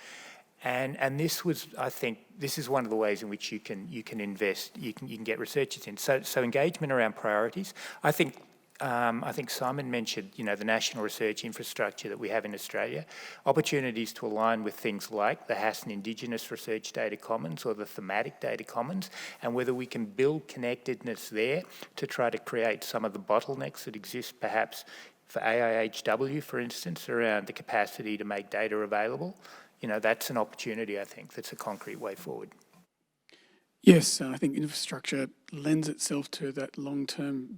And this was, I think, this is one of the ways in which you can invest, you can get researchers in. So engagement around priorities. I think Simon mentioned, you know, the national research infrastructure that we have in Australia, opportunities to align with things like the Hassan Indigenous Research Data Commons or the thematic data commons, and whether we can build connectedness there to try to create some of the bottlenecks that exist perhaps for AIHW, for instance, around the capacity to make data available. You know, that's an opportunity, I think, that's a concrete way forward. Yes, I think infrastructure lends itself to that long-term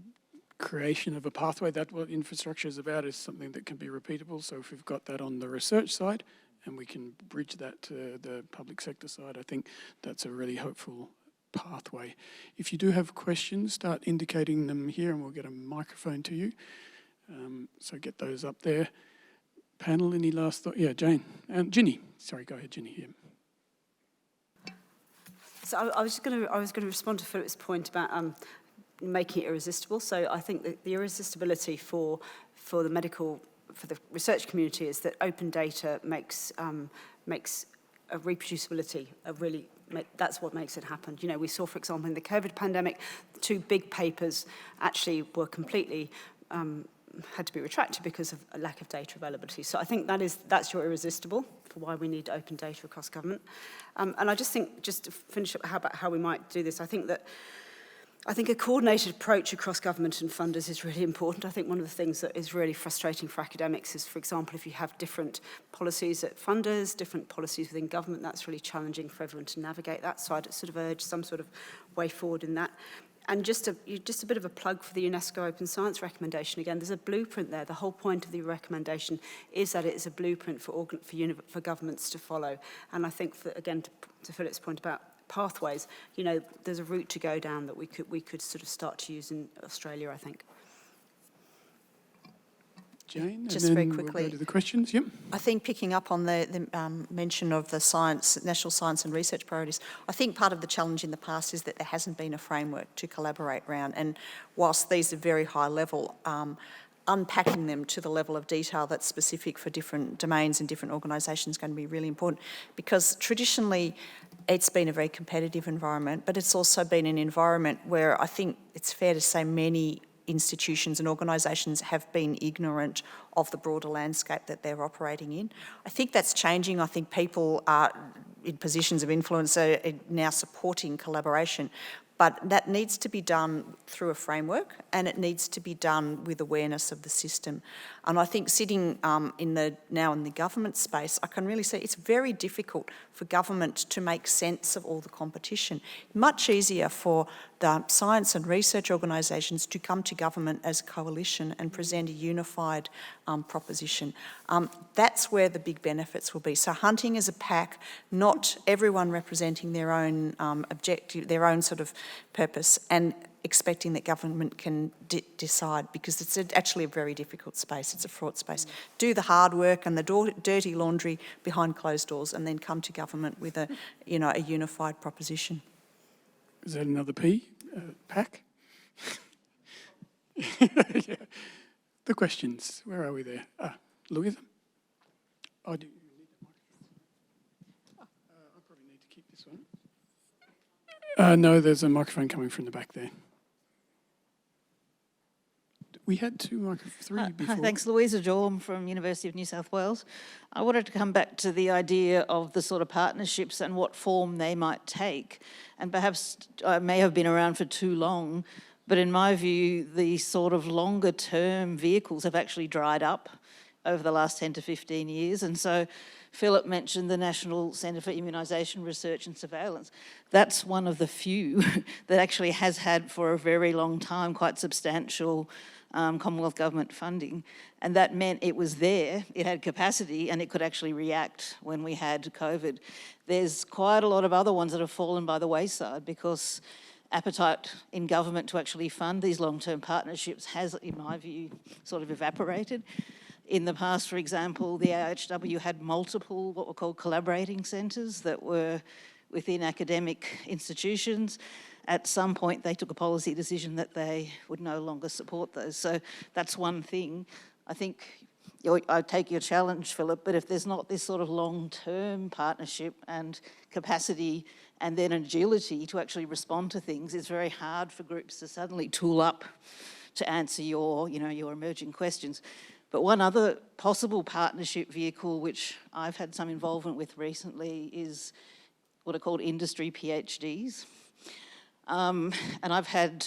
creation of a pathway. That what infrastructure is about is something that can be repeatable. So if we've got that on the research side and we can bridge that to the public sector side, I think that's a really hopeful pathway. If you do have questions, start indicating them here and we'll get a microphone to you. So get those up there. Panel, any last thought? Yeah, Jane. Ginny. Sorry, go ahead, Ginny. Yeah. So I was going to respond to Philip's point about making it irresistible. So I think that the irresistibility for the research community is that open data makes a reproducibility that's what makes it happen. You know, we saw, for example, in the COVID pandemic, 2 big papers actually were completely had to be retracted because of a lack of data availability. So I think that's your irresistible for why we need open data across government. And I just think, just to finish up about how we might do this, I think a coordinated approach across government and funders is really important. I think one of the things that is really frustrating for academics is, for example, if you have different policies at funders, different policies within government, that's really challenging for everyone to navigate that. So I'd sort of urge some sort of way forward in that. And just a bit of a plug for the UNESCO Open Science Recommendation. Again, there's a blueprint there. The whole point of the recommendation is that it is a blueprint for governments to follow. And I think, to Philip's point about pathways, you know, there's a route to go down that we could sort of start to use in Australia, I think. Jane, just and very then quickly. We'll go to the questions. Yep. I think picking up on the mention of the national science and research priorities, I think part of the challenge in the past is that there hasn't been a framework to collaborate around. And whilst these are very high level, unpacking them to the level of detail that's specific for different domains and different organisations is going to be really important, because traditionally it's been a very competitive environment, but it's also been an environment where I think it's fair to say many institutions and organisations have been ignorant of the broader landscape that they're operating in. I think that's changing. I think people are in positions of influence are now supporting collaboration. But that needs to be done through a framework, and it needs to be done with awareness of the system. And I think sitting now in the government space, I can really say it's very difficult for government to make sense of all the competition. Much easier for the science and research organisations to come to government as a coalition and present a unified proposition. That's where the big benefits will be. So hunting as a pack, not everyone representing their own objective, their own sort of purpose, and expecting that government can decide, because it's actually a very difficult space. It's a fraught space. Do the hard work and the dirty laundry behind closed doors, and then come to government with a unified proposition. Is that another P? Pack? Yeah. The questions. Where are we there? Louisa? Oh, do you need the microphone? I probably need to keep this one. No, there's a microphone coming from the back there. We had three before. Thanks, Louisa Jorm from University of New South Wales. I wanted to come back to the idea of the sort of partnerships and what form they might take. And perhaps I may have been around for too long, but in my view, the sort of longer term vehicles have actually dried up over the last 10 to 15 years. And so Philip mentioned the National Centre for Immunisation Research and Surveillance. That's one of the few that actually has had for a very long time quite substantial Commonwealth government funding. And that meant it was there, it had capacity, and it could actually react when we had COVID. There's quite a lot of other ones that have fallen by the wayside because appetite in government to actually fund these long-term partnerships has, in my view, sort of evaporated. In the past, for example, the AHW had multiple what were called collaborating centres that were within academic institutions. At some point, they took a policy decision that they would no longer support those. So that's one thing. I think I take your challenge, Philip, but if there's not this sort of long-term partnership and capacity and then agility to actually respond to things, it's very hard for groups to suddenly tool up to answer your emerging questions. But one other possible partnership vehicle, which I've had some involvement with recently, is what are called industry PhDs. And I've had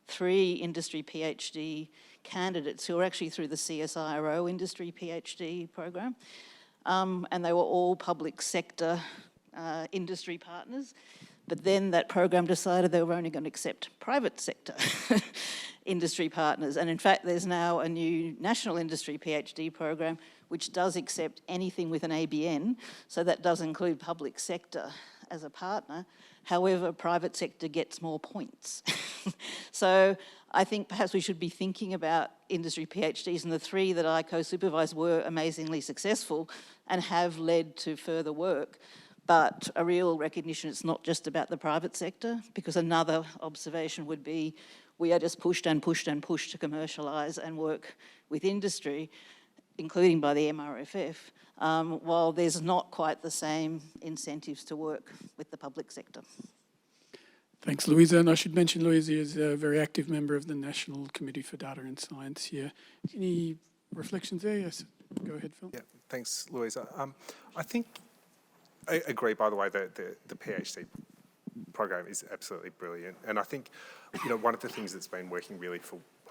3 industry PhD candidates who are actually through the CSIRO industry PhD program. And they were all public sector industry partners. But then that program decided they were only going to accept private sector industry partners. And in fact, there's now a new national industry PhD program which does accept anything with an ABN. So that does include public sector as a partner. However, private sector gets more points. So I think perhaps we should be thinking about industry PhDs, and the 3 that I co-supervised were amazingly successful and have led to further work. But a real recognition it's not just about the private sector, because another observation would be we are just pushed and pushed and pushed to commercialise and work with industry, including by the MRFF, while there's not quite the same incentives to work with the public sector. Thanks, Louisa. And I should mention Louisa is a very active member of the National Committee for Data and Science here. Any reflections there? Yes, go ahead, Phil. Yeah, thanks, Louisa. I think, I agree, by the way, that the PhD program is absolutely brilliant. And I think, one of the things that's been working really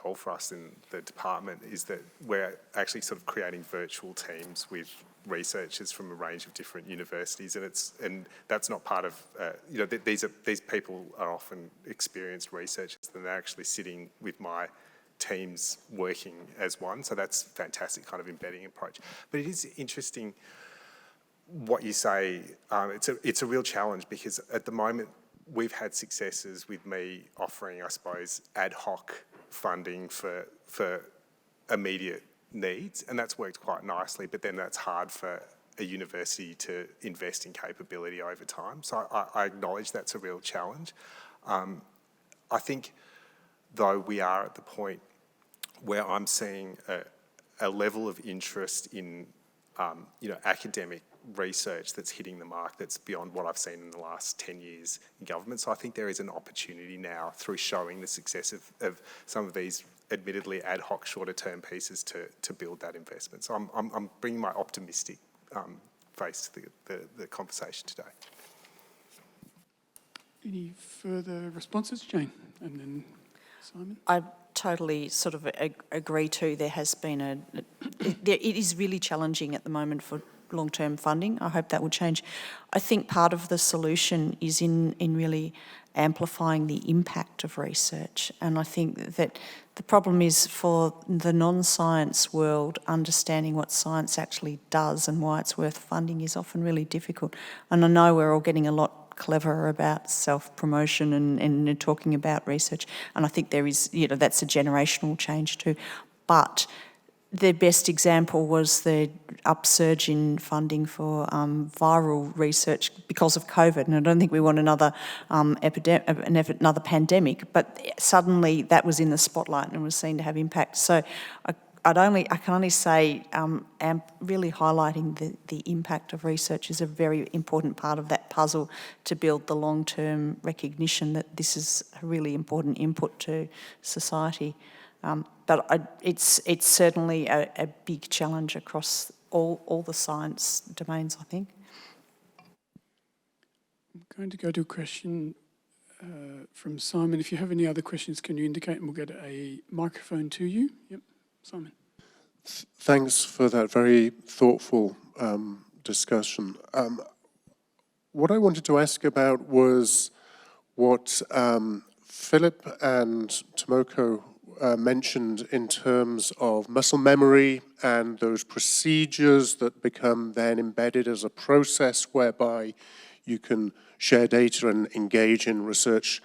well for us in the department is that we're actually sort of creating virtual teams with researchers from a range of different universities, and that's not part of these people are often experienced researchers, and they're actually sitting with my teams working as one. So that's a fantastic kind of embedding approach. But it is interesting what you say. It's a real challenge because at the moment we've had successes with me offering, I suppose, ad hoc funding for immediate needs, and that's worked quite nicely, but then that's hard for a university to invest in capability over time. So I acknowledge that's a real challenge. I think, though, we are at the point where I'm seeing a level of interest in academic research that's hitting the mark that's beyond what I've seen in the last 10 years in government. So I think there is an opportunity now through showing the success of some of these admittedly ad hoc shorter term pieces to build that investment. So I'm bringing my optimistic face to the conversation today. Any further responses, Jane? And then Simon? I totally sort of agree too. There has been it is really challenging at the moment for long-term funding. I hope that will change. I think part of the solution is in really amplifying the impact of research. And I think that the problem is for the non-science world, understanding what science actually does and why it's worth funding is often really difficult. And I know we're all getting a lot cleverer about self-promotion and talking about research. And I think there is, that's a generational change too. But the best example was the upsurge in funding for viral research because of COVID, and I don't think we want another another pandemic. But suddenly that was in the spotlight and was seen to have impact. So I can only say really highlighting the impact of research is a very important part of that puzzle to build the long-term recognition that this is a really important input to society. But it's certainly a big challenge across all the science domains, I think. I'm going to go to a question from Simon. If you have any other questions, can you indicate and we'll get a microphone to you? Yep, Simon. Thanks for that very thoughtful discussion. What I wanted to ask about was what Philip and Tomoko mentioned in terms of muscle memory and those procedures that become then embedded as a process whereby you can share data and engage in research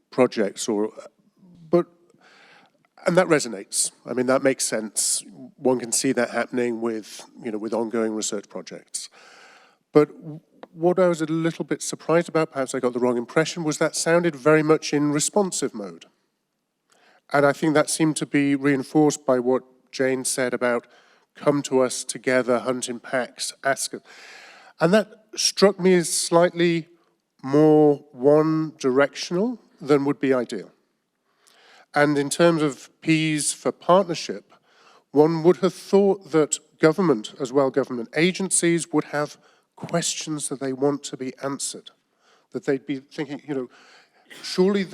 projects, and that resonates. I mean, that makes sense. One can see that happening with, with ongoing research projects. But what I was a little bit surprised about, perhaps I got the wrong impression, was that sounded very much in responsive mode. And I think that seemed to be reinforced by what Jane said about come to us together, hunt in packs, ask us. And that struck me as slightly more one-directional than would be ideal. And in terms of P's for partnership, one would have thought that government, as well government agencies, would have questions that they want to be answered. That they'd be thinking, surely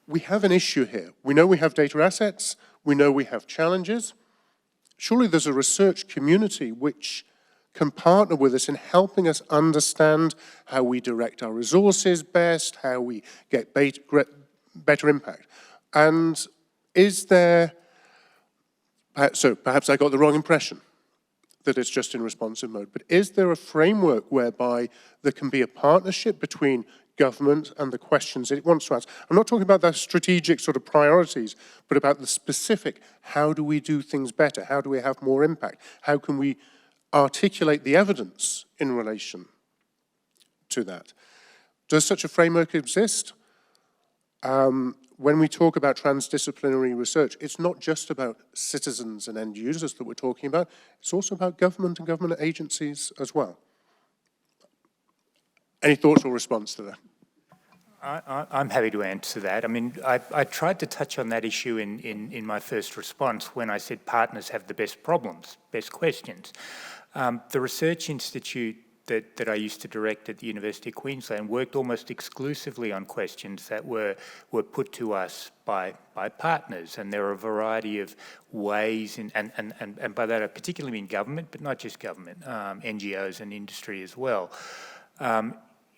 we have an issue here. We know we have data assets. We know we have challenges. Surely there's a research community which can partner with us in helping us understand how we direct our resources best, how we get better impact. And is there, so perhaps I got the wrong impression that it's just in responsive mode, but is there a framework whereby there can be a partnership between government and the questions it wants to answer? I'm not talking about the strategic sort of priorities, but about the specific, how do we do things better? How do we have more impact? How can we articulate the evidence in relation to that? Does such a framework exist? When we talk about transdisciplinary research, it's not just about citizens and end users that we're talking about, it's also about government and government agencies as well. Any thoughts or response to that? I'm happy to answer that. I mean, I tried to touch on that issue in my first response when I said partners have the best problems, best questions. The Research Institute that I used to direct at the University of Queensland worked almost exclusively on questions that were put to us by partners, and there are a variety of ways, and by that I particularly mean government, but not just government, NGOs and industry as well.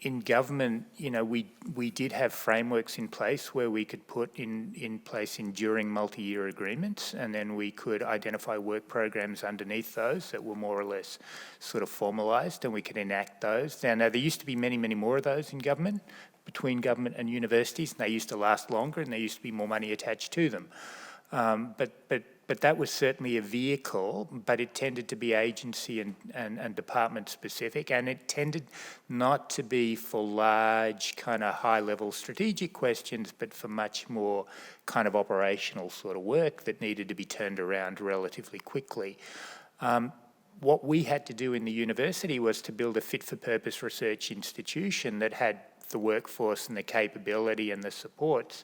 In government, we did have frameworks in place where we could put in place enduring multi-year agreements, and then we could identify work programs underneath those that were more or less sort of formalised, and we could enact those. Now there used to be many, many more of those in government, between government and universities, and they used to last longer, and there used to be more money attached to them. But that was certainly a vehicle, but it tended to be agency and department specific, and it tended not to be for large kind of high-level strategic questions, but for much more kind of operational sort of work that needed to be turned around relatively quickly. What we had to do in the university was to build a fit-for-purpose research institution that had the workforce and the capability and the supports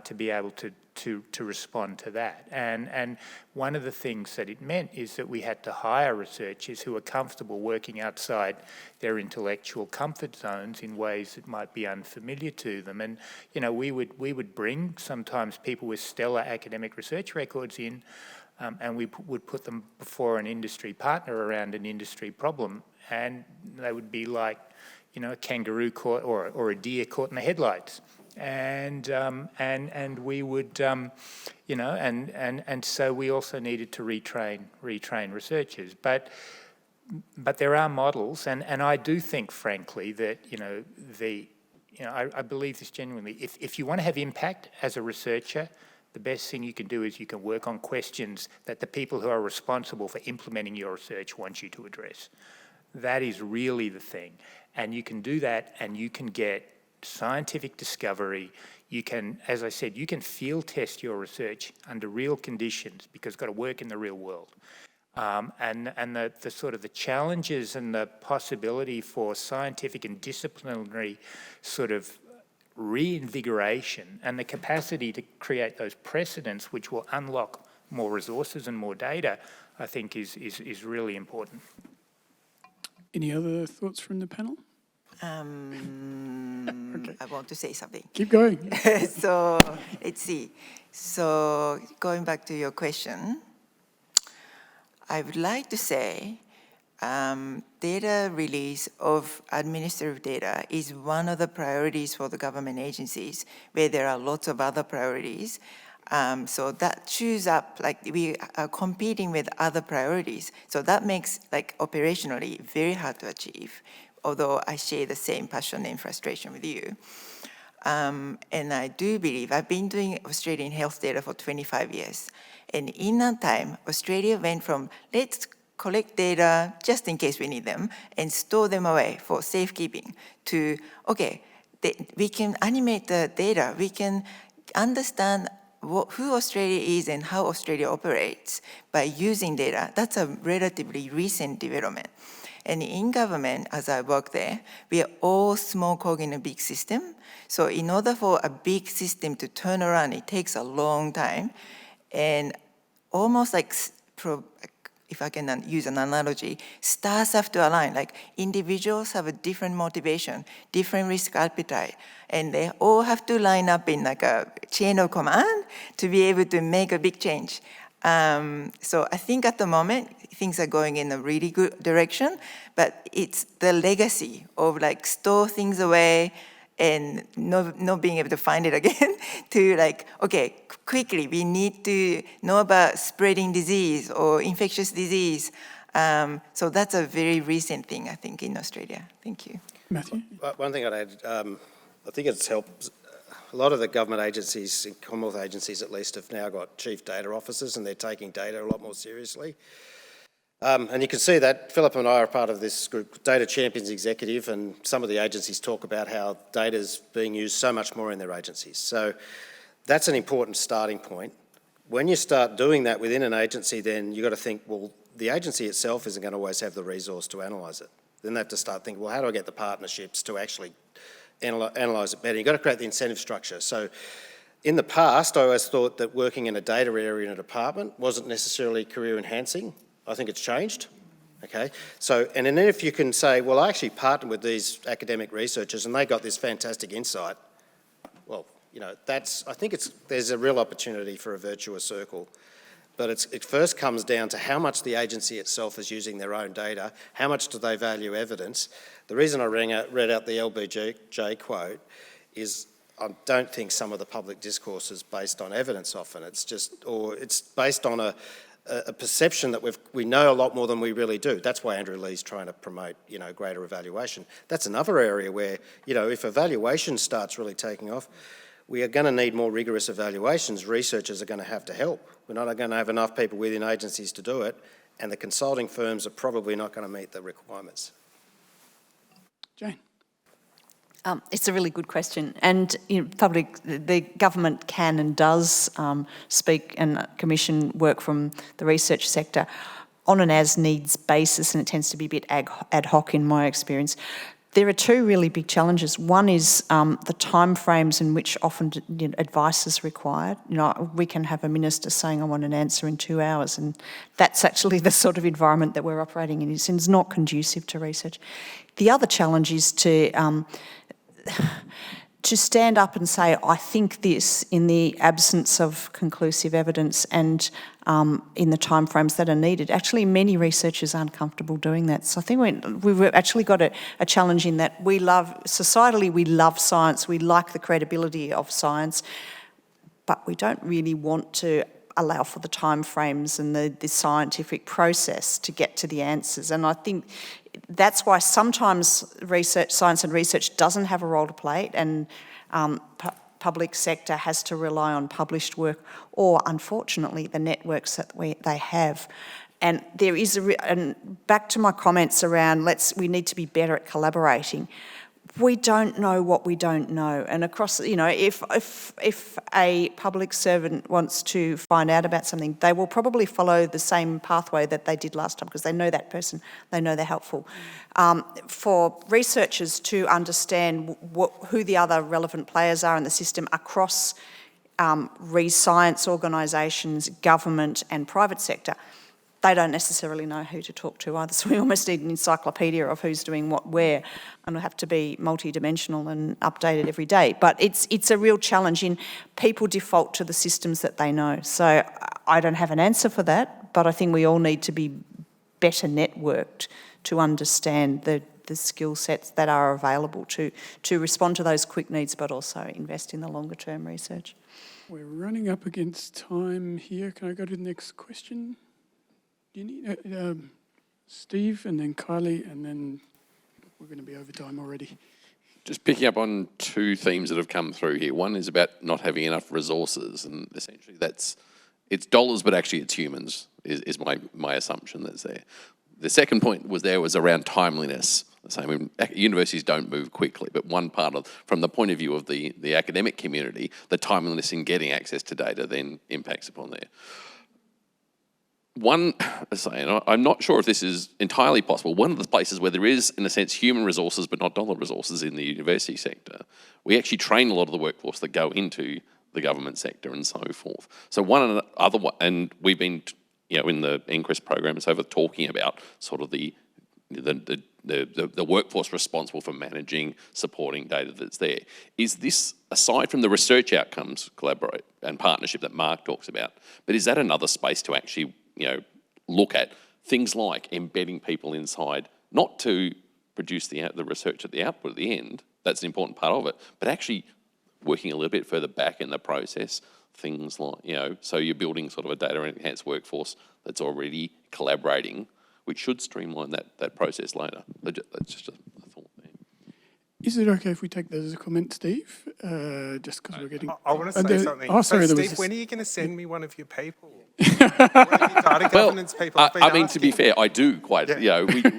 to be able to respond to that. And one of the things that it meant is that we had to hire researchers who are comfortable working outside their intellectual comfort zones in ways that might be unfamiliar to them. And, we would bring sometimes people with stellar academic research records in, and we would put them before an industry partner around an industry problem, and they would be like, a kangaroo caught or a deer caught in the headlights, and we would, and so we also needed to retrain researchers, but there are models, and I do think, frankly, that I believe this genuinely. If you want to have impact as a researcher, the best thing you can do is you can work on questions that the people who are responsible for implementing your research want you to address. That is really the thing. And you can do that, and you can get scientific discovery. You can, as I said, you can field test your research under real conditions because it's got to work in the real world. And the sort of the challenges and the possibility for scientific and disciplinary sort of reinvigoration and the capacity to create those precedents which will unlock more resources and more data, I think is really important. Any other thoughts from the panel? Okay. I want to say something. Keep going. So let's see. So going back to your question, I would like to say data release of administrative data is one of the priorities for the government agencies, where there are lots of other priorities. So that chews up, like we are competing with other priorities. So that makes, like, operationally very hard to achieve, although I share the same passion and frustration with you. And I do believe, I've been doing Australian health data for 25 years. And in that time, Australia went from, let's collect data just in case we need them and store them away for safekeeping, to, okay, we can animate the data, we can understand who Australia is and how Australia operates by using data. That's a relatively recent development. And in government, as I work there, we are all small cog in a big system. So in order for a big system to turn around, it takes a long time. And almost like, if I can use an analogy, stars have to align. Like, individuals have a different motivation, different risk appetite, and they all have to line up in like a chain of command to be able to make a big change. So I think at the moment, things are going in a really good direction, but it's the legacy of, like, store things away and not being able to find it again to, like, okay, quickly, we need to know about spreading disease or infectious disease. So that's a very recent thing, I think, in Australia. Thank you. Matthew? One thing I'd add, I think it's helped. A lot of the government agencies, Commonwealth agencies at least, have now got chief data officers, and they're taking data a lot more seriously. And you can see that Philip and I are part of this group, Data Champions Executive, and some of the agencies talk about how data's being used so much more in their agencies. So that's an important starting point. When you start doing that within an agency, then you've got to think, well, the agency itself isn't going to always have the resource to analyse it. Then they have to start thinking, well, how do I get the partnerships to actually analyse it better? You've got to create the incentive structure. So in the past, I always thought that working in a data area in a department wasn't necessarily career enhancing. I think it's changed, okay? So, and then if you can say, well, I actually partnered with these academic researchers and they got this fantastic insight, well, you know, I think there's a real opportunity for a virtuous circle. But it first comes down to how much the agency itself is using their own data, how much do they value evidence. The reason I read out the LBJ quote is I don't think some of the public discourse is based on evidence often. It's just, or it's based on a perception that we know a lot more than we really do. That's why Andrew Lee's trying to promote, you know, greater evaluation. That's another area where, you know, if evaluation starts really taking off, we are going to need more rigorous evaluations. Researchers are going to have to help. We're not going to have enough people within agencies to do it, and the consulting firms are probably not going to meet the requirements. Jane? It's a really good question, and the government can and does speak and commission work from the research sector on an as-needs basis, and it tends to be a bit ad hoc in my experience. There are two really big challenges. One is the timeframes in which often advice is required. You know, we can have a minister saying, I want an answer in 2 hours, and that's actually the sort of environment that we're operating in. It's not conducive to research. The other challenge is to stand up and say, I think this, in the absence of conclusive evidence and in the timeframes that are needed. Actually, many researchers aren't comfortable doing that. So I think we've actually got a challenge in that societally we love science, we like the credibility of science, but we don't really want to allow for the timeframes and the scientific process to get to the answers. And I think that's why sometimes science and research doesn't have a role to play, and public sector has to rely on published work, or unfortunately the networks that they have. And there is and back to my comments around we need to be better at collaborating. We don't know what we don't know, and across, you know, if a public servant wants to find out about something, they will probably follow the same pathway that they did last time because they know that person, they know they're helpful. For researchers to understand who the other relevant players are in the system across science organisations, government and private sector, they don't necessarily know who to talk to either. So we almost need an encyclopedia of who's doing what where, and it'll have to be multidimensional and updated every day. But it's a real challenge in people default to the systems that they know. So I don't have an answer for that, but I think we all need to be better networked to understand the skill sets that are available to respond to those quick needs, but also invest in the longer term research. We're running up against time here. Can I go to the next question? Do you need Steve and then Kylie, and then we're going to be over time already. Just picking up on two themes that have come through here. One is about not having enough resources, and essentially it's dollars, but actually it's humans, is my assumption that's there. The second point was around timeliness. So, universities don't move quickly, but one part of, from the point of view of the academic community, the timeliness in getting access to data then impacts upon there. I'm not sure if this is entirely possible. One of the places where there is, in a sense, human resources but not dollar resources in the university sector, we actually train a lot of the workforce that go into the government sector and so forth. So one other one, and we've been, in the NCREST program, it's over talking about sort of the workforce responsible for managing, supporting data that's there. Is this, aside from the research outcomes, collaborate and partnership that Mark talks about, but is that another space to actually look at things like embedding people inside, not to produce the research at the output at the end, that's an important part of it, but actually working a little bit further back in the process, things like, so you're building sort of a data enhanced workforce that's already collaborating, which should streamline that process later. That's just a thought there. Is it okay if we take that as a comment, Steve? Just because we're getting... I want to say something. Oh, sorry, so Steve, when are you going to send me one of your people? Data governance people. To be fair, I do quite,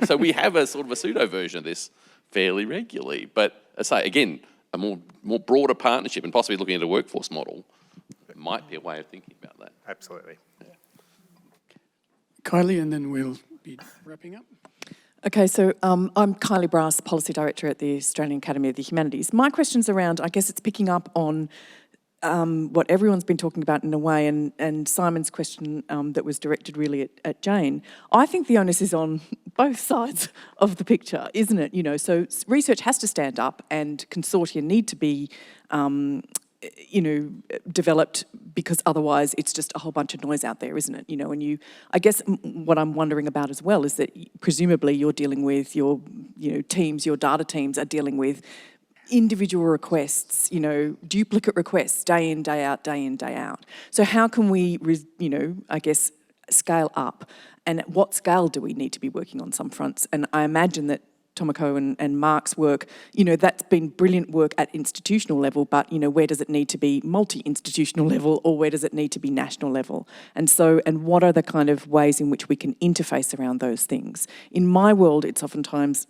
so we have a sort of a pseudo version of this fairly regularly, but I say, again, a more broader partnership and possibly looking at a workforce model might be a way of thinking about that. Absolutely. Yeah. Kylie, and then we'll be wrapping up. Okay, so I'm Kylie Brass, Policy Director at the Australian Academy of the Humanities. My question's around, I guess it's picking up on what everyone's been talking about in a way, and Simon's question that was directed really at Jane. I think the onus is on both sides of the picture, isn't it? So research has to stand up and consortia need to be developed, because otherwise it's just a whole bunch of noise out there, isn't it? And I guess what I'm wondering about as well is that presumably you're dealing with your, teams, your data teams are dealing with individual requests, duplicate requests, day in, day out, day in, day out. So how can we, I guess, scale up? And at what scale do we need to be working on some fronts? And I imagine that Tomoko and Mark's work, that's been brilliant work at institutional level, but, where does it need to be multi-institutional level, or where does it need to be national level? And what are the kind of ways in which we can interface around those things? In my world, it's oftentimes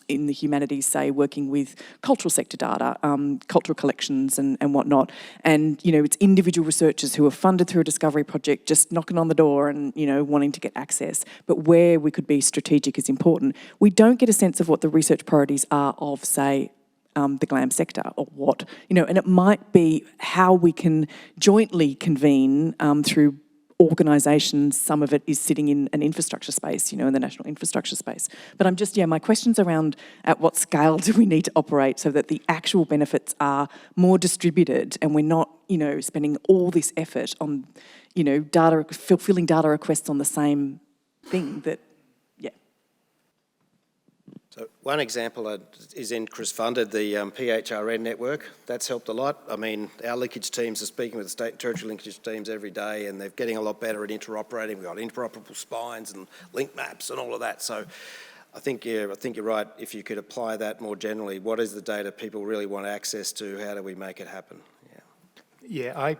in the humanities, say, working with cultural sector data, cultural collections and whatnot. And, it's individual researchers who are funded through a discovery project, just knocking on the door and, wanting to get access. But where we could be strategic is important. We don't get a sense of what the research priorities are of, say, the GLAM sector, or what, and it might be how we can jointly convene through organisations. Some of it is sitting in an infrastructure space, in the national infrastructure space. But I'm just, my question's around at what scale do we need to operate so that the actual benefits are more distributed and we're not, spending all this effort on, fulfilling data requests on the same thing that. So one example is NCREST funded the PHRN network. That's helped a lot. I mean, our linkage teams are speaking with the state and territorial linkage teams every day, and they're getting a lot better at interoperating. We've got interoperable spines and link maps and all of that. So I think you're right. If you could apply that more generally, what is the data people really want access to? How do we make it happen? Yeah, I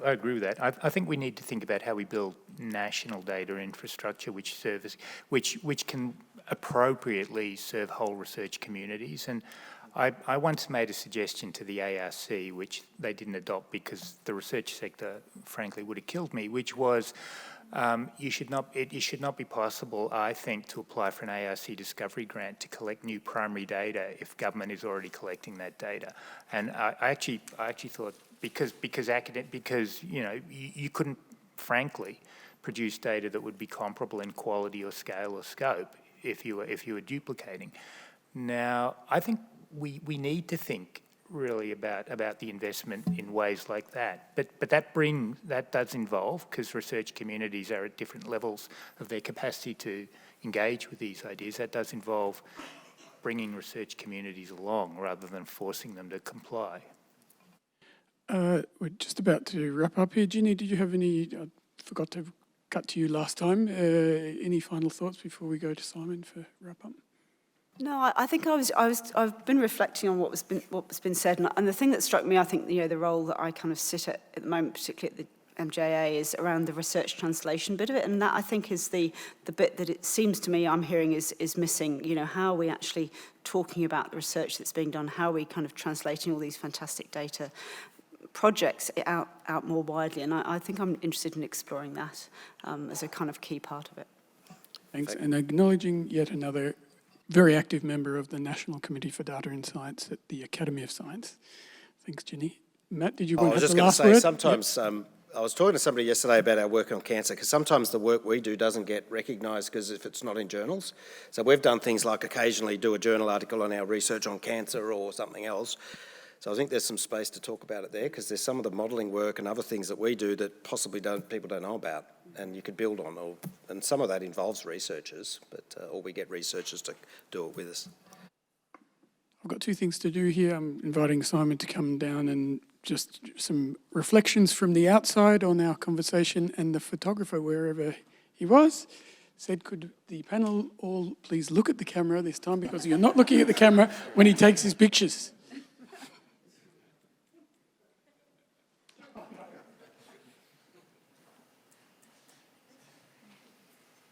agree with that. I think we need to think about how we build national data infrastructure which can appropriately serve whole research communities. And I once made a suggestion to the ARC, which they didn't adopt because the research sector, frankly, would have killed me, which was it should not be possible, I think, to apply for an ARC discovery grant to collect new primary data if government is already collecting that data. And I actually thought, because you couldn't, frankly, produce data that would be comparable in quality or scale or scope if you were duplicating. Now, I think we need to think really about the investment in ways like that. But that does involve, because research communities are at different levels of their capacity to engage with these ideas, that does involve bringing research communities along rather than forcing them to comply. We're just about to wrap up here. Ginny, did you have any, I forgot to cut to you last time, any final thoughts before we go to Simon for wrap up? No, I think I've been reflecting on what's been said, and the thing that struck me, I think, the role that I kind of sit at the moment, particularly at the MJA, is around the research translation bit of it, and that I think is the bit that it seems to me I'm hearing is missing. How are we actually talking about the research that's being done? How are we kind of translating all these fantastic data projects out more widely? And I think I'm interested in exploring that as a kind of key part of it. Thanks, and acknowledging yet another very active member of the National Committee for Data and Science at the Academy of Science. Thanks, Ginny. Matt, did you want to have the last word? I was just going to say, sometimes I was talking to somebody yesterday about our work on cancer, because sometimes the work we do doesn't get recognised because if it's not in journals. So we've done things like occasionally do a journal article on our research on cancer or something else. So I think there's some space to talk about it there, because there's some of the modelling work and other things that we do that possibly people don't know about, and you could build on. And some of that involves researchers, or we get researchers to do it with us. I've got two things to do here. I'm inviting Simon to come down and just some reflections from the outside on our conversation, and the photographer, wherever he was, said, could the panel all please look at the camera this time, because you're not looking at the camera when he takes his pictures.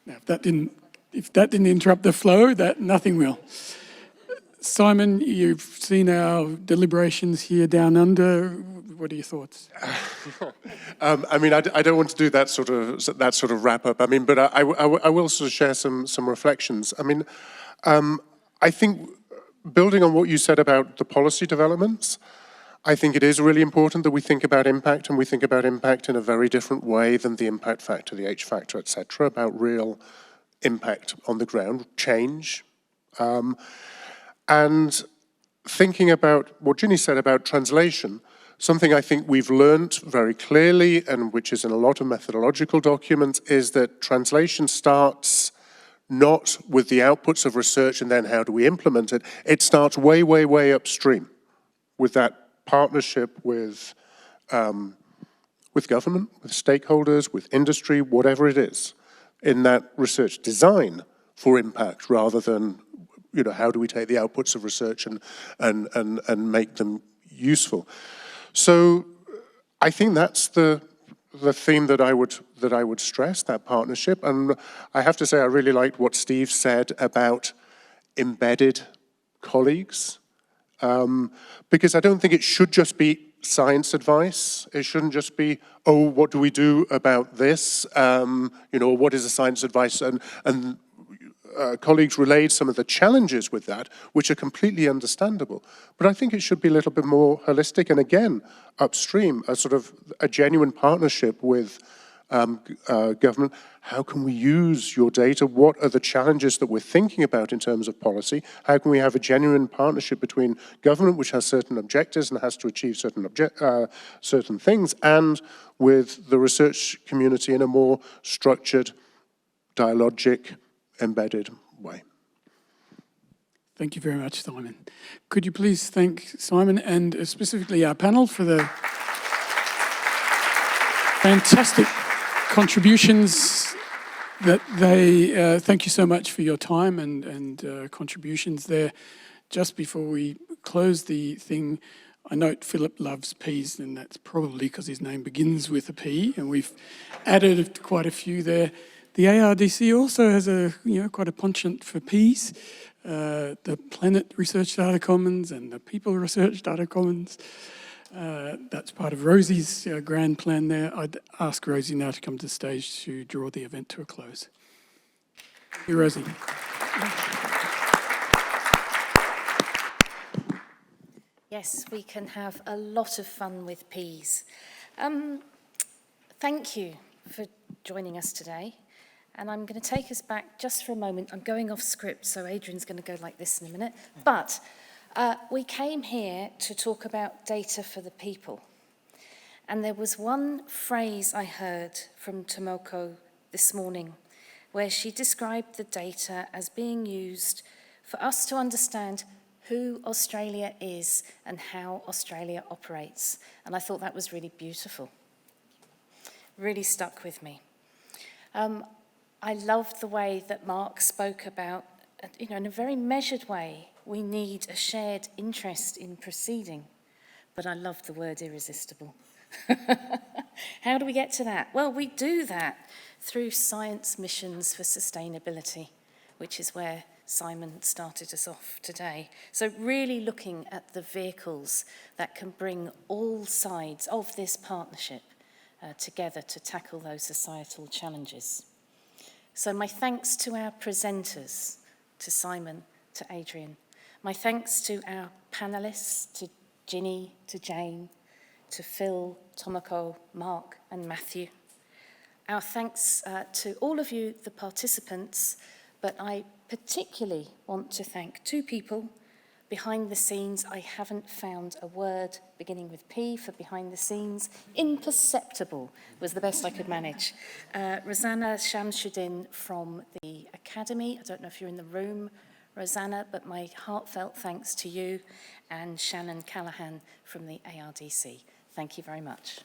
Now, if that didn't interrupt the flow, nothing will. Simon, you've seen our deliberations here down under. What are your thoughts? I mean, I don't want to do that sort of wrap up. I mean, but I will sort of share some reflections. I mean, I think building on what you said about the policy developments, I think it is really important that we think about impact, and we think about impact in a very different way than the impact factor, the H factor, etc., about real impact on the ground, change. And thinking about what Ginny said about translation, something I think we've learned very clearly, and which is in a lot of methodological documents, is that translation starts not with the outputs of research and then how do we implement it. It starts way, way, way upstream with that partnership with government, with stakeholders, with industry, whatever it is, in that research design for impact, rather than, how do we take the outputs of research and make them useful. So I think that's the theme that I would stress, that partnership. And I have to say, I really liked what Steve said about embedded colleagues. Because I don't think it should just be science advice. It shouldn't just be, oh, what do we do about this? What is the science advice? And colleagues relayed some of the challenges with that, which are completely understandable. But I think it should be a little bit more holistic, and again, upstream, a genuine partnership with government. How can we use your data? What are the challenges that we're thinking about in terms of policy? How can we have a genuine partnership between government, which has certain objectives and has to achieve certain things, and with the research community in a more structured, dialogic, embedded way? Thank you very much, Simon. Could you please thank Simon and specifically our panel for the fantastic contributions that they, thank you so much for your time and contributions there. Just before we close the thing, I note Philip loves peas, and that's probably because his name begins with a P, and we've added quite a few there. The ARDC also has quite a penchant for peas, the Planet Research Data Commons and the People Research Data Commons. That's part of Rosie's grand plan there. I'd ask Rosie now to come to the stage to draw the event to a close. Thank you, Rosie. Yes, we can have a lot of fun with peas. Thank you for joining us today. And I'm going to take us back just for a moment. I'm going off script, so Adrian's going to go like this in a minute. But We came here to talk about data for the people. And there was one phrase I heard from Tomoko this morning where she described the data as being used for us to understand who Australia is and how Australia operates. And I thought that was really beautiful. Really stuck with me. I loved the way that Mark spoke about, in a very measured way, we need a shared interest in proceeding. But I love the word irresistible. How do we get to that? Well, we do that through science missions for sustainability, which is where Simon started us off today. So really looking at the vehicles that can bring all sides of this partnership together to tackle those societal challenges. So my thanks to our presenters, to Simon, to Adrian. My thanks to our panellists, to Ginny, to Jane, to Phil, Tomoko, Mark and Matthew. Our thanks to all of you, the participants, but I particularly want to thank two people behind the scenes. I haven't found a word beginning with P for behind the scenes. Imperceptible was the best I could manage. Rosanna Shamsuddin from the Academy. I don't know if you're in the room, Rosanna, but my heartfelt thanks to you, and Shannon Callahan from the ARDC. Thank you very much.